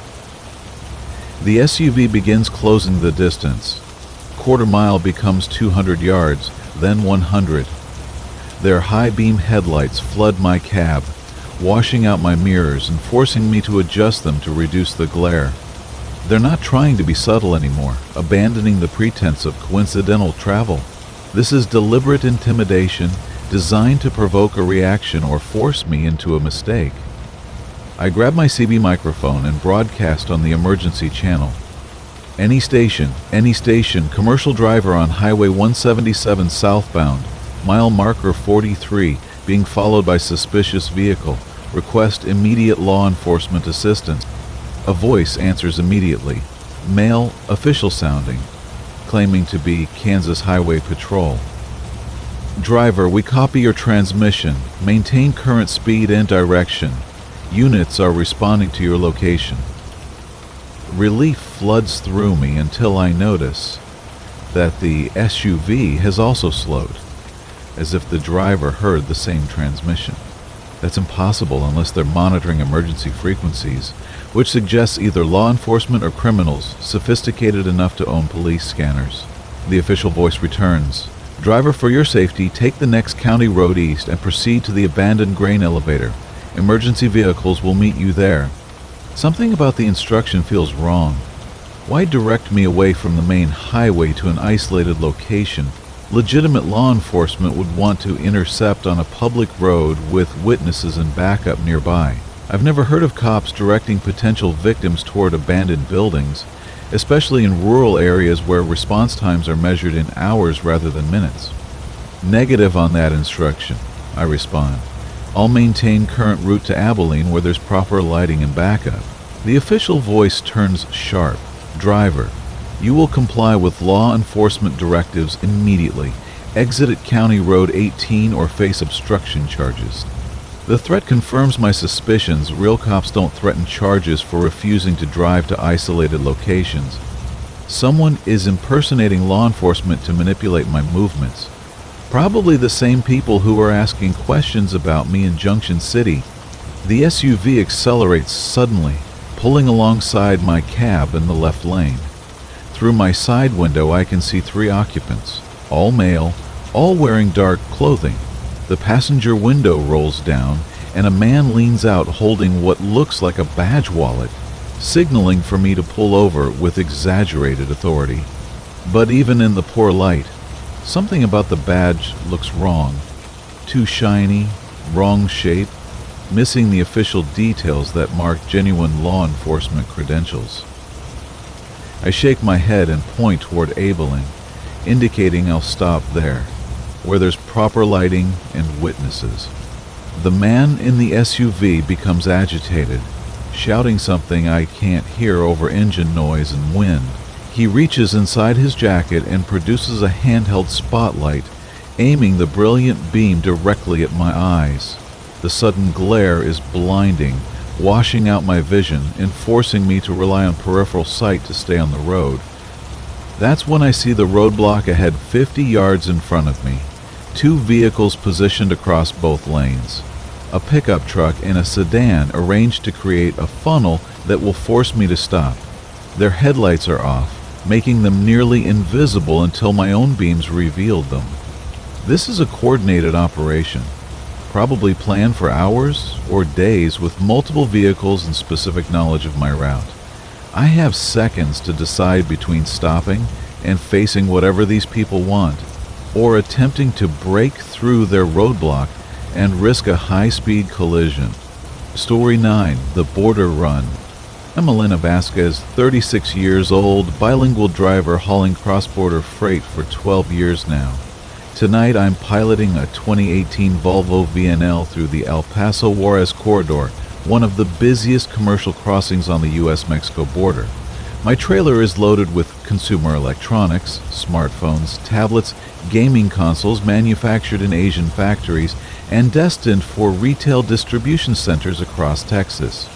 The SUV begins closing the distance. Quarter mile becomes 200 yards, then 100. Their high-beam headlights flood my cab, washing out my mirrors and forcing me to adjust them to reduce the glare. They're not trying to be subtle anymore, abandoning the pretense of coincidental travel. This is deliberate intimidation designed to provoke a reaction or force me into a mistake. I grab my CB microphone and broadcast on the emergency channel. Any station, commercial driver on Highway 177 southbound, mile marker 43, being followed by suspicious vehicle. Request immediate law enforcement assistance. A voice answers immediately. Male, official sounding, claiming to be Kansas Highway Patrol. Driver, we copy your transmission. Maintain current speed and direction. Units are responding to your location. Relief floods through me until I notice that the SUV has also slowed, as if the driver heard the same transmission. That's impossible unless they're monitoring emergency frequencies, which suggests either law enforcement or criminals sophisticated enough to own police scanners. The official voice returns. Driver, for your safety, take the next county road east and proceed to the abandoned grain elevator. Emergency vehicles will meet you there. Something about the instruction feels wrong. Why direct me away from the main highway to an isolated location? Legitimate law enforcement would want to intercept on a public road with witnesses and backup nearby. I've never heard of cops directing potential victims toward abandoned buildings, especially in rural areas where response times are measured in hours rather than minutes. Negative on that instruction, I respond. I'll maintain current route to Abilene where there's proper lighting and backup. The official voice turns sharp. Driver, you will comply with law enforcement directives immediately. Exit at County Road 18 or face obstruction charges. The threat confirms my suspicions. Real cops don't threaten charges for refusing to drive to isolated locations. Someone is impersonating law enforcement to manipulate my movements. Probably the same people who are asking questions about me in Junction City. The SUV accelerates suddenly, pulling alongside my cab in the left lane. Through my side window I can see 3 occupants, all male, all wearing dark clothing. The passenger window rolls down, and a man leans out holding what looks like a badge wallet, signaling for me to pull over with exaggerated authority. But even in the poor light, something about the badge looks wrong. Too shiny, wrong shape, missing the official details that mark genuine law enforcement credentials. I shake my head and point toward Abilene, indicating I'll stop there, where there's proper lighting and witnesses. The man in the SUV becomes agitated, shouting something I can't hear over engine noise and wind. He reaches inside his jacket and produces a handheld spotlight, aiming the brilliant beam directly at my eyes. The sudden glare is blinding, washing out my vision and forcing me to rely on peripheral sight to stay on the road. That's when I see the roadblock ahead 50 yards in front of me. 2 vehicles positioned across both lanes. A pickup truck and a sedan arranged to create a funnel that will force me to stop. Their headlights are off, making them nearly invisible until my own beams revealed them. This is a coordinated operation, probably planned for hours or days with multiple vehicles and specific knowledge of my route. I have seconds to decide between stopping and facing whatever these people want, or attempting to break through their roadblock and risk a high-speed collision. Story 9, The Border Run. I'm Elena Vasquez, 36 years old, bilingual driver hauling cross-border freight for 12 years now. Tonight I'm piloting a 2018 Volvo VNL through the El Paso Juarez corridor, one of the busiest commercial crossings on the U.S.-Mexico border. My trailer is loaded with consumer electronics, smartphones, tablets, gaming consoles manufactured in Asian factories and destined for retail distribution centers across Texas.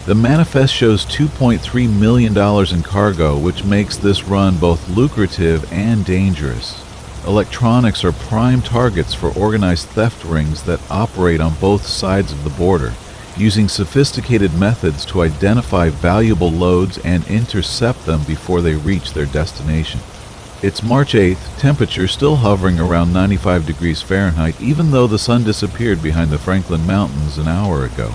The manifest shows $2.3 million in cargo, which makes this run both lucrative and dangerous. Electronics are prime targets for organized theft rings that operate on both sides of the border, using sophisticated methods to identify valuable loads and intercept them before they reach their destination. It's March 8th, temperature still hovering around 95 degrees Fahrenheit, even though the sun disappeared behind the Franklin Mountains an hour ago.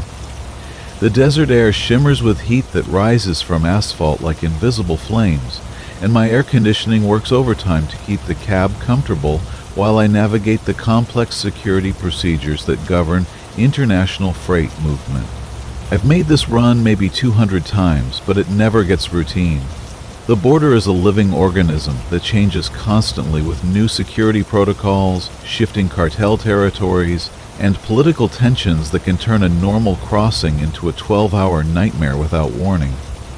The desert air shimmers with heat that rises from asphalt like invisible flames, and my air conditioning works overtime to keep the cab comfortable while I navigate the complex security procedures that govern international freight movement. I've made this run maybe 200 times, but it never gets routine. The border is a living organism that changes constantly with new security protocols, shifting cartel territories, and political tensions that can turn a normal crossing into a 12-hour nightmare without warning.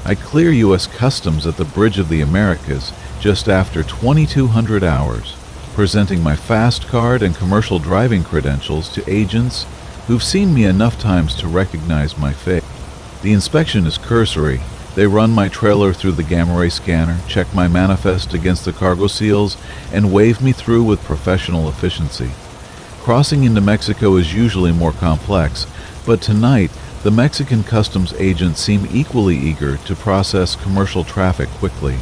I clear U.S. Customs at the Bridge of the Americas just after 2,200 hours, presenting my fast card and commercial driving credentials to agents who've seen me enough times to recognize my face. The inspection is cursory. They run my trailer through the gamma ray scanner, check my manifest against the cargo seals, and wave me through with professional efficiency. Crossing into Mexico is usually more complex, but tonight, the Mexican customs agents seem equally eager to process commercial traffic quickly.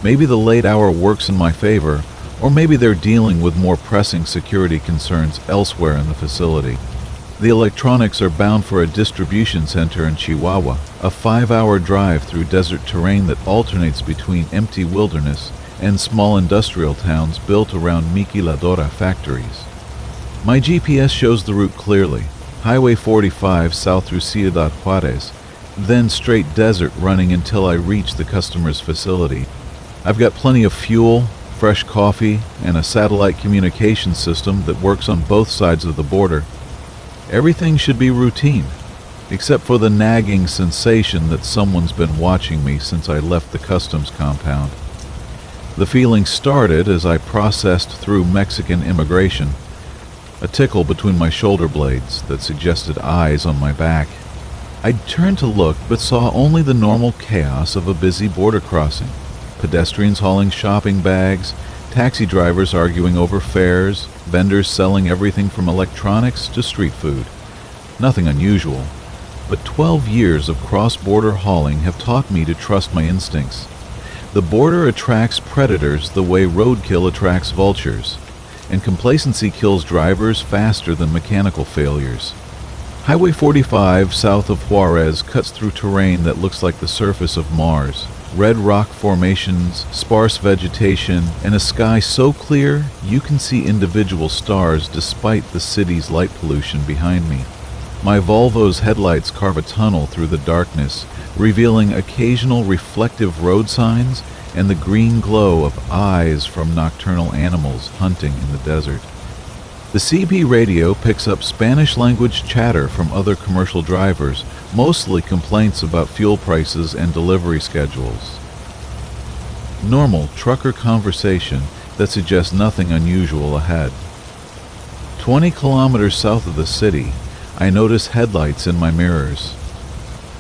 Maybe the late hour works in my favor, or maybe they're dealing with more pressing security concerns elsewhere in the facility. The electronics are bound for a distribution center in Chihuahua, a 5-hour drive through desert terrain that alternates between empty wilderness and small industrial towns built around maquiladora factories. My GPS shows the route clearly. Highway 45 south through Ciudad Juarez, then straight desert running until I reach the customer's facility. I've got plenty of fuel, fresh coffee, and a satellite communication system that works on both sides of the border. Everything should be routine, except for the nagging sensation that someone's been watching me since I left the customs compound. The feeling started as I processed through Mexican immigration, a tickle between my shoulder blades that suggested eyes on my back. I turned to look but saw only the normal chaos of a busy border crossing. Pedestrians hauling shopping bags, taxi drivers arguing over fares, vendors selling everything from electronics to street food. Nothing unusual, but 12 years of cross-border hauling have taught me to trust my instincts. The border attracts predators the way roadkill attracts vultures, and complacency kills drivers faster than mechanical failures. Highway 45 south of Juarez cuts through terrain that looks like the surface of Mars. Red rock formations, sparse vegetation, and a sky so clear you can see individual stars despite the city's light pollution behind me. My Volvo's headlights carve a tunnel through the darkness, revealing occasional reflective road signs and the green glow of eyes from nocturnal animals hunting in the desert. The CB radio picks up Spanish-language chatter from other commercial drivers, mostly complaints about fuel prices and delivery schedules. Normal trucker conversation that suggests nothing unusual ahead. 20 kilometers south of the city, I notice headlights in my mirrors.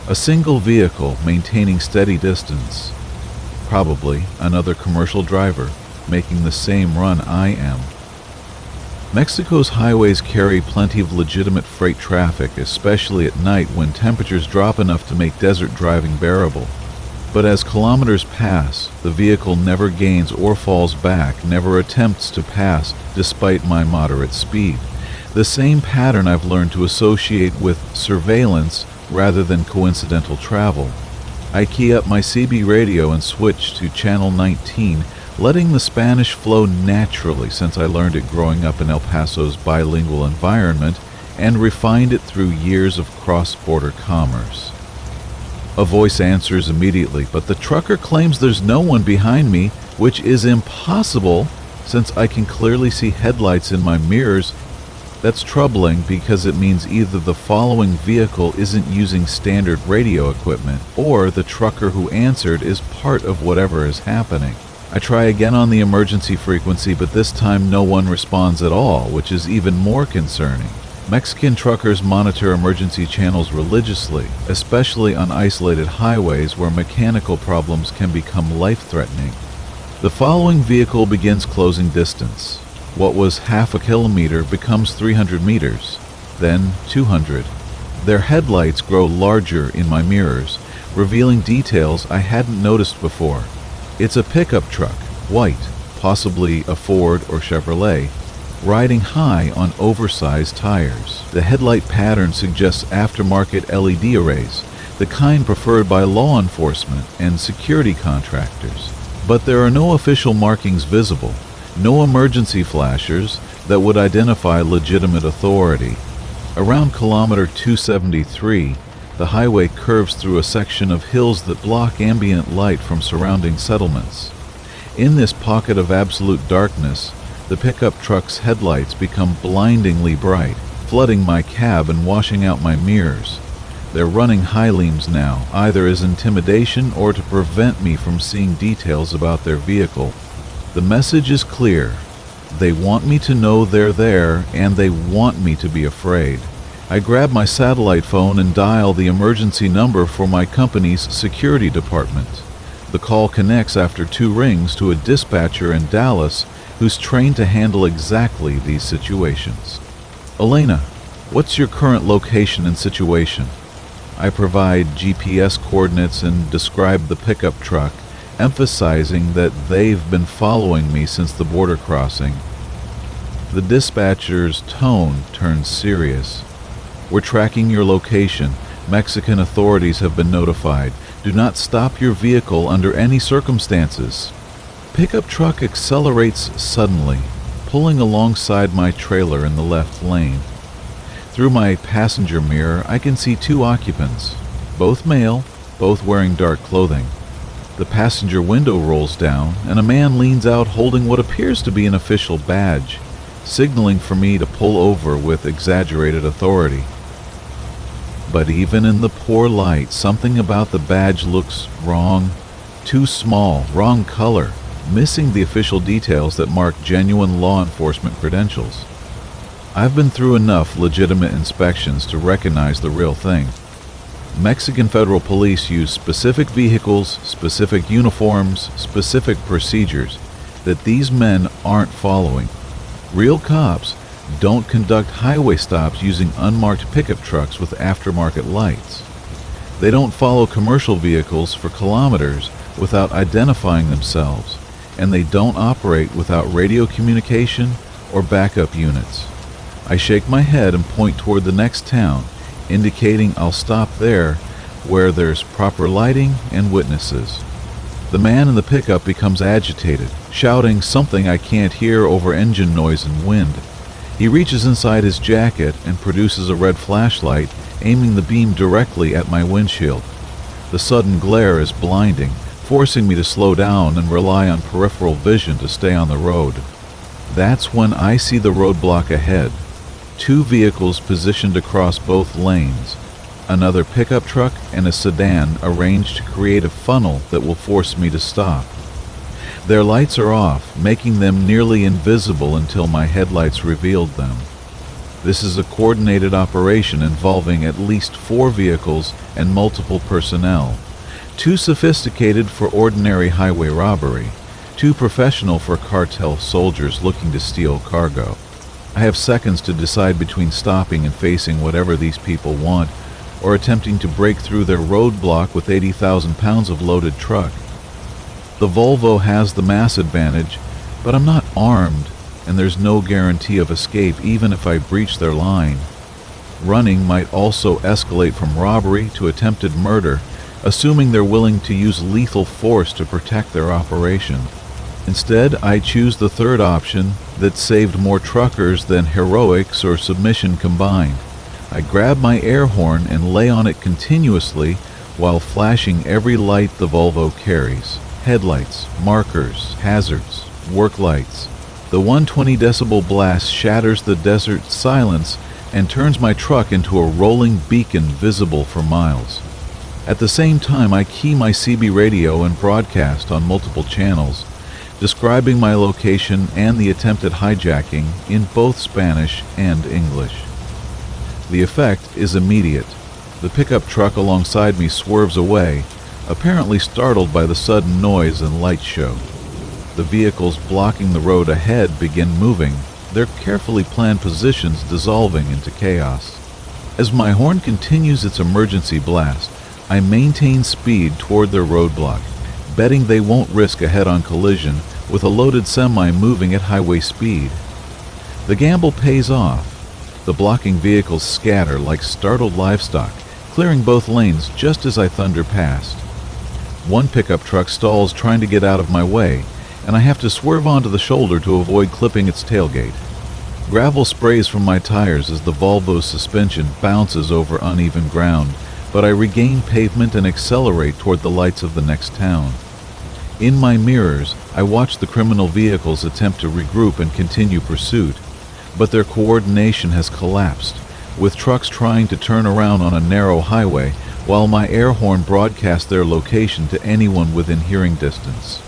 A single vehicle maintaining steady distance. Probably another commercial driver making the same run I am. Mexico's highways carry plenty of legitimate freight traffic, especially at night when temperatures drop enough to make desert driving bearable. But as kilometers pass, the vehicle never gains or falls back, never attempts to pass despite my moderate speed. The same pattern I've learned to associate with surveillance rather than coincidental travel. I key up my CB radio and switch to channel 19, letting the Spanish flow naturally since I learned it growing up in El Paso's bilingual environment and refined it through years of cross-border commerce. A voice answers immediately, but the trucker claims there's no one behind me, which is impossible since I can clearly see headlights in my mirrors That's troubling because it means either the following vehicle isn't using standard radio equipment, or the trucker who answered is part of whatever is happening. I try again on the emergency frequency, but this time no one responds at all, which is even more concerning. Mexican truckers monitor emergency channels religiously, especially on isolated highways where mechanical problems can become life-threatening. The following vehicle begins closing distance. What was half a kilometer becomes 300 meters, then 200. Their headlights grow larger in my mirrors, revealing details I hadn't noticed before. It's a pickup truck, white, possibly a Ford or Chevrolet, riding high on oversized tires. The headlight pattern suggests aftermarket LED arrays, the kind preferred by law enforcement and security contractors. But there are no official markings visible, no emergency flashers that would identify legitimate authority. Around kilometer 273, the highway curves through a section of hills that block ambient light from surrounding settlements. In this pocket of absolute darkness, the pickup truck's headlights become blindingly bright, flooding my cab and washing out my mirrors. They're running high beams now, either as intimidation or to prevent me from seeing details about their vehicle. The message is clear. They want me to know they're there, and they want me to be afraid. I grab my satellite phone and dial the emergency number for my company's security department. The call connects after 2 rings to a dispatcher in Dallas who's trained to handle exactly these situations. Elena, what's your current location and situation? I provide GPS coordinates and describe the pickup truck, emphasizing that they've been following me since the border crossing. The dispatcher's tone turns serious. We're tracking your location. Mexican authorities have been notified. Do not stop your vehicle under any circumstances. Pickup truck accelerates suddenly, pulling alongside my trailer in the left lane. Through my passenger mirror, I can see 2 occupants, both male, both wearing dark clothing. The passenger window rolls down, and a man leans out holding what appears to be an official badge, signaling for me to pull over with exaggerated authority. But even in the poor light, something about the badge looks wrong. Too small, wrong color, missing the official details that mark genuine law enforcement credentials. I've been through enough legitimate inspections to recognize the real thing. Mexican federal police use specific vehicles, specific uniforms, specific procedures that these men aren't following. Real cops don't conduct highway stops using unmarked pickup trucks with aftermarket lights. They don't follow commercial vehicles for kilometers without identifying themselves, and they don't operate without radio communication or backup units. I shake my head and point toward the next town, indicating I'll stop there where there's proper lighting and witnesses. The man in the pickup becomes agitated, shouting something I can't hear over engine noise and wind. He reaches inside his jacket and produces a red flashlight, aiming the beam directly at my windshield. The sudden glare is blinding, forcing me to slow down and rely on peripheral vision to stay on the road. That's when I see the roadblock ahead. 2 vehicles positioned across both lanes, another pickup truck and a sedan arranged to create a funnel that will force me to stop. Their lights are off, making them nearly invisible until my headlights revealed them. This is a coordinated operation involving at least 4 vehicles and multiple personnel, too sophisticated for ordinary highway robbery, too professional for cartel soldiers looking to steal cargo. I have seconds to decide between stopping and facing whatever these people want, or attempting to break through their roadblock with 80,000 pounds of loaded truck. The Volvo has the mass advantage, but I'm not armed, and there's no guarantee of escape even if I breach their line. Running might also escalate from robbery to attempted murder, assuming they're willing to use lethal force to protect their operation. Instead, I choose the third option that saved more truckers than heroics or submission combined. I grab my air horn and lay on it continuously while flashing every light the Volvo carries. Headlights, markers, hazards, work lights. The 120 decibel blast shatters the desert silence and turns my truck into a rolling beacon visible for miles. At the same time, I key my CB radio and broadcast on multiple channels, describing my location and the attempted hijacking in both Spanish and English. The effect is immediate. The pickup truck alongside me swerves away, apparently startled by the sudden noise and light show. The vehicles blocking the road ahead begin moving, their carefully planned positions dissolving into chaos. As my horn continues its emergency blast, I maintain speed toward their roadblock, betting they won't risk a head-on collision with a loaded semi moving at highway speed. The gamble pays off. The blocking vehicles scatter like startled livestock, clearing both lanes just as I thunder past. One pickup truck stalls trying to get out of my way, and I have to swerve onto the shoulder to avoid clipping its tailgate. Gravel sprays from my tires as the Volvo's suspension bounces over uneven ground, but I regain pavement and accelerate toward the lights of the next town. In my mirrors, I watch the criminal vehicles attempt to regroup and continue pursuit, but their coordination has collapsed, with trucks trying to turn around on a narrow highway while my air horn broadcasts their location to anyone within hearing distance.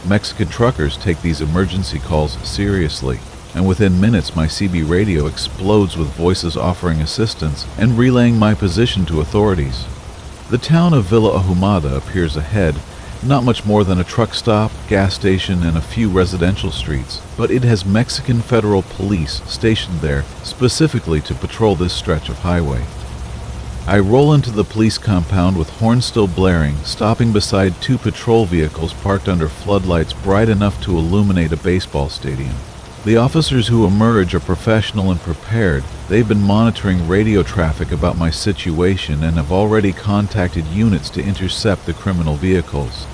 Mexican truckers take these emergency calls seriously, and within minutes my CB radio explodes with voices offering assistance and relaying my position to authorities. The town of Villa Ahumada appears ahead, not much more than a truck stop, gas station, and a few residential streets, but it has Mexican federal police stationed there specifically to patrol this stretch of highway. I roll into the police compound with horns still blaring, stopping beside two patrol vehicles parked under floodlights bright enough to illuminate a baseball stadium. The officers who emerge are professional and prepared. They've been monitoring radio traffic about my situation and have already contacted units to intercept the criminal vehicles.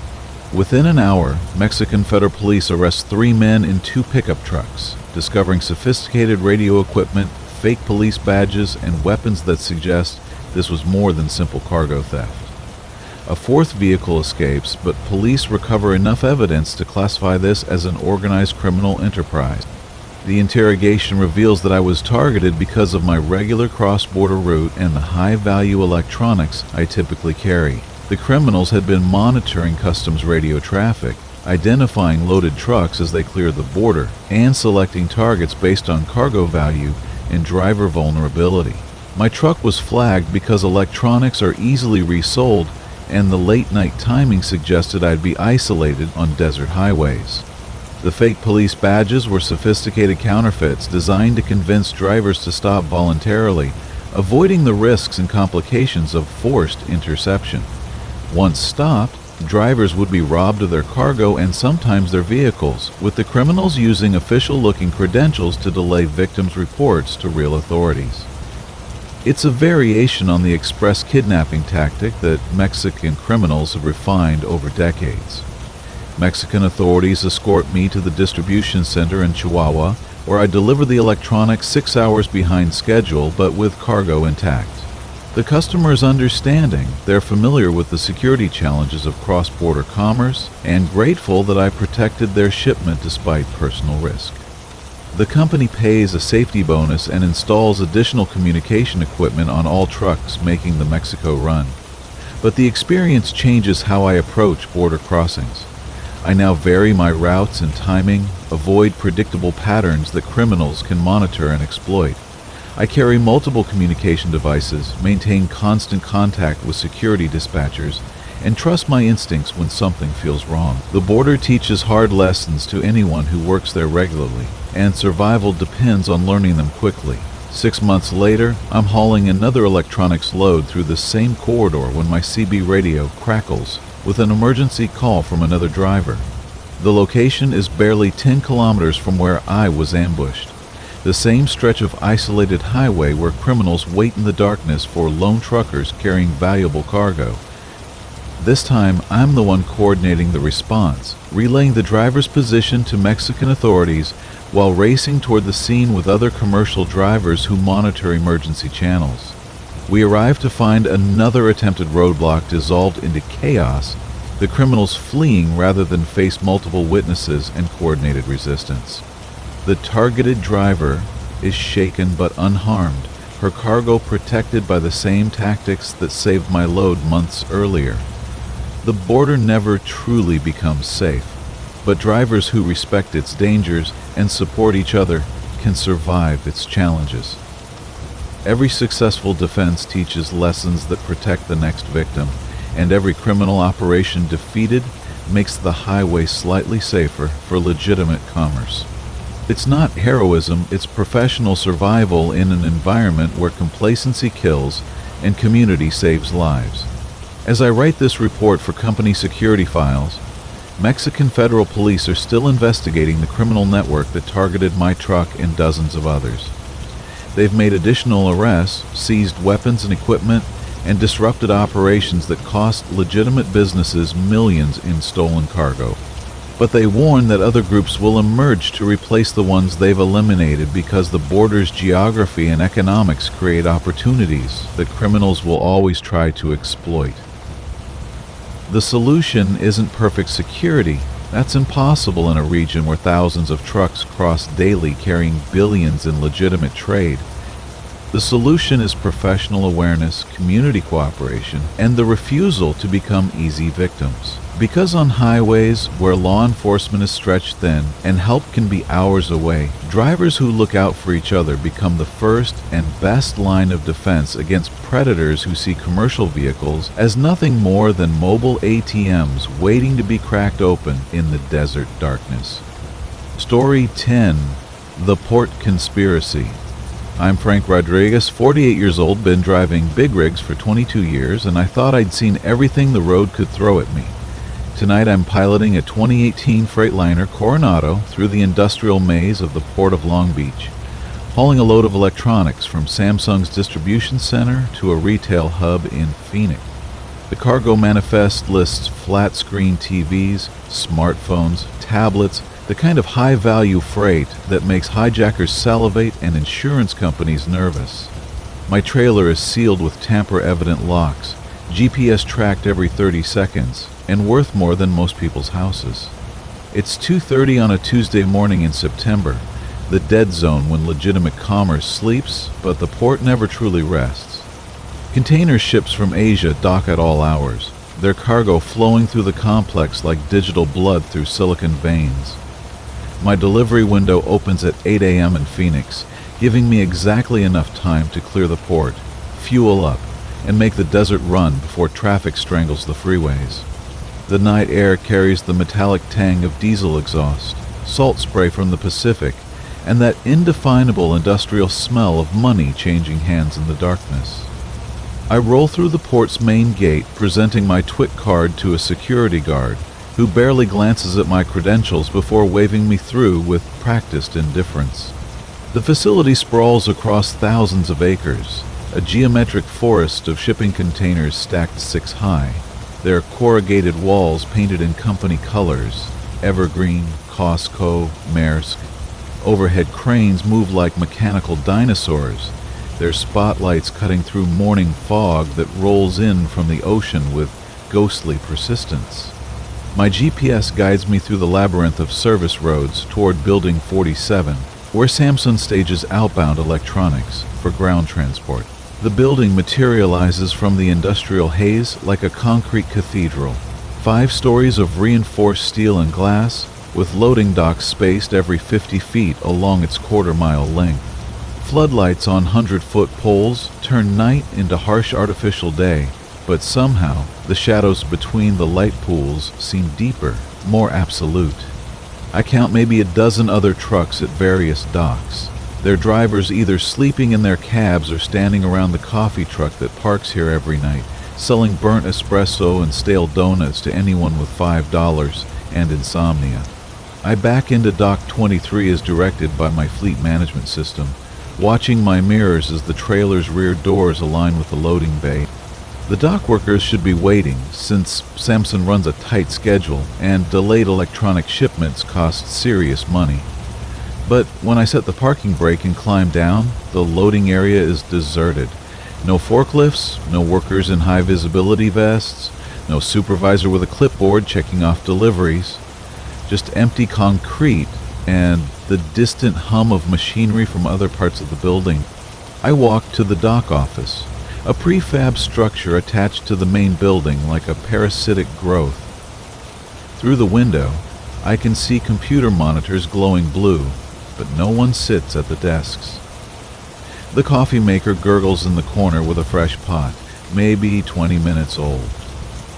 Within an hour, Mexican Federal Police arrest 3 men in 2 pickup trucks, discovering sophisticated radio equipment, fake police badges, and weapons that suggest this was more than simple cargo theft. A 4th vehicle escapes, but police recover enough evidence to classify this as an organized criminal enterprise. The interrogation reveals that I was targeted because of my regular cross-border route and the high-value electronics I typically carry. The criminals had been monitoring customs radio traffic, identifying loaded trucks as they clear the border, and selecting targets based on cargo value and driver vulnerability. My truck was flagged because electronics are easily resold, and the late-night timing suggested I'd be isolated on desert highways. The fake police badges were sophisticated counterfeits designed to convince drivers to stop voluntarily, avoiding the risks and complications of forced interception. Once stopped, drivers would be robbed of their cargo and sometimes their vehicles, with the criminals using official-looking credentials to delay victims' reports to real authorities. It's a variation on the express kidnapping tactic that Mexican criminals have refined over decades. Mexican authorities escort me to the distribution center in Chihuahua, where I deliver the electronics 6 hours behind schedule but with cargo intact. The customer is understanding, they're familiar with the security challenges of cross-border commerce, and grateful that I protected their shipment despite personal risk. The company pays a safety bonus and installs additional communication equipment on all trucks making the Mexico run. But the experience changes how I approach border crossings. I now vary my routes and timing, avoid predictable patterns that criminals can monitor and exploit. I carry multiple communication devices, maintain constant contact with security dispatchers, and trust my instincts when something feels wrong. The border teaches hard lessons to anyone who works there regularly, and survival depends on learning them quickly. 6 months later, I'm hauling another electronics load through the same corridor when my CB radio crackles with an emergency call from another driver. The location is barely 10 kilometers from where I was ambushed, the same stretch of isolated highway where criminals wait in the darkness for lone truckers carrying valuable cargo. This time, I'm the one coordinating the response, relaying the driver's position to Mexican authorities while racing toward the scene with other commercial drivers who monitor emergency channels. We arrive to find another attempted roadblock dissolved into chaos, the criminals fleeing rather than face multiple witnesses and coordinated resistance. The targeted driver is shaken but unharmed, her cargo protected by the same tactics that saved my load months earlier. The border never truly becomes safe, but drivers who respect its dangers and support each other can survive its challenges. Every successful defense teaches lessons that protect the next victim, and every criminal operation defeated makes the highway slightly safer for legitimate commerce. It's not heroism, it's professional survival in an environment where complacency kills and community saves lives. As I write this report for company security files, Mexican federal police are still investigating the criminal network that targeted my truck and dozens of others. They've made additional arrests, seized weapons and equipment, and disrupted operations that cost legitimate businesses millions in stolen cargo. But they warn that other groups will emerge to replace the ones they've eliminated because the border's geography and economics create opportunities that criminals will always try to exploit. The solution isn't perfect security. That's impossible in a region where thousands of trucks cross daily carrying billions in legitimate trade. The solution is professional awareness, community cooperation, and the refusal to become easy victims. Because on highways where law enforcement is stretched thin and help can be hours away, drivers who look out for each other become the first and best line of defense against predators who see commercial vehicles as nothing more than mobile ATMs waiting to be cracked open in the desert darkness. Story 10: The Port Conspiracy. I'm Frank Rodriguez, 48 years old, been driving big rigs for 22 years, and I thought I'd seen everything the road could throw at me. Tonight I'm piloting a 2018 Freightliner Coronado through the industrial maze of the Port of Long Beach, hauling a load of electronics from Samsung's distribution center to a retail hub in Phoenix. The cargo manifest lists flat-screen TVs, smartphones, tablets, the kind of high-value freight that makes hijackers salivate and insurance companies nervous. My trailer is sealed with tamper-evident locks, GPS tracked every 30 seconds, and worth more than most people's houses. It's 2:30 on a Tuesday morning in September, the dead zone when legitimate commerce sleeps, but the port never truly rests. Container ships from Asia dock at all hours, their cargo flowing through the complex like digital blood through silicon veins. My delivery window opens at 8 a.m. in Phoenix, giving me exactly enough time to clear the port, fuel up, and make the desert run before traffic strangles the freeways. The night air carries the metallic tang of diesel exhaust, salt spray from the Pacific, and that indefinable industrial smell of money changing hands in the darkness. I roll through the port's main gate, presenting my TWIC card to a security guard, who barely glances at my credentials before waving me through with practiced indifference. The facility sprawls across thousands of acres, a geometric forest of shipping containers stacked 6 high. Their corrugated walls painted in company colors, Evergreen, Costco, Maersk. Overhead cranes move like mechanical dinosaurs, their spotlights cutting through morning fog that rolls in from the ocean with ghostly persistence. My GPS guides me through the labyrinth of service roads toward Building 47, where Samsung stages outbound electronics for ground transport. The building materializes from the industrial haze like a concrete cathedral. 5 stories of reinforced steel and glass, with loading docks spaced every 50 feet along its quarter-mile length. Floodlights on 100-foot poles turn night into harsh artificial day, but somehow the shadows between the light pools seem deeper, more absolute. I count maybe a dozen other trucks at various docks, their drivers either sleeping in their cabs or standing around the coffee truck that parks here every night, selling burnt espresso and stale donuts to anyone with $5 and insomnia. I back into Dock 23 as directed by my fleet management system, watching my mirrors as the trailer's rear doors align with the loading bay. The dock workers should be waiting, since Samsung runs a tight schedule and delayed electronic shipments cost serious money. But when I set the parking brake and climb down, the loading area is deserted. No forklifts, no workers in high visibility vests, no supervisor with a clipboard checking off deliveries. Just empty concrete and the distant hum of machinery from other parts of the building. I walked to the dock office, a prefab structure attached to the main building like a parasitic growth. Through the window, I can see computer monitors glowing blue, but no one sits at the desks. The coffee maker gurgles in the corner with a fresh pot, maybe 20 minutes old.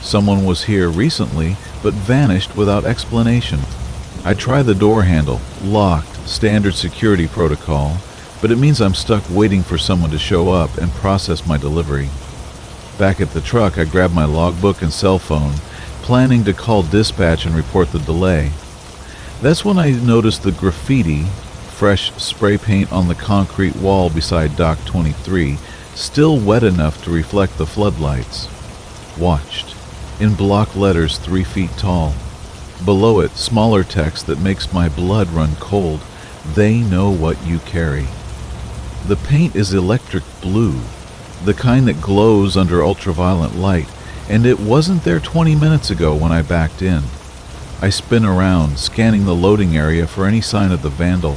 Someone was here recently, but vanished without explanation. I try the door handle, locked, standard security protocol, but it means I'm stuck waiting for someone to show up and process my delivery. Back at the truck, I grab my logbook and cell phone, planning to call dispatch and report the delay. That's when I noticed the graffiti, fresh spray paint on the concrete wall beside Dock 23, still wet enough to reflect the floodlights. Watched, in block letters 3 feet tall. Below it, smaller text that makes my blood run cold. They know what you carry. The paint is electric blue, the kind that glows under ultraviolet light, and it wasn't there 20 minutes ago when I backed in. I spin around, scanning the loading area for any sign of the vandal.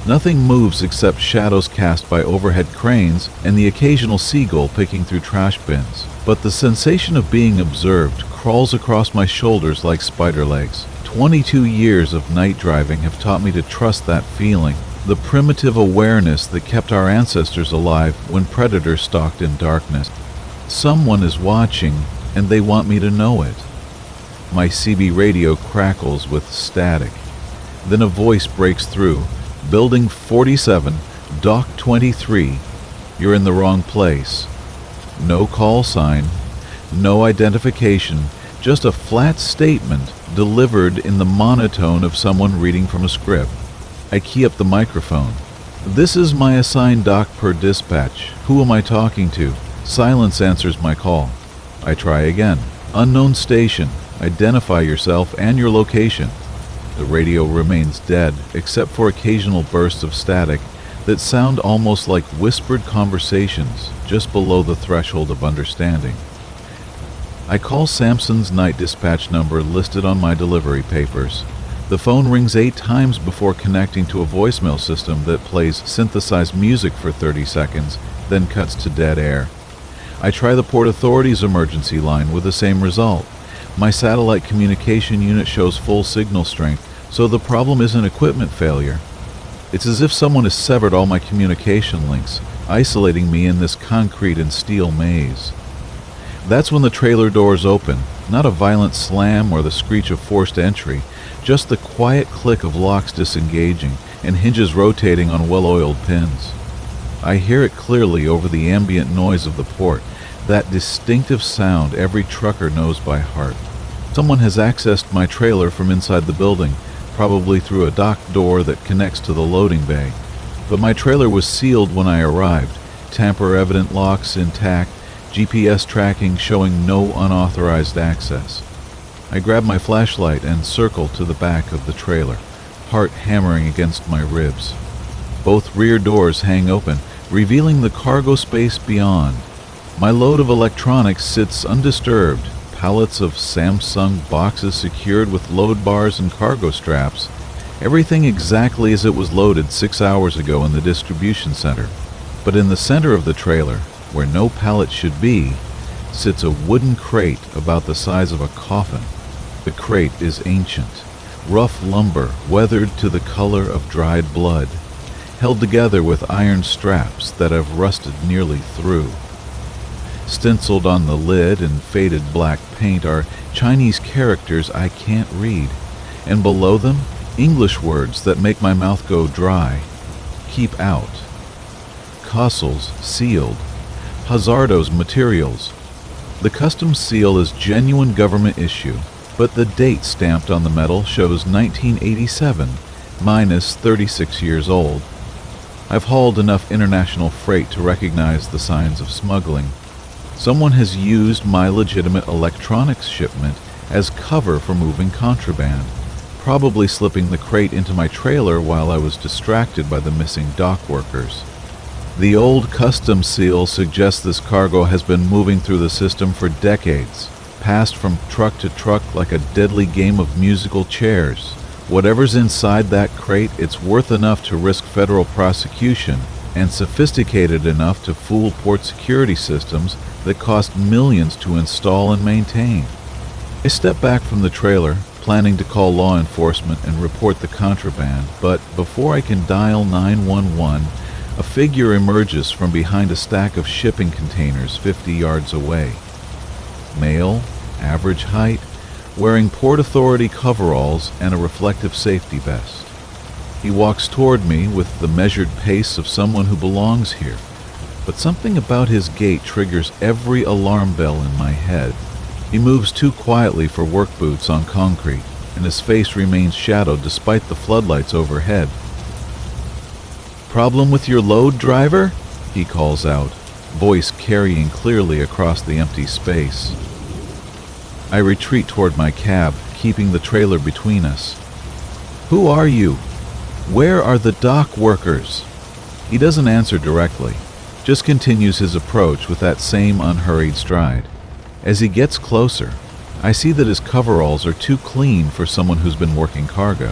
Nothing moves except shadows cast by overhead cranes and the occasional seagull picking through trash bins. But the sensation of being observed crawls across my shoulders like spider legs. 22 years of night driving have taught me to trust that feeling, the primitive awareness that kept our ancestors alive when predators stalked in darkness. Someone is watching, and they want me to know it. My CB radio crackles with static. Then a voice breaks through. Building 47, Dock 23. You're in the wrong place. No call sign, no identification, just a flat statement delivered in the monotone of someone reading from a script. I key up the microphone. This is my assigned dock per dispatch. Who am I talking to? Silence answers my call. I try again. Unknown station. Identify yourself and your location. The radio remains dead, except for occasional bursts of static that sound almost like whispered conversations just below the threshold of understanding. I call Sampson's night dispatch number listed on my delivery papers. The phone rings 8 times before connecting to a voicemail system that plays synthesized music for 30 seconds, then cuts to dead air. I try the Port Authority's emergency line with the same result. My satellite communication unit shows full signal strength, so the problem isn't equipment failure. It's as if someone has severed all my communication links, isolating me in this concrete and steel maze. That's when the trailer doors open, not a violent slam or the screech of forced entry, just the quiet click of locks disengaging and hinges rotating on well-oiled pins. I hear it clearly over the ambient noise of the port, that distinctive sound every trucker knows by heart. Someone has accessed my trailer from inside the building, probably through a dock door that connects to the loading bay. But my trailer was sealed when I arrived, tamper-evident locks intact, GPS tracking showing no unauthorized access. I grab my flashlight and circle to the back of the trailer, heart hammering against my ribs. Both rear doors hang open, revealing the cargo space beyond. My load of electronics sits undisturbed, pallets of Samsung boxes secured with load bars and cargo straps, everything exactly as it was loaded 6 hours ago in the distribution center. But in the center of the trailer, where no pallet should be, sits a wooden crate about the size of a coffin. The crate is ancient, rough lumber weathered to the color of dried blood, held together with iron straps that have rusted nearly through. Stenciled on the lid in faded black paint are Chinese characters I can't read, and below them, English words that make my mouth go dry. Keep out. Castles sealed. Hazardo's materials. The customs seal is genuine government issue, but the date stamped on the metal shows 1987, minus 36 years old. I've hauled enough international freight to recognize the signs of smuggling. Someone has used my legitimate electronics shipment as cover for moving contraband, probably slipping the crate into my trailer while I was distracted by the missing dock workers. The old customs seal suggests this cargo has been moving through the system for decades, passed from truck to truck like a deadly game of musical chairs, Whatever's inside that crate, it's worth enough to risk federal prosecution and sophisticated enough to fool port security systems that cost millions to install and maintain. I step back from the trailer, planning to call law enforcement and report the contraband, but before I can dial 911, a figure emerges from behind a stack of shipping containers 50 yards away. Male, average height, wearing Port Authority coveralls and a reflective safety vest. He walks toward me with the measured pace of someone who belongs here, but something about his gait triggers every alarm bell in my head. He moves too quietly for work boots on concrete, and his face remains shadowed despite the floodlights overhead. "Problem with your load, driver?" he calls out, voice carrying clearly across the empty space. I retreat toward my cab, keeping the trailer between us. "Who are you? Where are the dock workers?" He doesn't answer directly, just continues his approach with that same unhurried stride. As he gets closer, I see that his coveralls are too clean for someone who's been working cargo,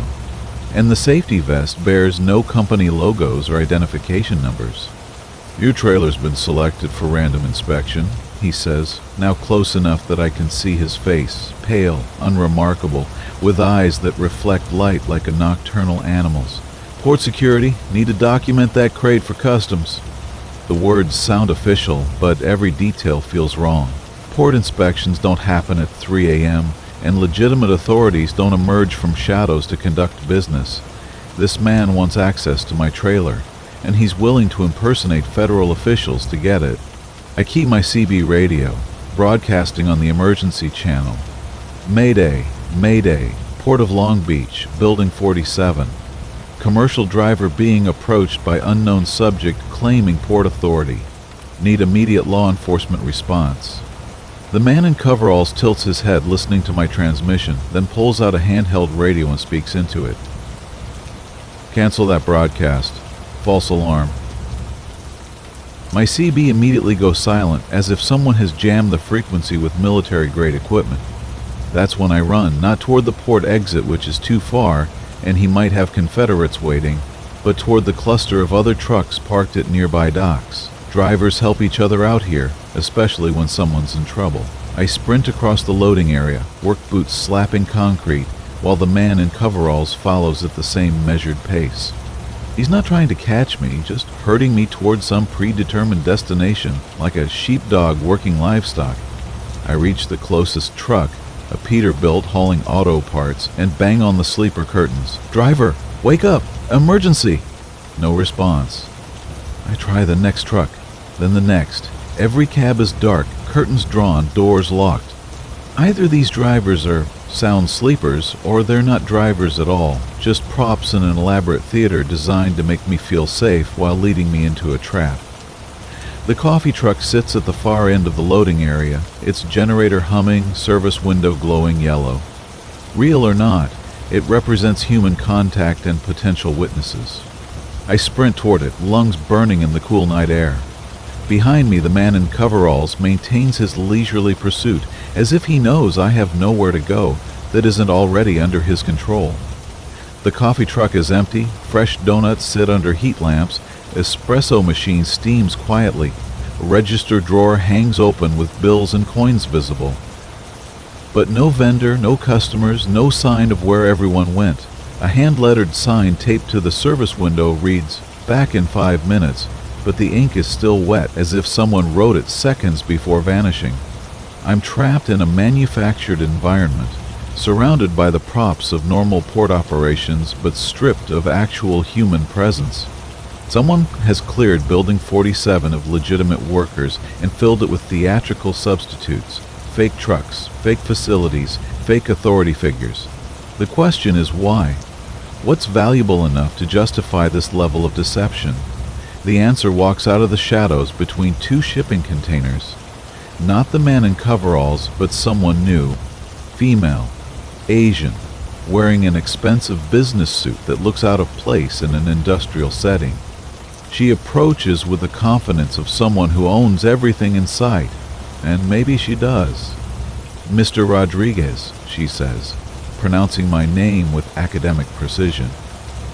and the safety vest bears no company logos or identification numbers. "Your trailer's been selected for random inspection," he says, now close enough that I can see his face, pale, unremarkable, with eyes that reflect light like a nocturnal animal's. "Port security, need to document that crate for customs." The words sound official, but every detail feels wrong. Port inspections don't happen at 3 a.m., and legitimate authorities don't emerge from shadows to conduct business. This man wants access to my trailer, and he's willing to impersonate federal officials to get it. I keep my CB radio, broadcasting on the emergency channel. "Mayday, Mayday, Port of Long Beach, Building 47. Commercial driver being approached by unknown subject claiming Port Authority. Need immediate law enforcement response." The man in coveralls tilts his head listening to my transmission, then pulls out a handheld radio and speaks into it. "Cancel that broadcast. False alarm." My CB immediately goes silent, as if someone has jammed the frequency with military-grade equipment. That's when I run, not toward the port exit, which is too far, and he might have Confederates waiting, but toward the cluster of other trucks parked at nearby docks. Drivers help each other out here, especially when someone's in trouble. I sprint across the loading area, work boots slapping concrete, while the man in coveralls follows at the same measured pace. He's not trying to catch me, just herding me toward some predetermined destination, like a sheepdog working livestock. I reach the closest truck, a Peterbilt hauling auto parts, and bang on the sleeper curtains. "Driver, wake up! Emergency!" No response. I try the next truck, then the next. Every cab is dark, curtains drawn, doors locked. Either these drivers are sound sleepers, or they're not drivers at all, just props in an elaborate theater designed to make me feel safe while leading me into a trap. The coffee truck sits at the far end of the loading area, its generator humming, service window glowing yellow. Real or not, it represents human contact and potential witnesses. I sprint toward it, lungs burning in the cool night air. Behind me, the man in coveralls maintains his leisurely pursuit, as if he knows I have nowhere to go that isn't already under his control. The coffee truck is empty, fresh donuts sit under heat lamps, espresso machine steams quietly, a register drawer hangs open with bills and coins visible. But no vendor, no customers, no sign of where everyone went. A hand-lettered sign taped to the service window reads, "Back in 5 minutes," but the ink is still wet, as if someone wrote it seconds before vanishing. I'm trapped in a manufactured environment, surrounded by the props of normal port operations, but stripped of actual human presence. Someone has cleared Building 47 of legitimate workers and filled it with theatrical substitutes, fake trucks, fake facilities, fake authority figures. The question is why? What's valuable enough to justify this level of deception? The answer walks out of the shadows between two shipping containers. Not the man in coveralls, but someone new. Female, Asian, wearing an expensive business suit that looks out of place in an industrial setting. She approaches with the confidence of someone who owns everything in sight, and maybe she does. "Mr. Rodriguez," she says, pronouncing my name with academic precision.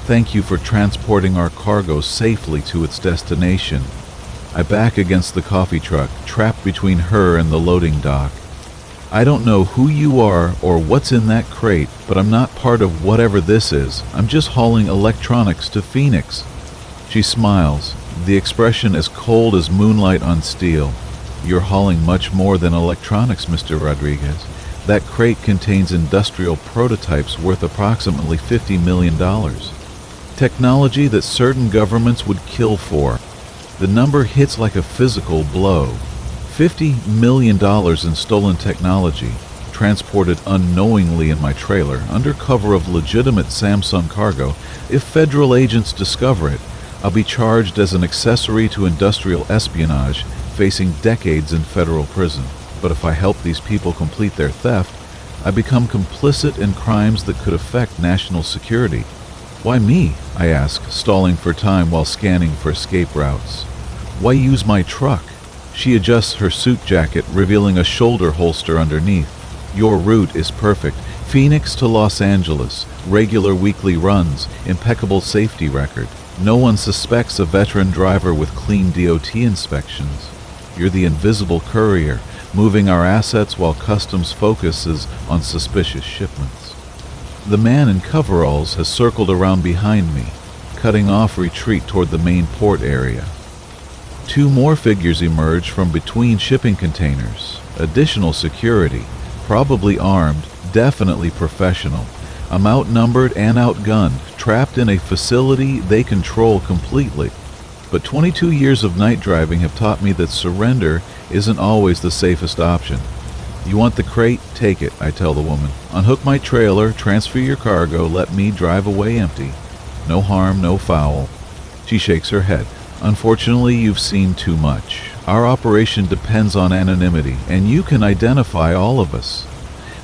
Thank you for transporting our cargo safely to its destination. I back against the coffee truck, trapped between her and the loading dock. I don't know who you are or what's in that crate, but I'm not part of whatever this is. I'm just hauling electronics to Phoenix. She smiles, the expression as cold as moonlight on steel. You're hauling much more than electronics, Mr. Rodriguez. That crate contains industrial prototypes worth approximately $50 million. Technology that certain governments would kill for. The number hits like a physical blow. $50 million in stolen technology, transported unknowingly in my trailer under cover of legitimate Samsung cargo. If federal agents discover it, I'll be charged as an accessory to industrial espionage, facing decades in federal prison. But if I help these people complete their theft, I become complicit in crimes that could affect national security. Why me? I ask, stalling for time while scanning for escape routes. Why use my truck? She adjusts her suit jacket, revealing a shoulder holster underneath. Your route is perfect. Phoenix to Los Angeles, regular weekly runs, impeccable safety record. No one suspects a veteran driver with clean DOT inspections. You're the invisible courier, moving our assets while customs focuses on suspicious shipments. The man in coveralls has circled around behind me, cutting off retreat toward the main port area. Two more figures emerge from between shipping containers. Additional security, probably armed, definitely professional. I'm outnumbered and outgunned, trapped in a facility they control completely. But 22 years of night driving have taught me that surrender isn't always the safest option. You want the crate? Take it, I tell the woman. Unhook my trailer, transfer your cargo, let me drive away empty. No harm, no foul. She shakes her head. Unfortunately, you've seen too much. Our operation depends on anonymity, and you can identify all of us.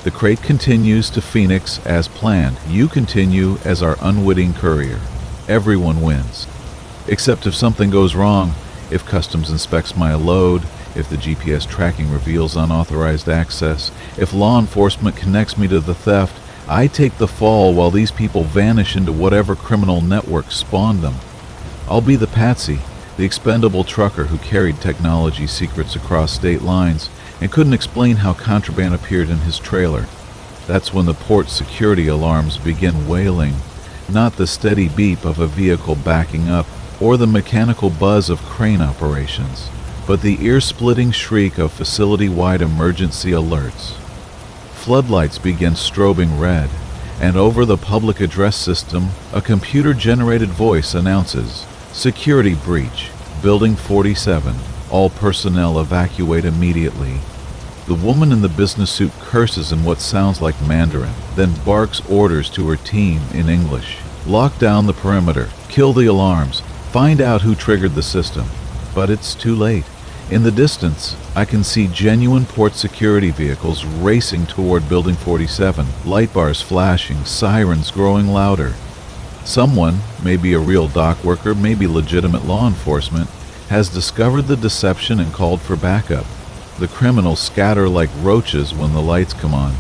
The crate continues to Phoenix as planned. You continue as our unwitting courier. Everyone wins. Except if something goes wrong, if customs inspects my load, if the GPS tracking reveals unauthorized access, if law enforcement connects me to the theft, I take the fall while these people vanish into whatever criminal network spawned them. I'll be the patsy, the expendable trucker who carried technology secrets across state lines and couldn't explain how contraband appeared in his trailer. That's when the port security alarms begin wailing, not the steady beep of a vehicle backing up or the mechanical buzz of crane operations, but the ear-splitting shriek of facility-wide emergency alerts. Floodlights begin strobing red, and over the public address system, a computer-generated voice announces, "Security breach, Building 47. All personnel evacuate immediately." The woman in the business suit curses in what sounds like Mandarin, then barks orders to her team in English. Lock down the perimeter, kill the alarms, find out who triggered the system. But it's too late. In the distance, I can see genuine port security vehicles racing toward Building 47, light bars flashing, sirens growing louder. Someone, maybe a real dock worker, maybe legitimate law enforcement, has discovered the deception and called for backup. The criminals scatter like roaches when the lights come on.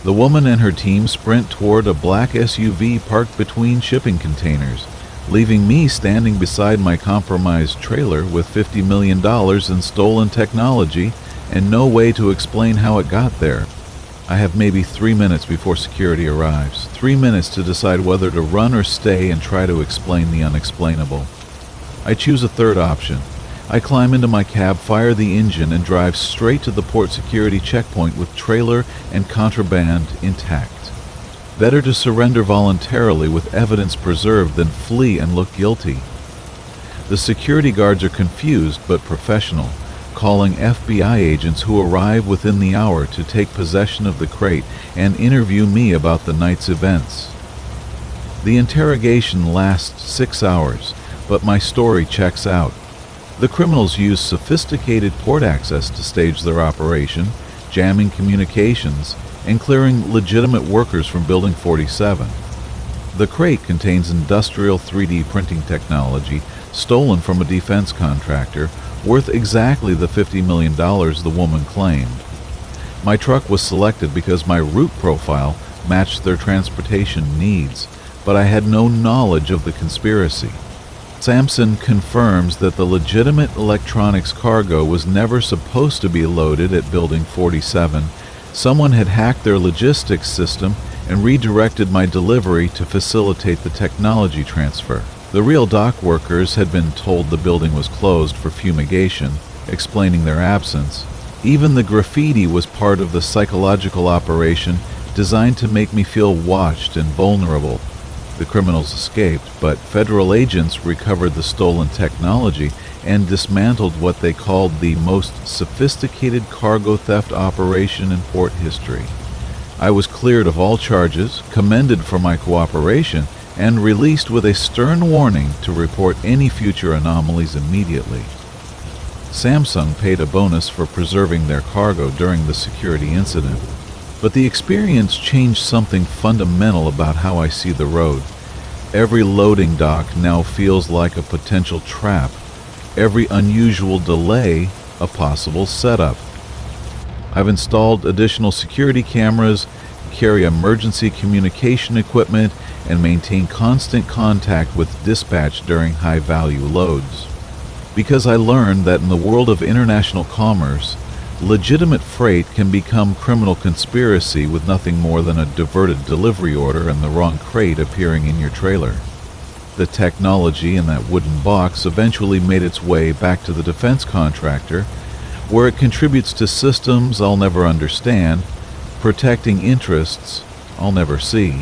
The woman and her team sprint toward a black SUV parked between shipping containers, leaving me standing beside my compromised trailer with $50 million in stolen technology and no way to explain how it got there. I have maybe 3 minutes before security arrives, 3 minutes to decide whether to run or stay and try to explain the unexplainable. I choose a third option. I climb into my cab, fire the engine, and drive straight to the port security checkpoint with trailer and contraband intact. Better to surrender voluntarily with evidence preserved than flee and look guilty. The security guards are confused but professional, calling FBI agents who arrive within the hour to take possession of the crate and interview me about the night's events. The interrogation lasts 6 hours, but my story checks out. The criminals use sophisticated port access to stage their operation, jamming communications, and clearing legitimate workers from Building 47. The crate contains industrial 3D printing technology stolen from a defense contractor, worth exactly the $50 million the woman claimed. My truck was selected because my route profile matched their transportation needs, but I had no knowledge of the conspiracy. Sampson confirms that the legitimate electronics cargo was never supposed to be loaded at Building 47. Someone had hacked their logistics system and redirected my delivery to facilitate the technology transfer. The real dock workers had been told the building was closed for fumigation, explaining their absence. Even the graffiti was part of the psychological operation designed to make me feel watched and vulnerable. The criminals escaped, but federal agents recovered the stolen technology and dismantled what they called the most sophisticated cargo theft operation in port history. I was cleared of all charges, commended for my cooperation, and released with a stern warning to report any future anomalies immediately. Samsung paid a bonus for preserving their cargo during the security incident. But the experience changed something fundamental about how I see the road. Every loading dock now feels like a potential trap. Every unusual delay, a possible setup. I've installed additional security cameras, carry emergency communication equipment, and maintain constant contact with dispatch during high-value loads. Because I learned that in the world of international commerce, legitimate freight can become criminal conspiracy with nothing more than a diverted delivery order and the wrong crate appearing in your trailer. The technology in that wooden box eventually made its way back to the defense contractor, where it contributes to systems I'll never understand, protecting interests I'll never see.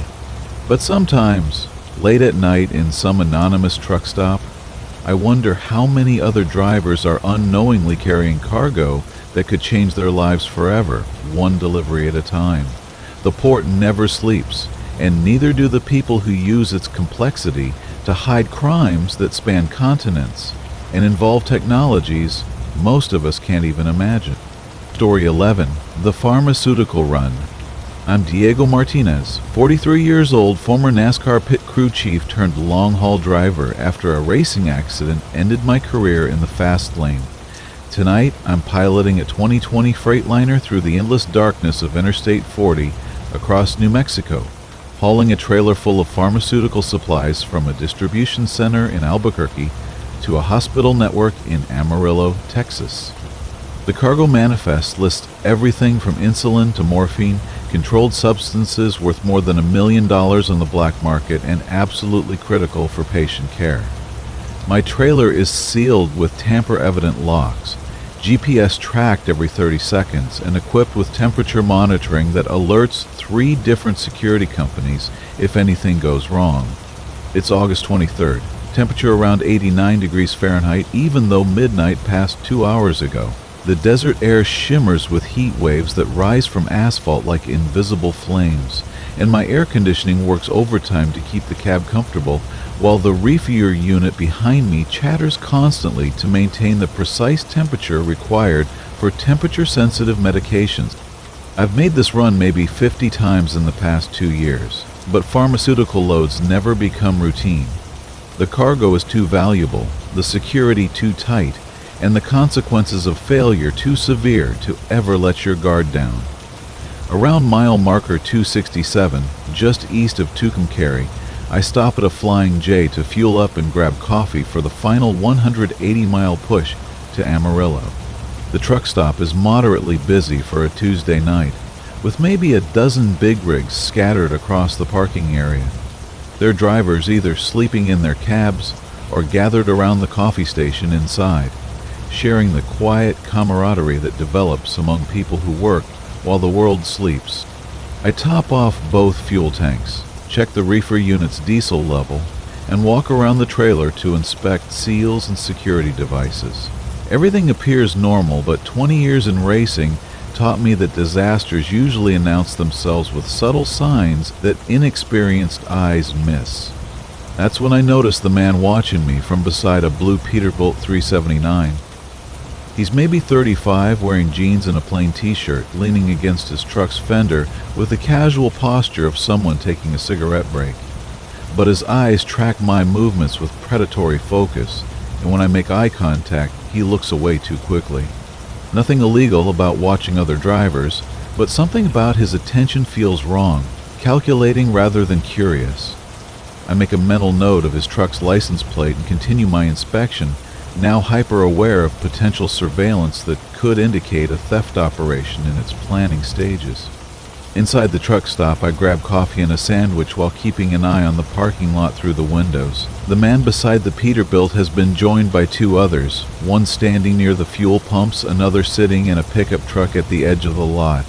But sometimes, late at night in some anonymous truck stop, I wonder how many other drivers are unknowingly carrying cargo that could change their lives forever, one delivery at a time. The port never sleeps, and neither do the people who use its complexity to hide crimes that span continents and involve technologies most of us can't even imagine. Story 11. The Pharmaceutical Run. I'm Diego Martinez, 43 years old, former NASCAR pit crew chief turned long-haul driver after a racing accident ended my career in the fast lane. Tonight, I'm piloting a 2020 Freightliner through the endless darkness of Interstate 40 across New Mexico, hauling a trailer full of pharmaceutical supplies from a distribution center in Albuquerque to a hospital network in Amarillo, Texas. The cargo manifest lists everything from insulin to morphine, controlled substances worth more than $1 million on the black market and absolutely critical for patient care. My trailer is sealed with tamper-evident locks, GPS tracked every 30 seconds, and equipped with temperature monitoring that alerts 3 different security companies if anything goes wrong. It's August 23rd, temperature around 89 degrees Fahrenheit even though midnight passed 2 hours ago. The desert air shimmers with heat waves that rise from asphalt like invisible flames, and my air conditioning works overtime to keep the cab comfortable, while the reefer unit behind me chatters constantly to maintain the precise temperature required for temperature-sensitive medications. I've made this run maybe 50 times in the past 2 years, but pharmaceutical loads never become routine. The cargo is too valuable, the security too tight, and the consequences of failure too severe to ever let your guard down. Around mile marker 267, just east of Tucumcari, I stop at a Flying J to fuel up and grab coffee for the final 180-mile push to Amarillo. The truck stop is moderately busy for a Tuesday night, with maybe a dozen big rigs scattered across the parking area. Their drivers either sleeping in their cabs or gathered around the coffee station inside, sharing the quiet camaraderie that develops among people who work while the world sleeps. I top off both fuel tanks, check the reefer unit's diesel level, and walk around the trailer to inspect seals and security devices. Everything appears normal, but 20 years in racing taught me that disasters usually announce themselves with subtle signs that inexperienced eyes miss. That's when I noticed the man watching me from beside a blue Peterbilt 379. He's maybe 35, wearing jeans and a plain t-shirt, leaning against his truck's fender with the casual posture of someone taking a cigarette break. But his eyes track my movements with predatory focus, and when I make eye contact, he looks away too quickly. Nothing illegal about watching other drivers, but something about his attention feels wrong, calculating rather than curious. I make a mental note of his truck's license plate and continue my inspection, now hyper-aware of potential surveillance that could indicate a theft operation in its planning stages. Inside the truck stop, I grab coffee and a sandwich while keeping an eye on the parking lot through the windows. The man beside the Peterbilt has been joined by two others, one standing near the fuel pumps, another sitting in a pickup truck at the edge of the lot.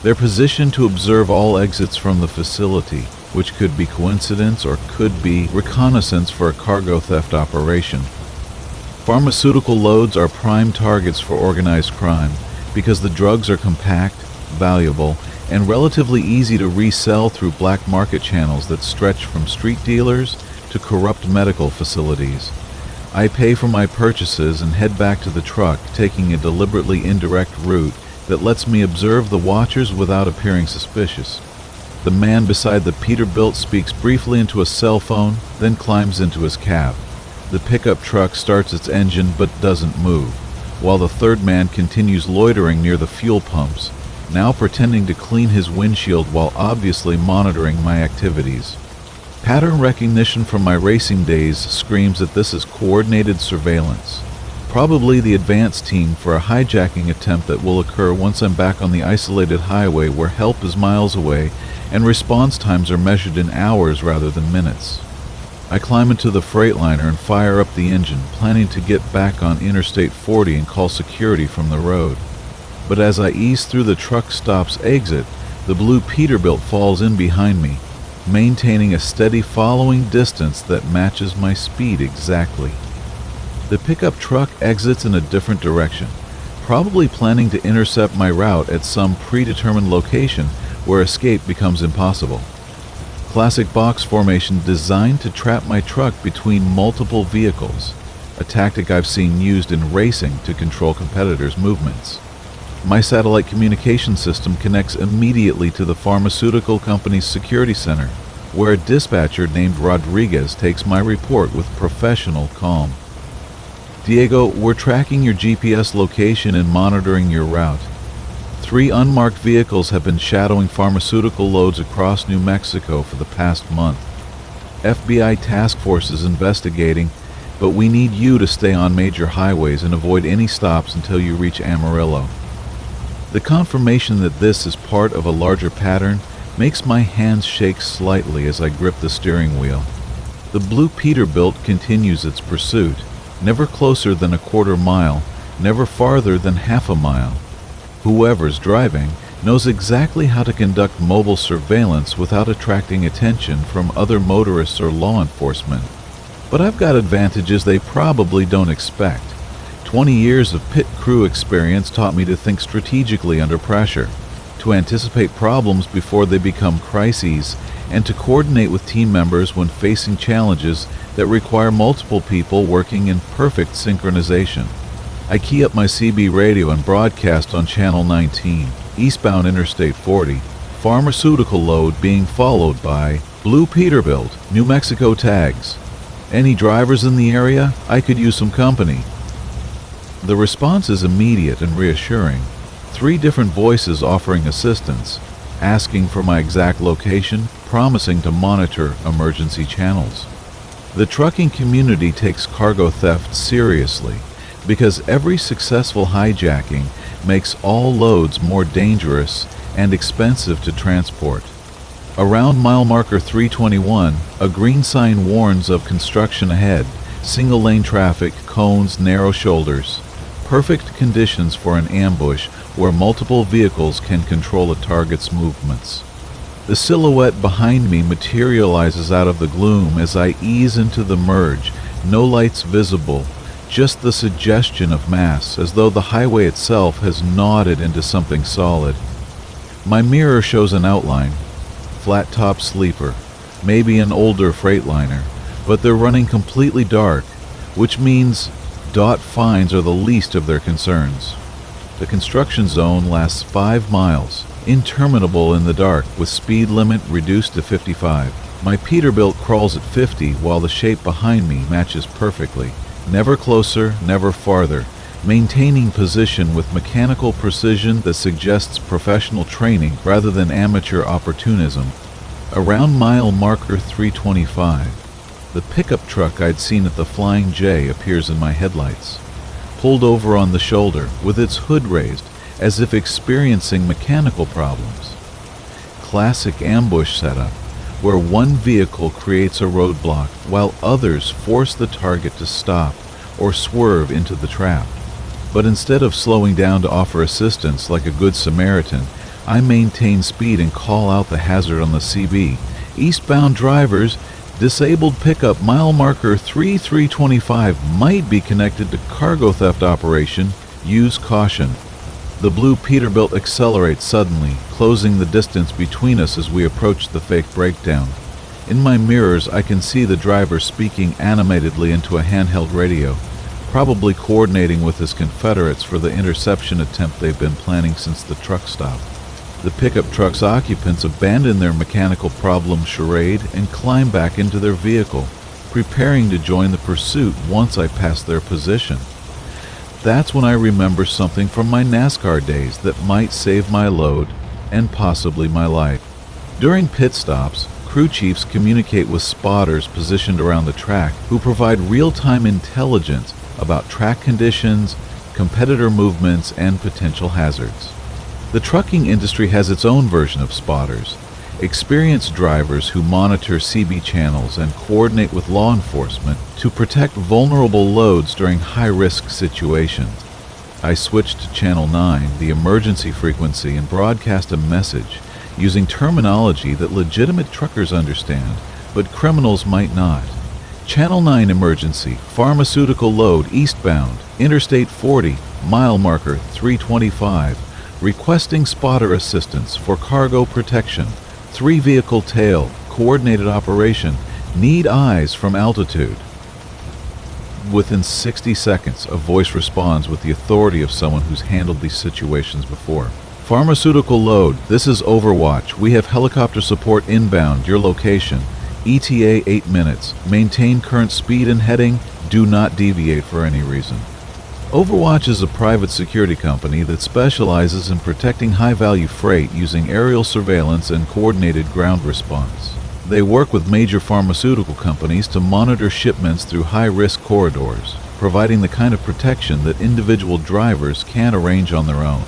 They're positioned to observe all exits from the facility, which could be coincidence or could be reconnaissance for a cargo theft operation. Pharmaceutical loads are prime targets for organized crime because the drugs are compact, valuable, and relatively easy to resell through black market channels that stretch from street dealers to corrupt medical facilities. I pay for my purchases and head back to the truck, taking a deliberately indirect route that lets me observe the watchers without appearing suspicious. The man beside the Peterbilt speaks briefly into a cell phone, then climbs into his cab. The pickup truck starts its engine but doesn't move, while the third man continues loitering near the fuel pumps, now pretending to clean his windshield while obviously monitoring my activities. Pattern recognition from my racing days screams that this is coordinated surveillance. Probably the advance team for a hijacking attempt that will occur once I'm back on the isolated highway where help is miles away and response times are measured in hours rather than minutes. I climb into the Freightliner and fire up the engine, planning to get back on Interstate 40 and call security from the road. But as I ease through the truck stop's exit, the blue Peterbilt falls in behind me, maintaining a steady following distance that matches my speed exactly. The pickup truck exits in a different direction, probably planning to intercept my route at some predetermined location where escape becomes impossible. Classic box formation designed to trap my truck between multiple vehicles, a tactic I've seen used in racing to control competitors' movements. My satellite communication system connects immediately to the pharmaceutical company's security center, where a dispatcher named Rodriguez takes my report with professional calm. Diego, we're tracking your GPS location and monitoring your route. 3 unmarked vehicles have been shadowing pharmaceutical loads across New Mexico for the past month. FBI task force is investigating, but we need you to stay on major highways and avoid any stops until you reach Amarillo. The confirmation that this is part of a larger pattern makes my hands shake slightly as I grip the steering wheel. The blue Peterbilt continues its pursuit, never closer than a quarter mile, never farther than half a mile. Whoever's driving knows exactly how to conduct mobile surveillance without attracting attention from other motorists or law enforcement. But I've got advantages they probably don't expect. 20 years of pit crew experience taught me to think strategically under pressure, to anticipate problems before they become crises, and to coordinate with team members when facing challenges that require multiple people working in perfect synchronization. I key up my CB radio and broadcast on Channel 19, eastbound Interstate 40, pharmaceutical load being followed by blue Peterbilt, New Mexico tags. Any drivers in the area? I could use some company. The response is immediate and reassuring. 3 different voices offering assistance, asking for my exact location, promising to monitor emergency channels. The trucking community takes cargo theft seriously because every successful hijacking makes all loads more dangerous and expensive to transport. Around mile marker 321, a green sign warns of construction ahead, single-lane traffic, cones, narrow shoulders. Perfect conditions for an ambush where multiple vehicles can control a target's movements. The silhouette behind me materializes out of the gloom as I ease into the merge, no lights visible, just the suggestion of mass, as though the highway itself has gnawed into something solid. My mirror shows an outline, flat-top sleeper, maybe an older Freightliner, but they're running completely dark, which means DOT fines are the least of their concerns. The construction zone lasts 5 miles, interminable in the dark, with speed limit reduced to 55. My Peterbilt crawls at 50 while the shape behind me matches perfectly. Never closer, never farther, maintaining position with mechanical precision that suggests professional training rather than amateur opportunism. Around mile marker 325, the pickup truck I'd seen at the Flying J appears in my headlights, pulled over on the shoulder with its hood raised as if experiencing mechanical problems. Classic ambush setup, where one vehicle creates a roadblock while others force the target to stop or swerve into the trap. But instead of slowing down to offer assistance like a good Samaritan, I maintain speed and call out the hazard on the CB. Eastbound drivers, disabled pickup mile marker 3325 might be connected to cargo theft operation. Use caution. The blue Peterbilt accelerates suddenly, closing the distance between us as we approach the fake breakdown. In my mirrors, I can see the driver speaking animatedly into a handheld radio, probably coordinating with his confederates for the interception attempt they've been planning since the truck stop. The pickup truck's occupants abandon their mechanical problem charade and climb back into their vehicle, preparing to join the pursuit once I pass their position. That's when I remember something from my NASCAR days that might save my load and possibly my life. During pit stops, crew chiefs communicate with spotters positioned around the track who provide real-time intelligence about track conditions, competitor movements, and potential hazards. The trucking industry has its own version of spotters, experienced drivers who monitor CB channels and coordinate with law enforcement to protect vulnerable loads during high-risk situations. I switched to Channel 9, the emergency frequency, and broadcast a message using terminology that legitimate truckers understand, but criminals might not. Channel 9 emergency, pharmaceutical load eastbound, Interstate 40, mile marker 325, requesting spotter assistance for cargo protection, 3-vehicle tail, coordinated operation, need eyes from altitude. Within 60 seconds, a voice responds with the authority of someone who's handled these situations before. Pharmaceutical load, this is Overwatch. We have helicopter support inbound, your location. ETA 8 minutes. Maintain current speed and heading. Do not deviate for any reason. Overwatch is a private security company that specializes in protecting high-value freight using aerial surveillance and coordinated ground response. They work with major pharmaceutical companies to monitor shipments through high-risk corridors, providing the kind of protection that individual drivers can't arrange on their own.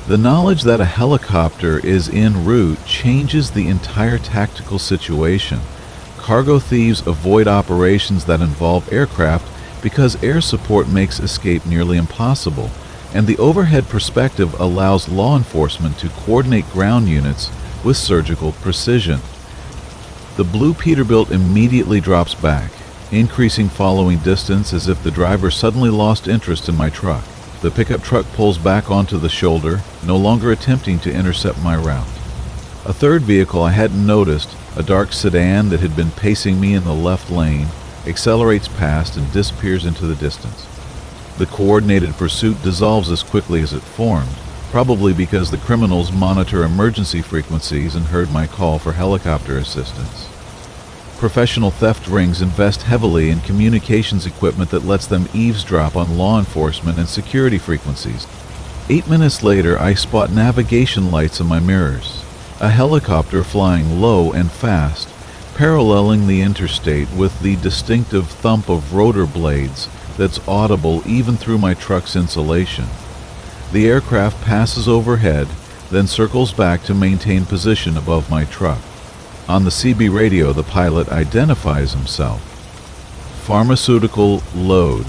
The knowledge that a helicopter is en route changes the entire tactical situation. Cargo thieves avoid operations that involve aircraft because air support makes escape nearly impossible, and the overhead perspective allows law enforcement to coordinate ground units with surgical precision. The blue Peterbilt immediately drops back, increasing following distance as if the driver suddenly lost interest in my truck. The pickup truck pulls back onto the shoulder, no longer attempting to intercept my route. A third vehicle I hadn't noticed, a dark sedan that had been pacing me in the left lane, accelerates past and disappears into the distance. The coordinated pursuit dissolves as quickly as it formed, probably because the criminals monitor emergency frequencies and heard my call for helicopter assistance. Professional theft rings invest heavily in communications equipment that lets them eavesdrop on law enforcement and security frequencies. 8 minutes later, I spot navigation lights in my mirrors. A helicopter flying low and fast, paralleling the interstate with the distinctive thump of rotor blades that's audible even through my truck's insulation. The aircraft passes overhead, then circles back to maintain position above my truck. On the CB radio, the pilot identifies himself. Pharmaceutical load.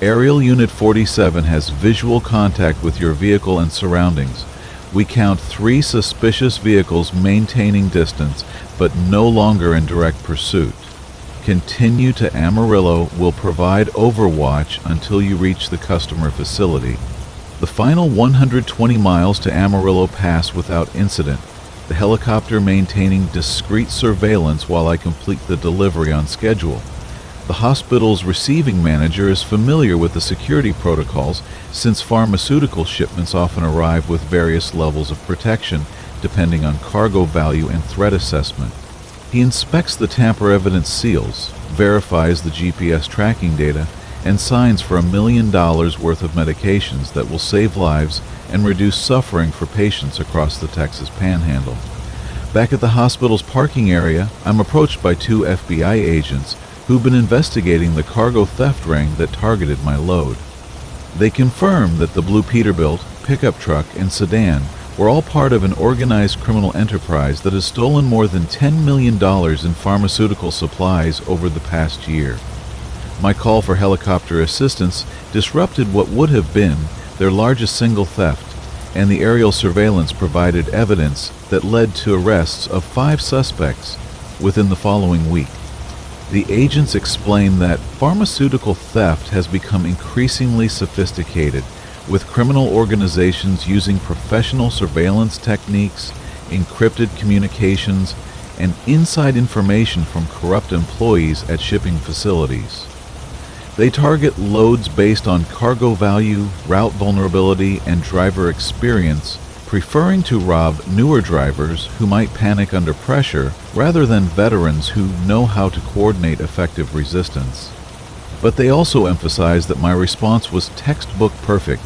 Aerial Unit 47 has visual contact with your vehicle and surroundings. We count 3 suspicious vehicles maintaining distance, but no longer in direct pursuit. Continue to Amarillo. Will provide overwatch until you reach the customer facility. The final 120 miles to Amarillo pass without incident, the helicopter maintaining discreet surveillance while I complete the delivery on schedule. The hospital's receiving manager is familiar with the security protocols since pharmaceutical shipments often arrive with various levels of protection depending on cargo value and threat assessment. He inspects the tamper evidence seals, verifies the GPS tracking data, and signs for $1 million worth of medications that will save lives and reduce suffering for patients across the Texas Panhandle. Back at the hospital's parking area, I'm approached by two FBI agents who've been investigating the cargo theft ring that targeted my load. They confirm that the blue Peterbilt, pickup truck, and sedan were all part of an organized criminal enterprise that has stolen more than $10 million in pharmaceutical supplies over the past year. My call for helicopter assistance disrupted what would have been their largest single theft, and the aerial surveillance provided evidence that led to arrests of 5 suspects within the following week. The agents explained that pharmaceutical theft has become increasingly sophisticated, with criminal organizations using professional surveillance techniques, encrypted communications, and inside information from corrupt employees at shipping facilities. They target loads based on cargo value, route vulnerability, and driver experience, preferring to rob newer drivers who might panic under pressure rather than veterans who know how to coordinate effective resistance. But they also emphasize that my response was textbook perfect,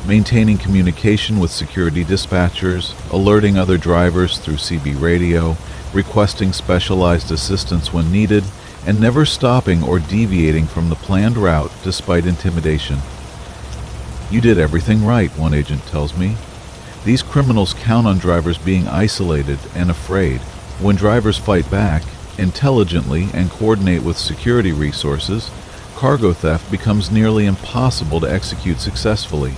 maintaining communication with security dispatchers, alerting other drivers through CB radio, requesting specialized assistance when needed, and never stopping or deviating from the planned route despite intimidation. "You did everything right," one agent tells me. "These criminals count on drivers being isolated and afraid. When drivers fight back, intelligently, and coordinate with security resources, cargo theft becomes nearly impossible to execute successfully."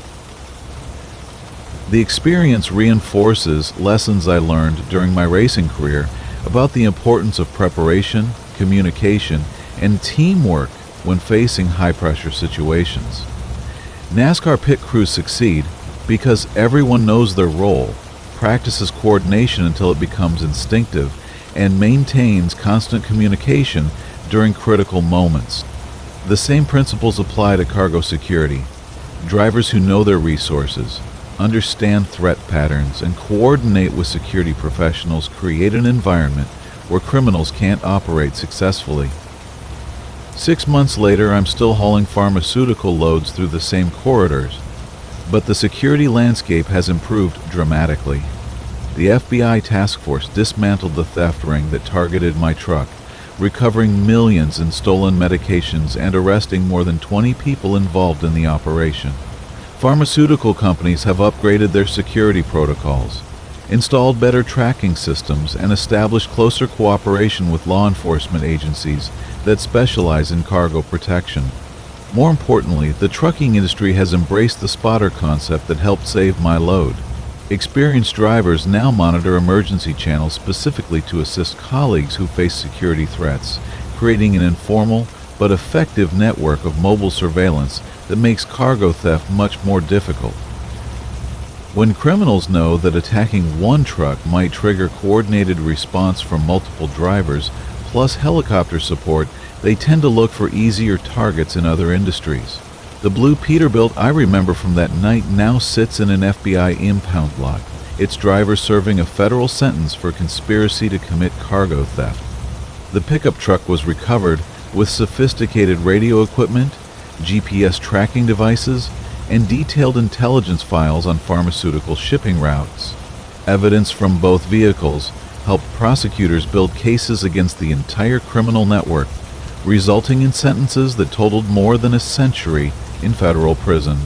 The experience reinforces lessons I learned during my racing career about the importance of preparation, communication, and teamwork when facing high-pressure situations. NASCAR pit crews succeed because everyone knows their role, practices coordination until it becomes instinctive, and maintains constant communication during critical moments. The same principles apply to cargo security. Drivers who know their resources, understand threat patterns, and coordinate with security professionals create an environment where criminals can't operate successfully. 6 months later, I'm still hauling pharmaceutical loads through the same corridors, but the security landscape has improved dramatically. The FBI task force dismantled the theft ring that targeted my truck, recovering millions in stolen medications and arresting more than 20 people involved in the operation. Pharmaceutical companies have upgraded their security protocols, installed better tracking systems, and established closer cooperation with law enforcement agencies that specialize in cargo protection. More importantly, the trucking industry has embraced the spotter concept that helped save my load. Experienced drivers now monitor emergency channels specifically to assist colleagues who face security threats, creating an informal but effective network of mobile surveillance that makes cargo theft much more difficult. When criminals know that attacking one truck might trigger coordinated response from multiple drivers, plus helicopter support, they tend to look for easier targets in other industries. The blue Peterbilt I remember from that night now sits in an FBI impound lot, its driver serving a federal sentence for conspiracy to commit cargo theft. The pickup truck was recovered with sophisticated radio equipment, GPS tracking devices, and detailed intelligence files on pharmaceutical shipping routes. Evidence from both vehicles helped prosecutors build cases against the entire criminal network, resulting in sentences that totaled more than a century in federal prison.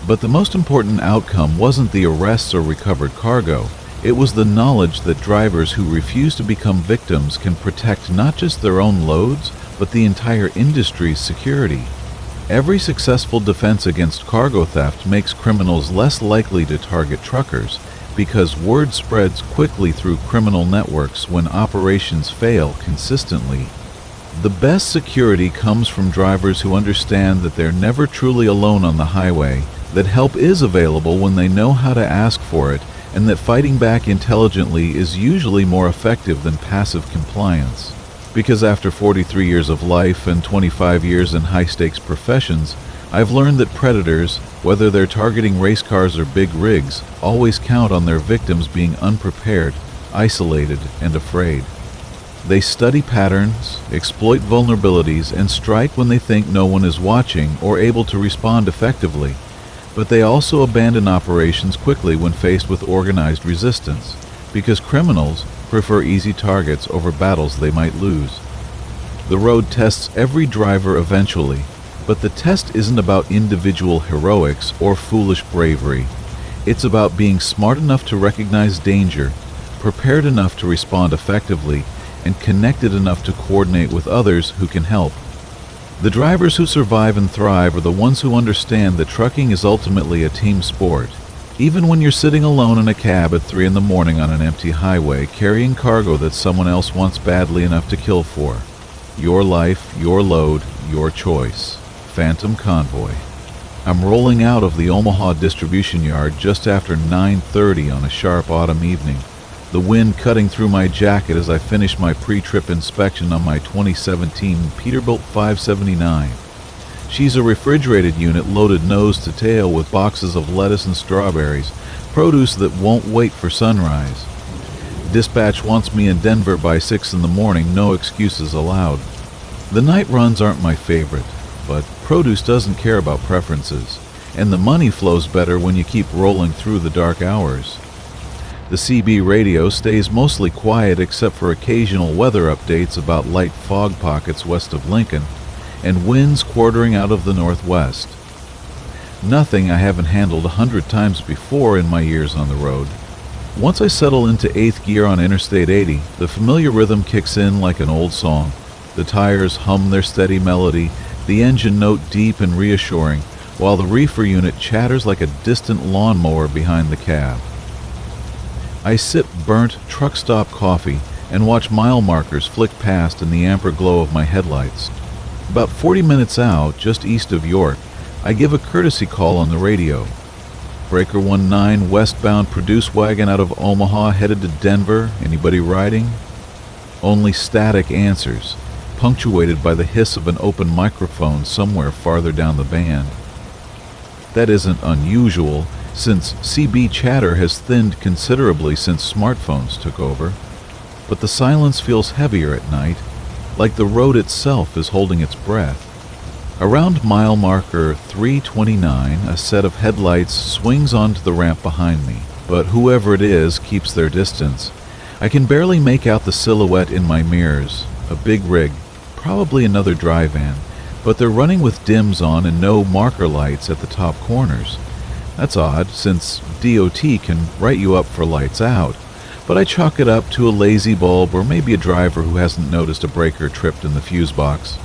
But the most important outcome wasn't the arrests or recovered cargo. It was the knowledge that drivers who refuse to become victims can protect not just their own loads, but the entire industry's security. Every successful defense against cargo theft makes criminals less likely to target truckers, because word spreads quickly through criminal networks when operations fail consistently. The best security comes from drivers who understand that they're never truly alone on the highway, that help is available when they know how to ask for it, and that fighting back intelligently is usually more effective than passive compliance. Because after 43 years of life and 25 years in high-stakes professions, I've learned that predators, whether they're targeting race cars or big rigs, always count on their victims being unprepared, isolated, and afraid. They study patterns, exploit vulnerabilities, and strike when they think no one is watching or able to respond effectively. But they also abandon operations quickly when faced with organized resistance, because criminals, prefer easy targets over battles they might lose. The road tests every driver eventually, but the test isn't about individual heroics or foolish bravery. It's about being smart enough to recognize danger, prepared enough to respond effectively, and connected enough to coordinate with others who can help. The drivers who survive and thrive are the ones who understand that trucking is ultimately a team sport. Even when you're sitting alone in a cab at 3 a.m. on an empty highway carrying cargo that someone else wants badly enough to kill for. Your life, your load, your choice. Phantom Convoy. I'm rolling out of the Omaha distribution yard just after 9:30 on a sharp autumn evening, the wind cutting through my jacket as I finish my pre-trip inspection on my 2017 Peterbilt 579. She's a refrigerated unit loaded nose to tail with boxes of lettuce and strawberries, produce that won't wait for sunrise. Dispatch wants me in Denver by 6 a.m, no excuses allowed. The night runs aren't my favorite, but produce doesn't care about preferences, and the money flows better when you keep rolling through the dark hours. The CB radio stays mostly quiet except for occasional weather updates about light fog pockets west of Lincoln and winds quartering out of the northwest. Nothing I haven't handled 100 times before in my years on the road. Once I settle into 8th gear on Interstate 80, the familiar rhythm kicks in like an old song. The tires hum their steady melody, the engine note deep and reassuring, while the reefer unit chatters like a distant lawnmower behind the cab. I sip burnt truck stop coffee and watch mile markers flick past in the amber glow of my headlights. About 40 minutes out, just east of York, I give a courtesy call on the radio. Breaker 19 westbound produce wagon out of Omaha headed to Denver. Anybody riding? Only static answers, punctuated by the hiss of an open microphone somewhere farther down the band. That isn't unusual, since CB chatter has thinned considerably since smartphones took over, but the silence feels heavier at night, like the road itself is holding its breath. Around mile marker 329, a set of headlights swings onto the ramp behind me, but whoever it is keeps their distance. I can barely make out the silhouette in my mirrors, a big rig, probably another dry van, but they're running with dims on and no marker lights at the top corners. That's odd, since DOT can write you up for lights out, but I chalk it up to a lazy bulb or maybe a driver who hasn't noticed a breaker tripped in the fuse box.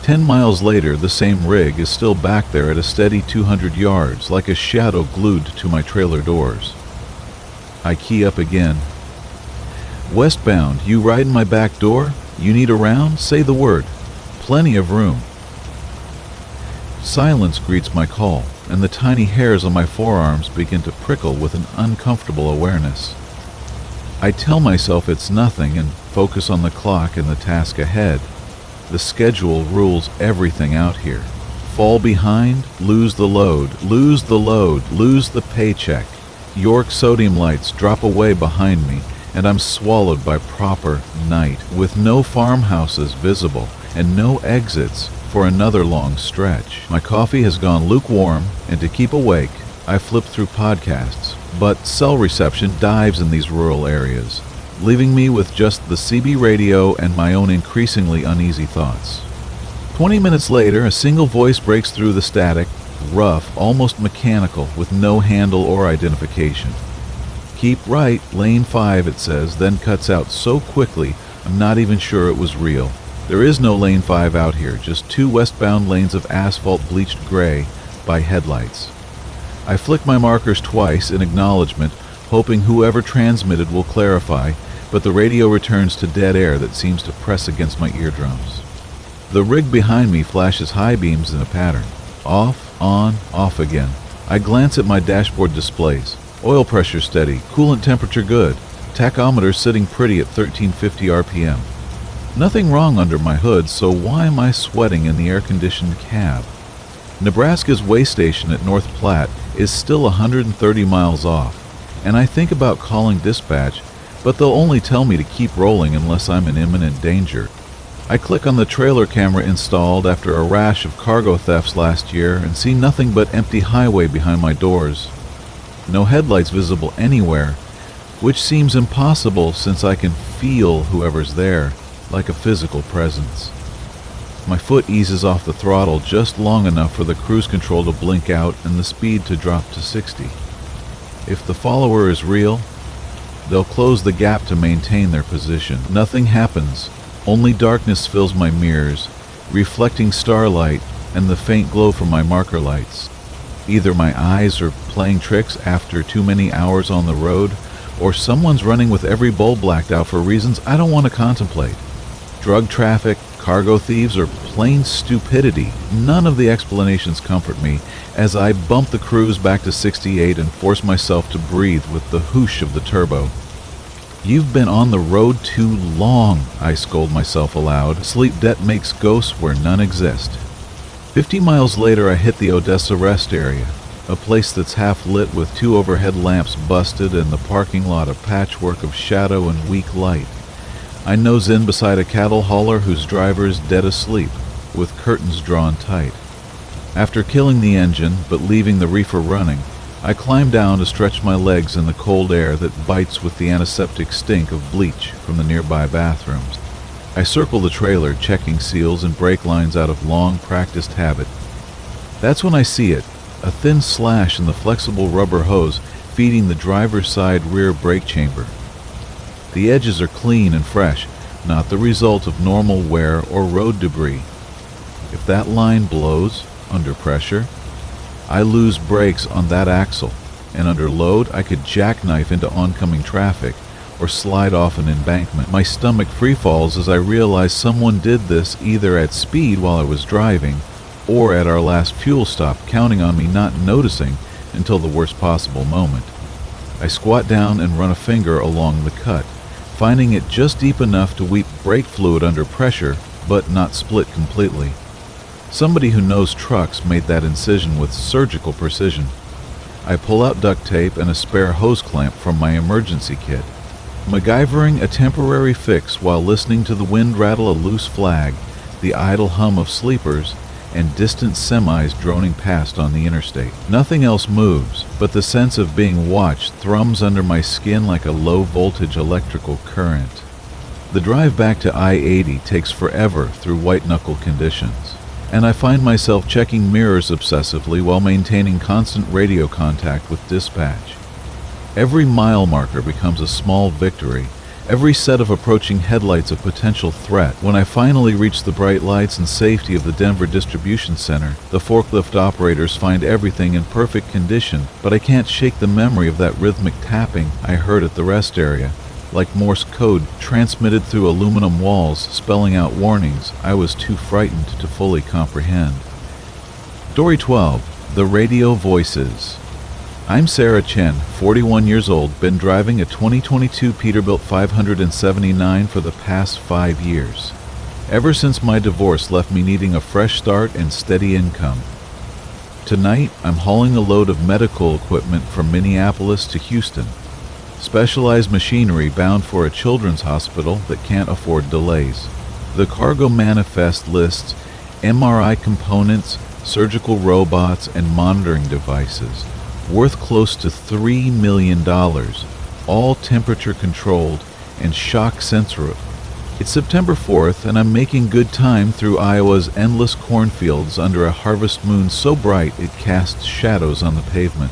10 miles later, the same rig is still back there at a steady 200 yards, like a shadow glued to my trailer doors. I key up again. Westbound, you ride in my back door? You need a round? Say the word. Plenty of room. Silence greets my call, and the tiny hairs on my forearms begin to prickle with an uncomfortable awareness. I tell myself it's nothing and focus on the clock and the task ahead. The schedule rules everything out here. Fall behind, lose the load, lose the load, lose the paycheck. York sodium lights drop away behind me, and I'm swallowed by proper night, with no farmhouses visible and no exits for another long stretch. My coffee has gone lukewarm, and to keep awake, I flip through podcasts, but cell reception dives in these rural areas, leaving me with just the CB radio and my own increasingly uneasy thoughts. 20 minutes later, a single voice breaks through the static, rough, almost mechanical, with no handle or identification. Keep right, lane 5, it says, then cuts out so quickly I'm not even sure it was real. There is no lane 5 out here, just 2 westbound lanes of asphalt bleached gray by headlights. I flick my markers twice in acknowledgement, hoping whoever transmitted will clarify, but the radio returns to dead air that seems to press against my eardrums. The rig behind me flashes high beams in a pattern. Off, on, off again. I glance at my dashboard displays. Oil pressure steady, coolant temperature good, tachometer sitting pretty at 1350 RPM. Nothing wrong under my hood, so why am I sweating in the air-conditioned cab? Nebraska's way station at North Platte is still 130 miles off, and I think about calling dispatch, but they'll only tell me to keep rolling unless I'm in imminent danger. I click on the trailer camera installed after a rash of cargo thefts last year and see nothing but empty highway behind my doors. No headlights visible anywhere. which seems impossible since I can feel whoever's there, like a physical presence. My foot eases off the throttle just long enough for the cruise control to blink out and the speed to drop to 60. If the follower is real, they'll close the gap to maintain their position. Nothing happens. Only darkness fills my mirrors, reflecting starlight and the faint glow from my marker lights. Either my eyes are playing tricks after too many hours on the road, or someone's running with every bulb blacked out for reasons I don't want to contemplate. Drug traffic, cargo thieves, or plain stupidity. None of the explanations comfort me as I bump the cruise back to 68 and force myself to breathe with the whoosh of the turbo. "You've been on the road too long," I scold myself aloud. Sleep debt makes ghosts where none exist. 50 miles later, I hit the Odessa rest area, a place that's half lit with 2 overhead lamps busted and the parking lot a patchwork of shadow and weak light. I nose in beside a cattle hauler whose driver is dead asleep, with curtains drawn tight. After killing the engine, but leaving the reefer running, I climb down to stretch my legs in the cold air that bites with the antiseptic stink of bleach from the nearby bathrooms. I circle the trailer, checking seals and brake lines out of long practiced habit. That's when I see it, a thin slash in the flexible rubber hose feeding the driver's side rear brake chamber. The edges are clean and fresh, not the result of normal wear or road debris. If that line blows, under pressure, I lose brakes on that axle, and under load I could jackknife into oncoming traffic or slide off an embankment. My stomach freefalls as I realize someone did this either at speed while I was driving or at our last fuel stop, counting on me not noticing until the worst possible moment. I squat down and run a finger along the cut, finding it just deep enough to weep brake fluid under pressure, but not split completely. Somebody who knows trucks made that incision with surgical precision. I pull out duct tape and a spare hose clamp from my emergency kit. MacGyvering a temporary fix while listening to the wind rattle a loose flag, the idle hum of sleepers, and distant semis droning past on the interstate. Nothing else moves, but the sense of being watched thrums under my skin like a low-voltage electrical current. The drive back to I-80 takes forever through white-knuckle conditions, and I find myself checking mirrors obsessively while maintaining constant radio contact with dispatch. Every mile marker becomes a small victory, every set of approaching headlights a potential threat. When I finally reach the bright lights and safety of the Denver distribution center, the forklift operators find everything in perfect condition, but I can't shake the memory of that rhythmic tapping I heard at the rest area, like Morse code transmitted through aluminum walls, spelling out warnings I was too frightened to fully comprehend. Story 12. The Radio Voices. I'm Sarah Chen, 41 years old, been driving a 2022 Peterbilt 579 for the past 5 years. Ever since my divorce left me needing a fresh start and steady income. Tonight, I'm hauling a load of medical equipment from Minneapolis to Houston. Specialized machinery bound for a children's hospital that can't afford delays. The cargo manifest lists MRI components, surgical robots, and monitoring devices, worth close to $3 million, all temperature controlled and shock sensor. It's September 4th, and I'm making good time through Iowa's endless cornfields under a harvest moon so bright it casts shadows on the pavement.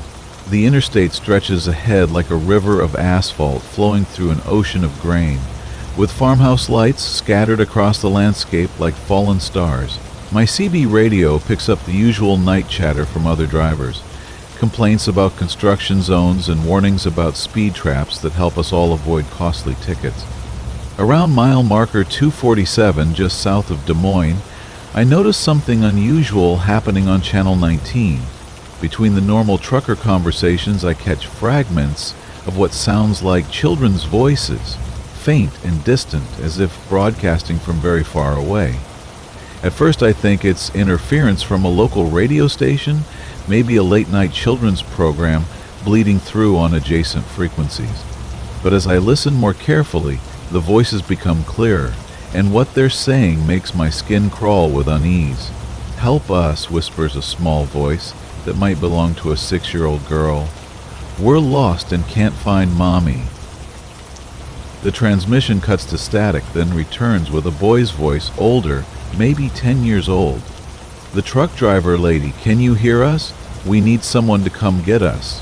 The interstate stretches ahead like a river of asphalt flowing through an ocean of grain, with farmhouse lights scattered across the landscape like fallen stars. My CB radio picks up the usual night chatter from other drivers, complaints about construction zones and warnings about speed traps that help us all avoid costly tickets. Around mile marker 247, just south of Des Moines, I notice something unusual happening on Channel 19. Between the normal trucker conversations, I catch fragments of what sounds like children's voices, faint and distant, as if broadcasting from very far away. At first I think it's interference from a local radio station, maybe a late-night children's program bleeding through on adjacent frequencies. But as I listen more carefully, the voices become clearer, and what they're saying makes my skin crawl with unease. "Help us," whispers a small voice that might belong to a 6-year-old girl. "We're lost and can't find Mommy." The transmission cuts to static, then returns with a boy's voice, older, maybe 10 years old. "The truck driver lady, can you hear us? We need someone to come get us."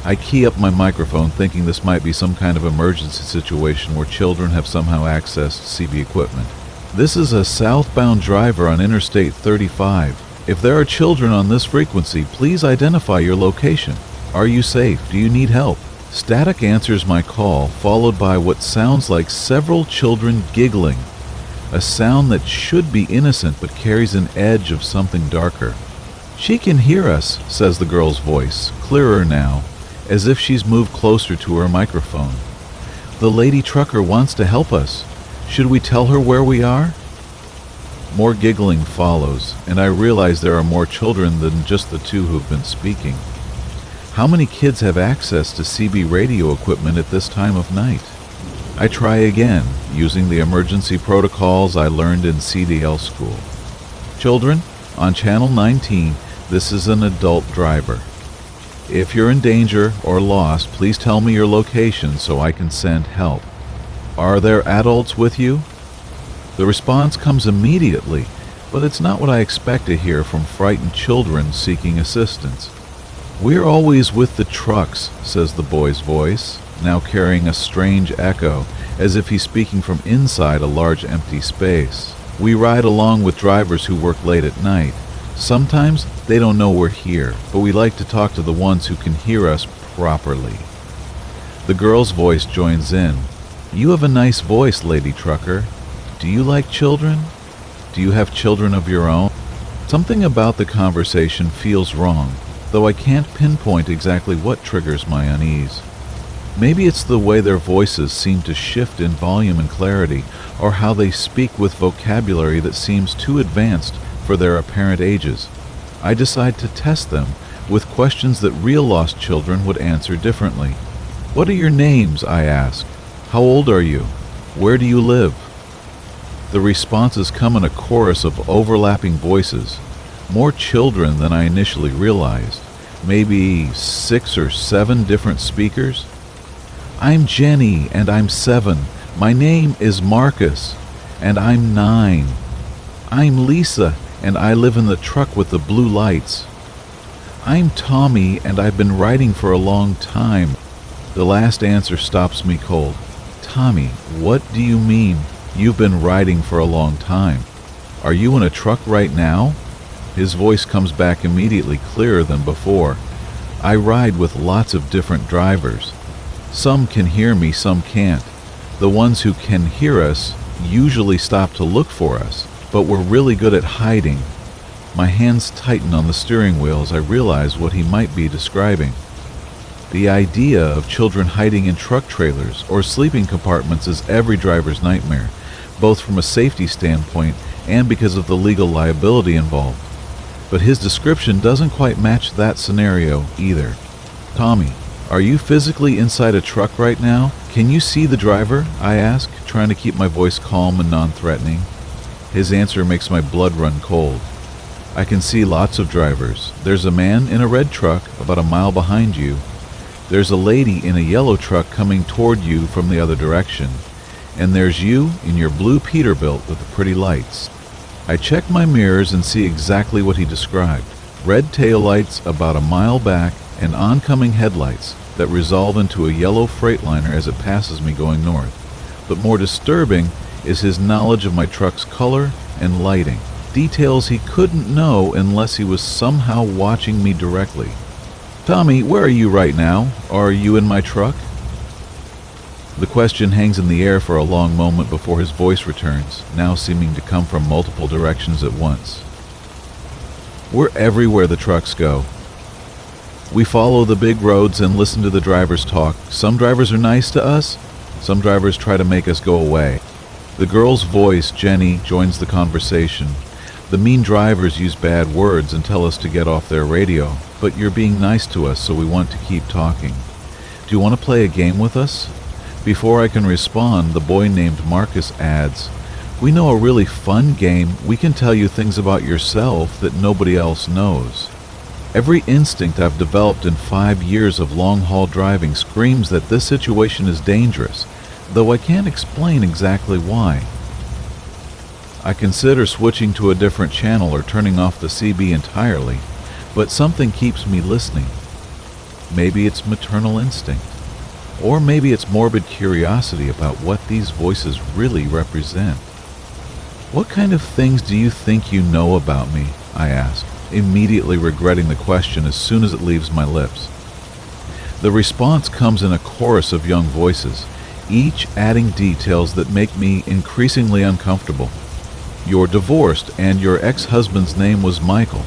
I key up my microphone, thinking this might be some kind of emergency situation where children have somehow accessed CB equipment. "This is a southbound driver on Interstate 35. If there are children on this frequency, please identify your location. Are you safe? Do you need help?" Static answers my call, followed by what sounds like several children giggling, a sound that should be innocent but carries an edge of something darker. "She can hear us," says the girl's voice, clearer now, as if she's moved closer to her microphone. "The lady trucker wants to help us. Should we tell her where we are?" More giggling follows, and I realize there are more children than just the two who've been speaking. How many kids have access to CB radio equipment at this time of night? I try again, using the emergency protocols I learned in CDL school. "Children, on Channel 19, this is an adult driver. If you're in danger or lost, please tell me your location so I can send help. Are there adults with you?" The response comes immediately, but it's not what I expect to hear from frightened children seeking assistance. "We're always with the trucks," says the boy's voice, now carrying a strange echo, as if he's speaking from inside a large empty space. "We ride along with drivers who work late at night. Sometimes they don't know we're here, but we like to talk to the ones who can hear us properly." The girl's voice joins in. "You have a nice voice, lady trucker. Do you like children? Do you have children of your own?" Something about the conversation feels wrong, though I can't pinpoint exactly what triggers my unease. Maybe it's the way their voices seem to shift in volume and clarity, or how they speak with vocabulary that seems too advanced for their apparent ages. I decide to test them with questions that real lost children would answer differently. "What are your names?" I ask. "How old are you? Where do you live?" The responses come in a chorus of overlapping voices, more children than I initially realized, maybe 6 or 7 different speakers. "I'm Jenny, and I'm 7. My name is Marcus, and I'm 9. I'm Lisa, and I live in the truck with the blue lights. I'm Tommy, and I've been riding for a long time." The last answer stops me cold. "Tommy, what do you mean you've been riding for a long time? Are you in a truck right now?" His voice comes back immediately, clearer than before. "I ride with lots of different drivers. Some can hear me, some can't. The ones who can hear us usually stop to look for us, but we're really good at hiding." My hands tighten on the steering wheel as I realize what he might be describing. The idea of children hiding in truck trailers or sleeping compartments is every driver's nightmare, both from a safety standpoint and because of the legal liability involved. But his description doesn't quite match that scenario either. "Tommy, are you physically inside a truck right now? Can you see the driver?" I ask, trying to keep my voice calm and non-threatening. His answer makes my blood run cold. "I can see lots of drivers. There's a man in a red truck about a mile behind you. There's a lady in a yellow truck coming toward you from the other direction. And there's you in your blue Peterbilt with the pretty lights." I check my mirrors and see exactly what he described. Red taillights about a mile back and oncoming headlights that resolve into a yellow Freightliner as it passes me going north. But more disturbing is his knowledge of my truck's color and lighting, details he couldn't know unless he was somehow watching me directly. "Tommy, where are you right now? Are you in my truck?" The question hangs in the air for a long moment before his voice returns, now seeming to come from multiple directions at once. "We're everywhere the trucks go. We follow the big roads and listen to the drivers talk. Some drivers are nice to us, some drivers try to make us go away." The girl's voice, Jenny, joins the conversation. "The mean drivers use bad words and tell us to get off their radio, but you're being nice to us, so we want to keep talking. Do you want to play a game with us?" Before I can respond, the boy named Marcus adds, "We know a really fun game. We can tell you things about yourself that nobody else knows." Every instinct I've developed in 5 years of long-haul driving screams that this situation is dangerous, though I can't explain exactly why. I consider switching to a different channel or turning off the CB entirely, but something keeps me listening. Maybe it's maternal instinct, or maybe it's morbid curiosity about what these voices really represent. "What kind of things do you think you know about me?" I ask, immediately regretting the question as soon as it leaves my lips. The response comes in a chorus of young voices, each adding details that make me increasingly uncomfortable. "You're divorced and your ex-husband's name was Michael.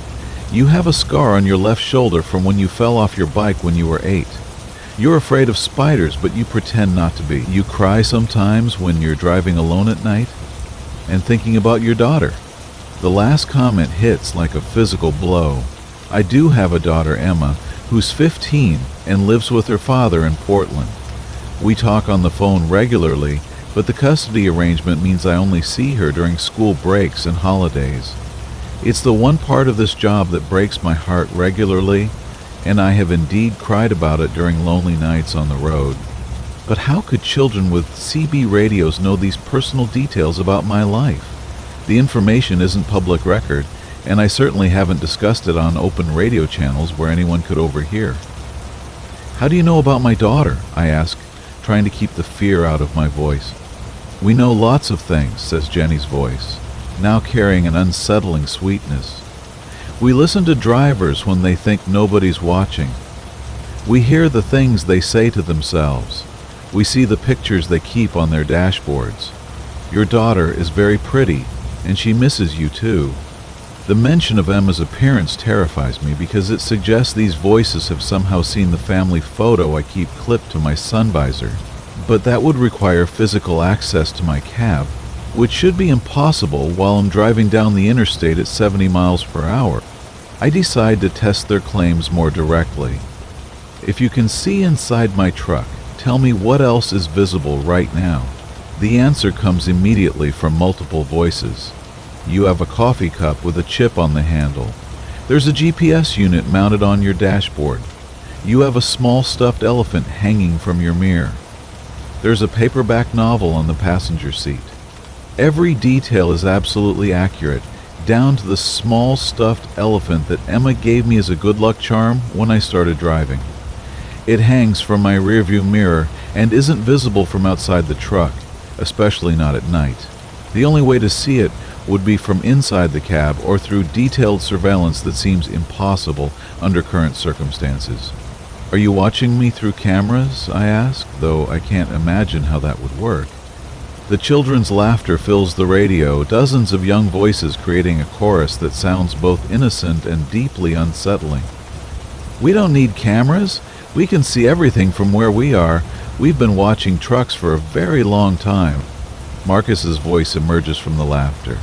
You have a scar on your left shoulder from when you fell off your bike when you were 8. You're afraid of spiders, but you pretend not to be. You cry sometimes when you're driving alone at night. And thinking about your daughter." The last comment hits like a physical blow. I do have a daughter, Emma, who's 15 and lives with her father in Portland. We talk on the phone regularly, but the custody arrangement means I only see her during school breaks and holidays. It's the one part of this job that breaks my heart regularly, and I have indeed cried about it during lonely nights on the road. But how could children with CB radios know these personal details about my life? The information isn't public record, and I certainly haven't discussed it on open radio channels where anyone could overhear. "How do you know about my daughter?" I ask, trying to keep the fear out of my voice. "We know lots of things," says Jenny's voice, now carrying an unsettling sweetness. "We listen to drivers when they think nobody's watching. We hear the things they say to themselves. We see the pictures they keep on their dashboards. Your daughter is very pretty, and she misses you too." The mention of Emma's appearance terrifies me because it suggests these voices have somehow seen the family photo I keep clipped to my sun visor. But that would require physical access to my cab, which should be impossible while I'm driving down the interstate at 70 miles per hour. I decide to test their claims more directly. "If you can see inside my truck, tell me what else is visible right now." The answer comes immediately from multiple voices. "You have a coffee cup with a chip on the handle. There's a GPS unit mounted on your dashboard. You have a small stuffed elephant hanging from your mirror. There's a paperback novel on the passenger seat." Every detail is absolutely accurate, down to the small stuffed elephant that Emma gave me as a good luck charm when I started driving. It hangs from my rearview mirror and isn't visible from outside the truck, especially not at night. The only way to see it would be from inside the cab or through detailed surveillance that seems impossible under current circumstances. "Are you watching me through cameras?" I ask, though I can't imagine how that would work. The children's laughter fills the radio, dozens of young voices creating a chorus that sounds both innocent and deeply unsettling. "We don't need cameras. We can see everything from where we are. We've been watching trucks for a very long time." Marcus's voice emerges from the laughter.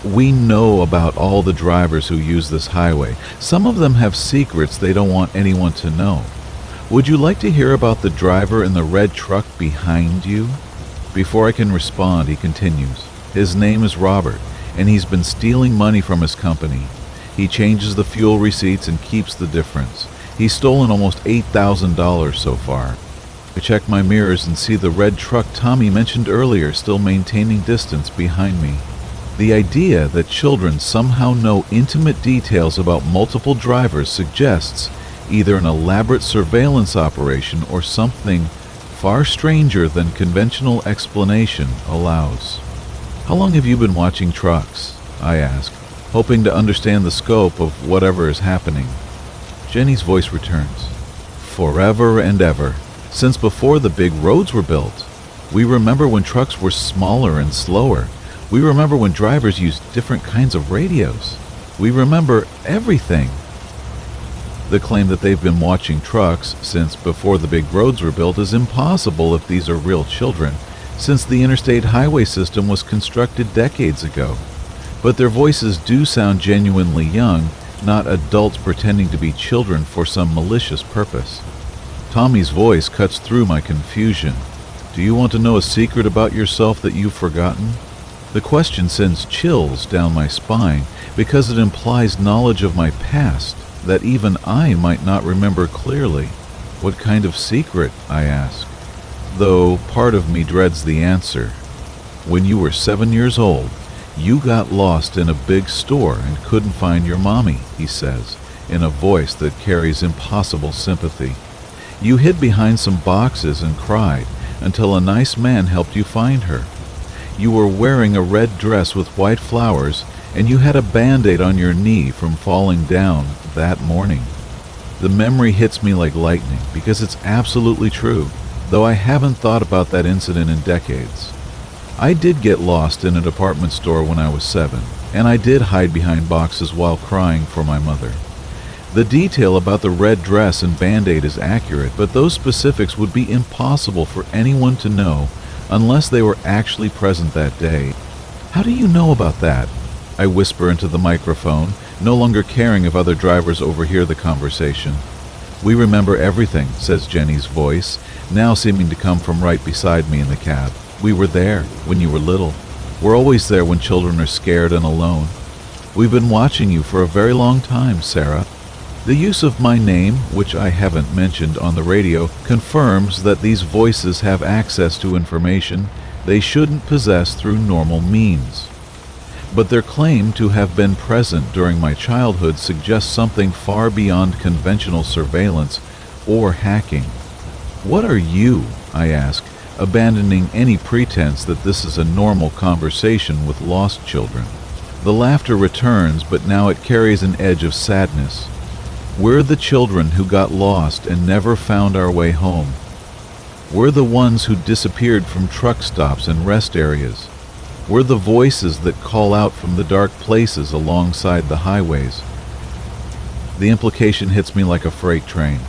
"We know about all the drivers who use this highway. Some of them have secrets they don't want anyone to know. Would you like to hear about the driver in the red truck behind you?" Before I can respond, he continues. "His name is Robert, and he's been stealing money from his company. He changes the fuel receipts and keeps the difference. He's stolen almost $8,000 so far. I check my mirrors and see the red truck Tommy mentioned earlier still maintaining distance behind me. The idea that children somehow know intimate details about multiple drivers suggests either an elaborate surveillance operation or something far stranger than conventional explanation allows. "How long have you been watching trucks?" I ask, hoping to understand the scope of whatever is happening. Jenny's voice returns. "Forever and ever, since before the big roads were built. We remember when trucks were smaller and slower. We remember when drivers used different kinds of radios. We remember everything." The claim that they've been watching trucks since before the big roads were built is impossible if these are real children, since the interstate highway system was constructed decades ago. But their voices do sound genuinely young, not adults pretending to be children for some malicious purpose. Tommy's voice cuts through my confusion. "Do you want to know a secret about yourself that you've forgotten?" The question sends chills down my spine because it implies knowledge of my past that even I might not remember clearly. "What kind of secret?" I ask. though part of me dreads the answer. When you were 7 years old, you got lost in a big store and couldn't find your mommy, he says, in a voice that carries impossible sympathy. You hid behind some boxes and cried until a nice man helped you find her. You were wearing a red dress with white flowers, and you had a Band-Aid on your knee from falling down that morning. The memory hits me like lightning because it's absolutely true, though I haven't thought about that incident in decades. I did get lost in a department store when I was 7, and I did hide behind boxes while crying for my mother. The detail about the red dress and Band-Aid is accurate, but those specifics would be impossible for anyone to know unless they were actually present that day. How do you know about that? I whisper into the microphone, no longer caring if other drivers overhear the conversation. We remember everything, says Jenny's voice, now seeming to come from right beside me in the cab. We were there when you were little. We're always there when children are scared and alone. We've been watching you for a very long time, Sarah. The use of my name, which I haven't mentioned on the radio, confirms that these voices have access to information they shouldn't possess through normal means. But their claim to have been present during my childhood suggests something far beyond conventional surveillance or hacking. What are you? I ask, abandoning any pretense that this is a normal conversation with lost children. The laughter returns, but now it carries an edge of sadness. We're the children who got lost and never found our way home. We're the ones who disappeared from truck stops and rest areas. We're the voices that call out from the dark places alongside the highways. The implication hits me like a freight train.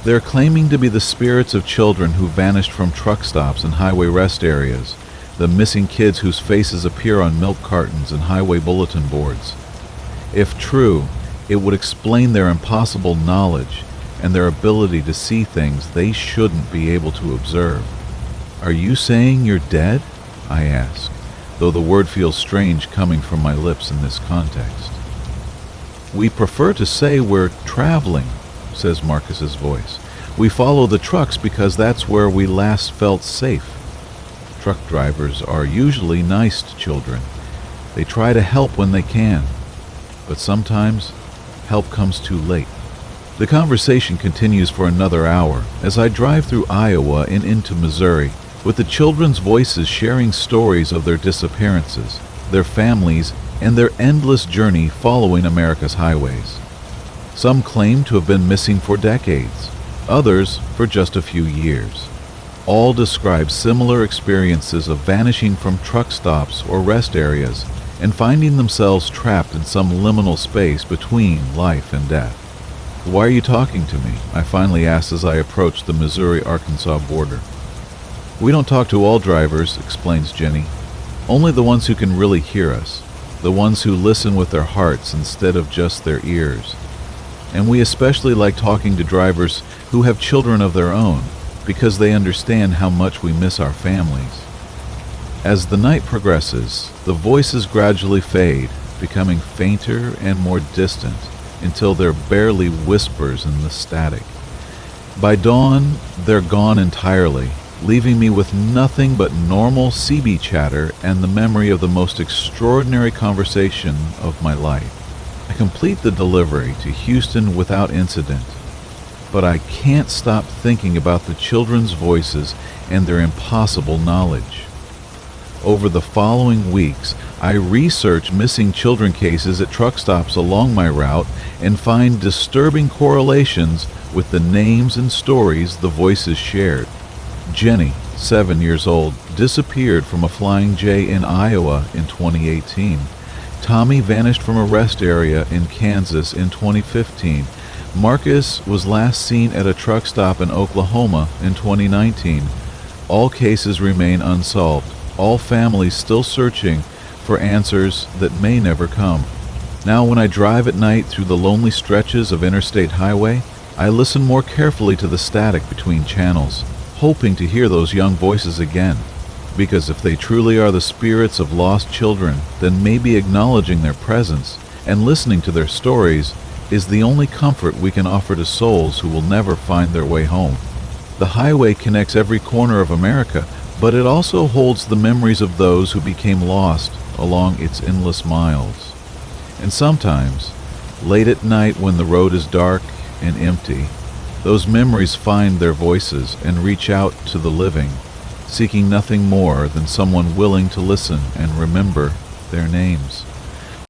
They're claiming to be the spirits of children who vanished from truck stops and highway rest areas, the missing kids whose faces appear on milk cartons and highway bulletin boards. If true, it would explain their impossible knowledge and their ability to see things they shouldn't be able to observe. Are you saying you're dead? I ask, though the word feels strange coming from my lips in this context. We prefer to say we're traveling, says Marcus's voice. We follow the trucks because that's where we last felt safe. Truck drivers are usually nice to children. They try to help when they can, but sometimes help comes too late. The conversation continues for another hour as I drive through Iowa and into Missouri, with the children's voices sharing stories of their disappearances, their families, and their endless journey following America's highways. Some claim to have been missing for decades, others for just a few years. All describe similar experiences of vanishing from truck stops or rest areas and finding themselves trapped in some liminal space between life and death. Why are you talking to me? I finally asked as I approached the Missouri-Arkansas border. We don't talk to all drivers, explains Jenny. Only the ones who can really hear us, the ones who listen with their hearts instead of just their ears. And we especially like talking to drivers who have children of their own, because they understand how much we miss our families. As the night progresses, the voices gradually fade, becoming fainter and more distant, until they're barely whispers in the static. By dawn, they're gone entirely, leaving me with nothing but normal CB chatter and the memory of the most extraordinary conversation of my life. I complete the delivery to Houston without incident, but I can't stop thinking about the children's voices and their impossible knowledge. Over the following weeks, I research missing children cases at truck stops along my route and find disturbing correlations with the names and stories the voices shared. Jenny, 7 years old, disappeared from a Flying J in Iowa in 2018. Tommy vanished from a rest area in Kansas in 2015. Marcus was last seen at a truck stop in Oklahoma in 2019. All cases remain unsolved. All families still searching for answers that may never come. Now when I drive at night through the lonely stretches of Interstate Highway, I listen more carefully to the static between channels, hoping to hear those young voices again. Because if they truly are the spirits of lost children, then maybe acknowledging their presence and listening to their stories is the only comfort we can offer to souls who will never find their way home. The highway connects every corner of America, but it also holds the memories of those who became lost along its endless miles. And sometimes, late at night when the road is dark and empty, those memories find their voices and reach out to the living, seeking nothing more than someone willing to listen and remember their names.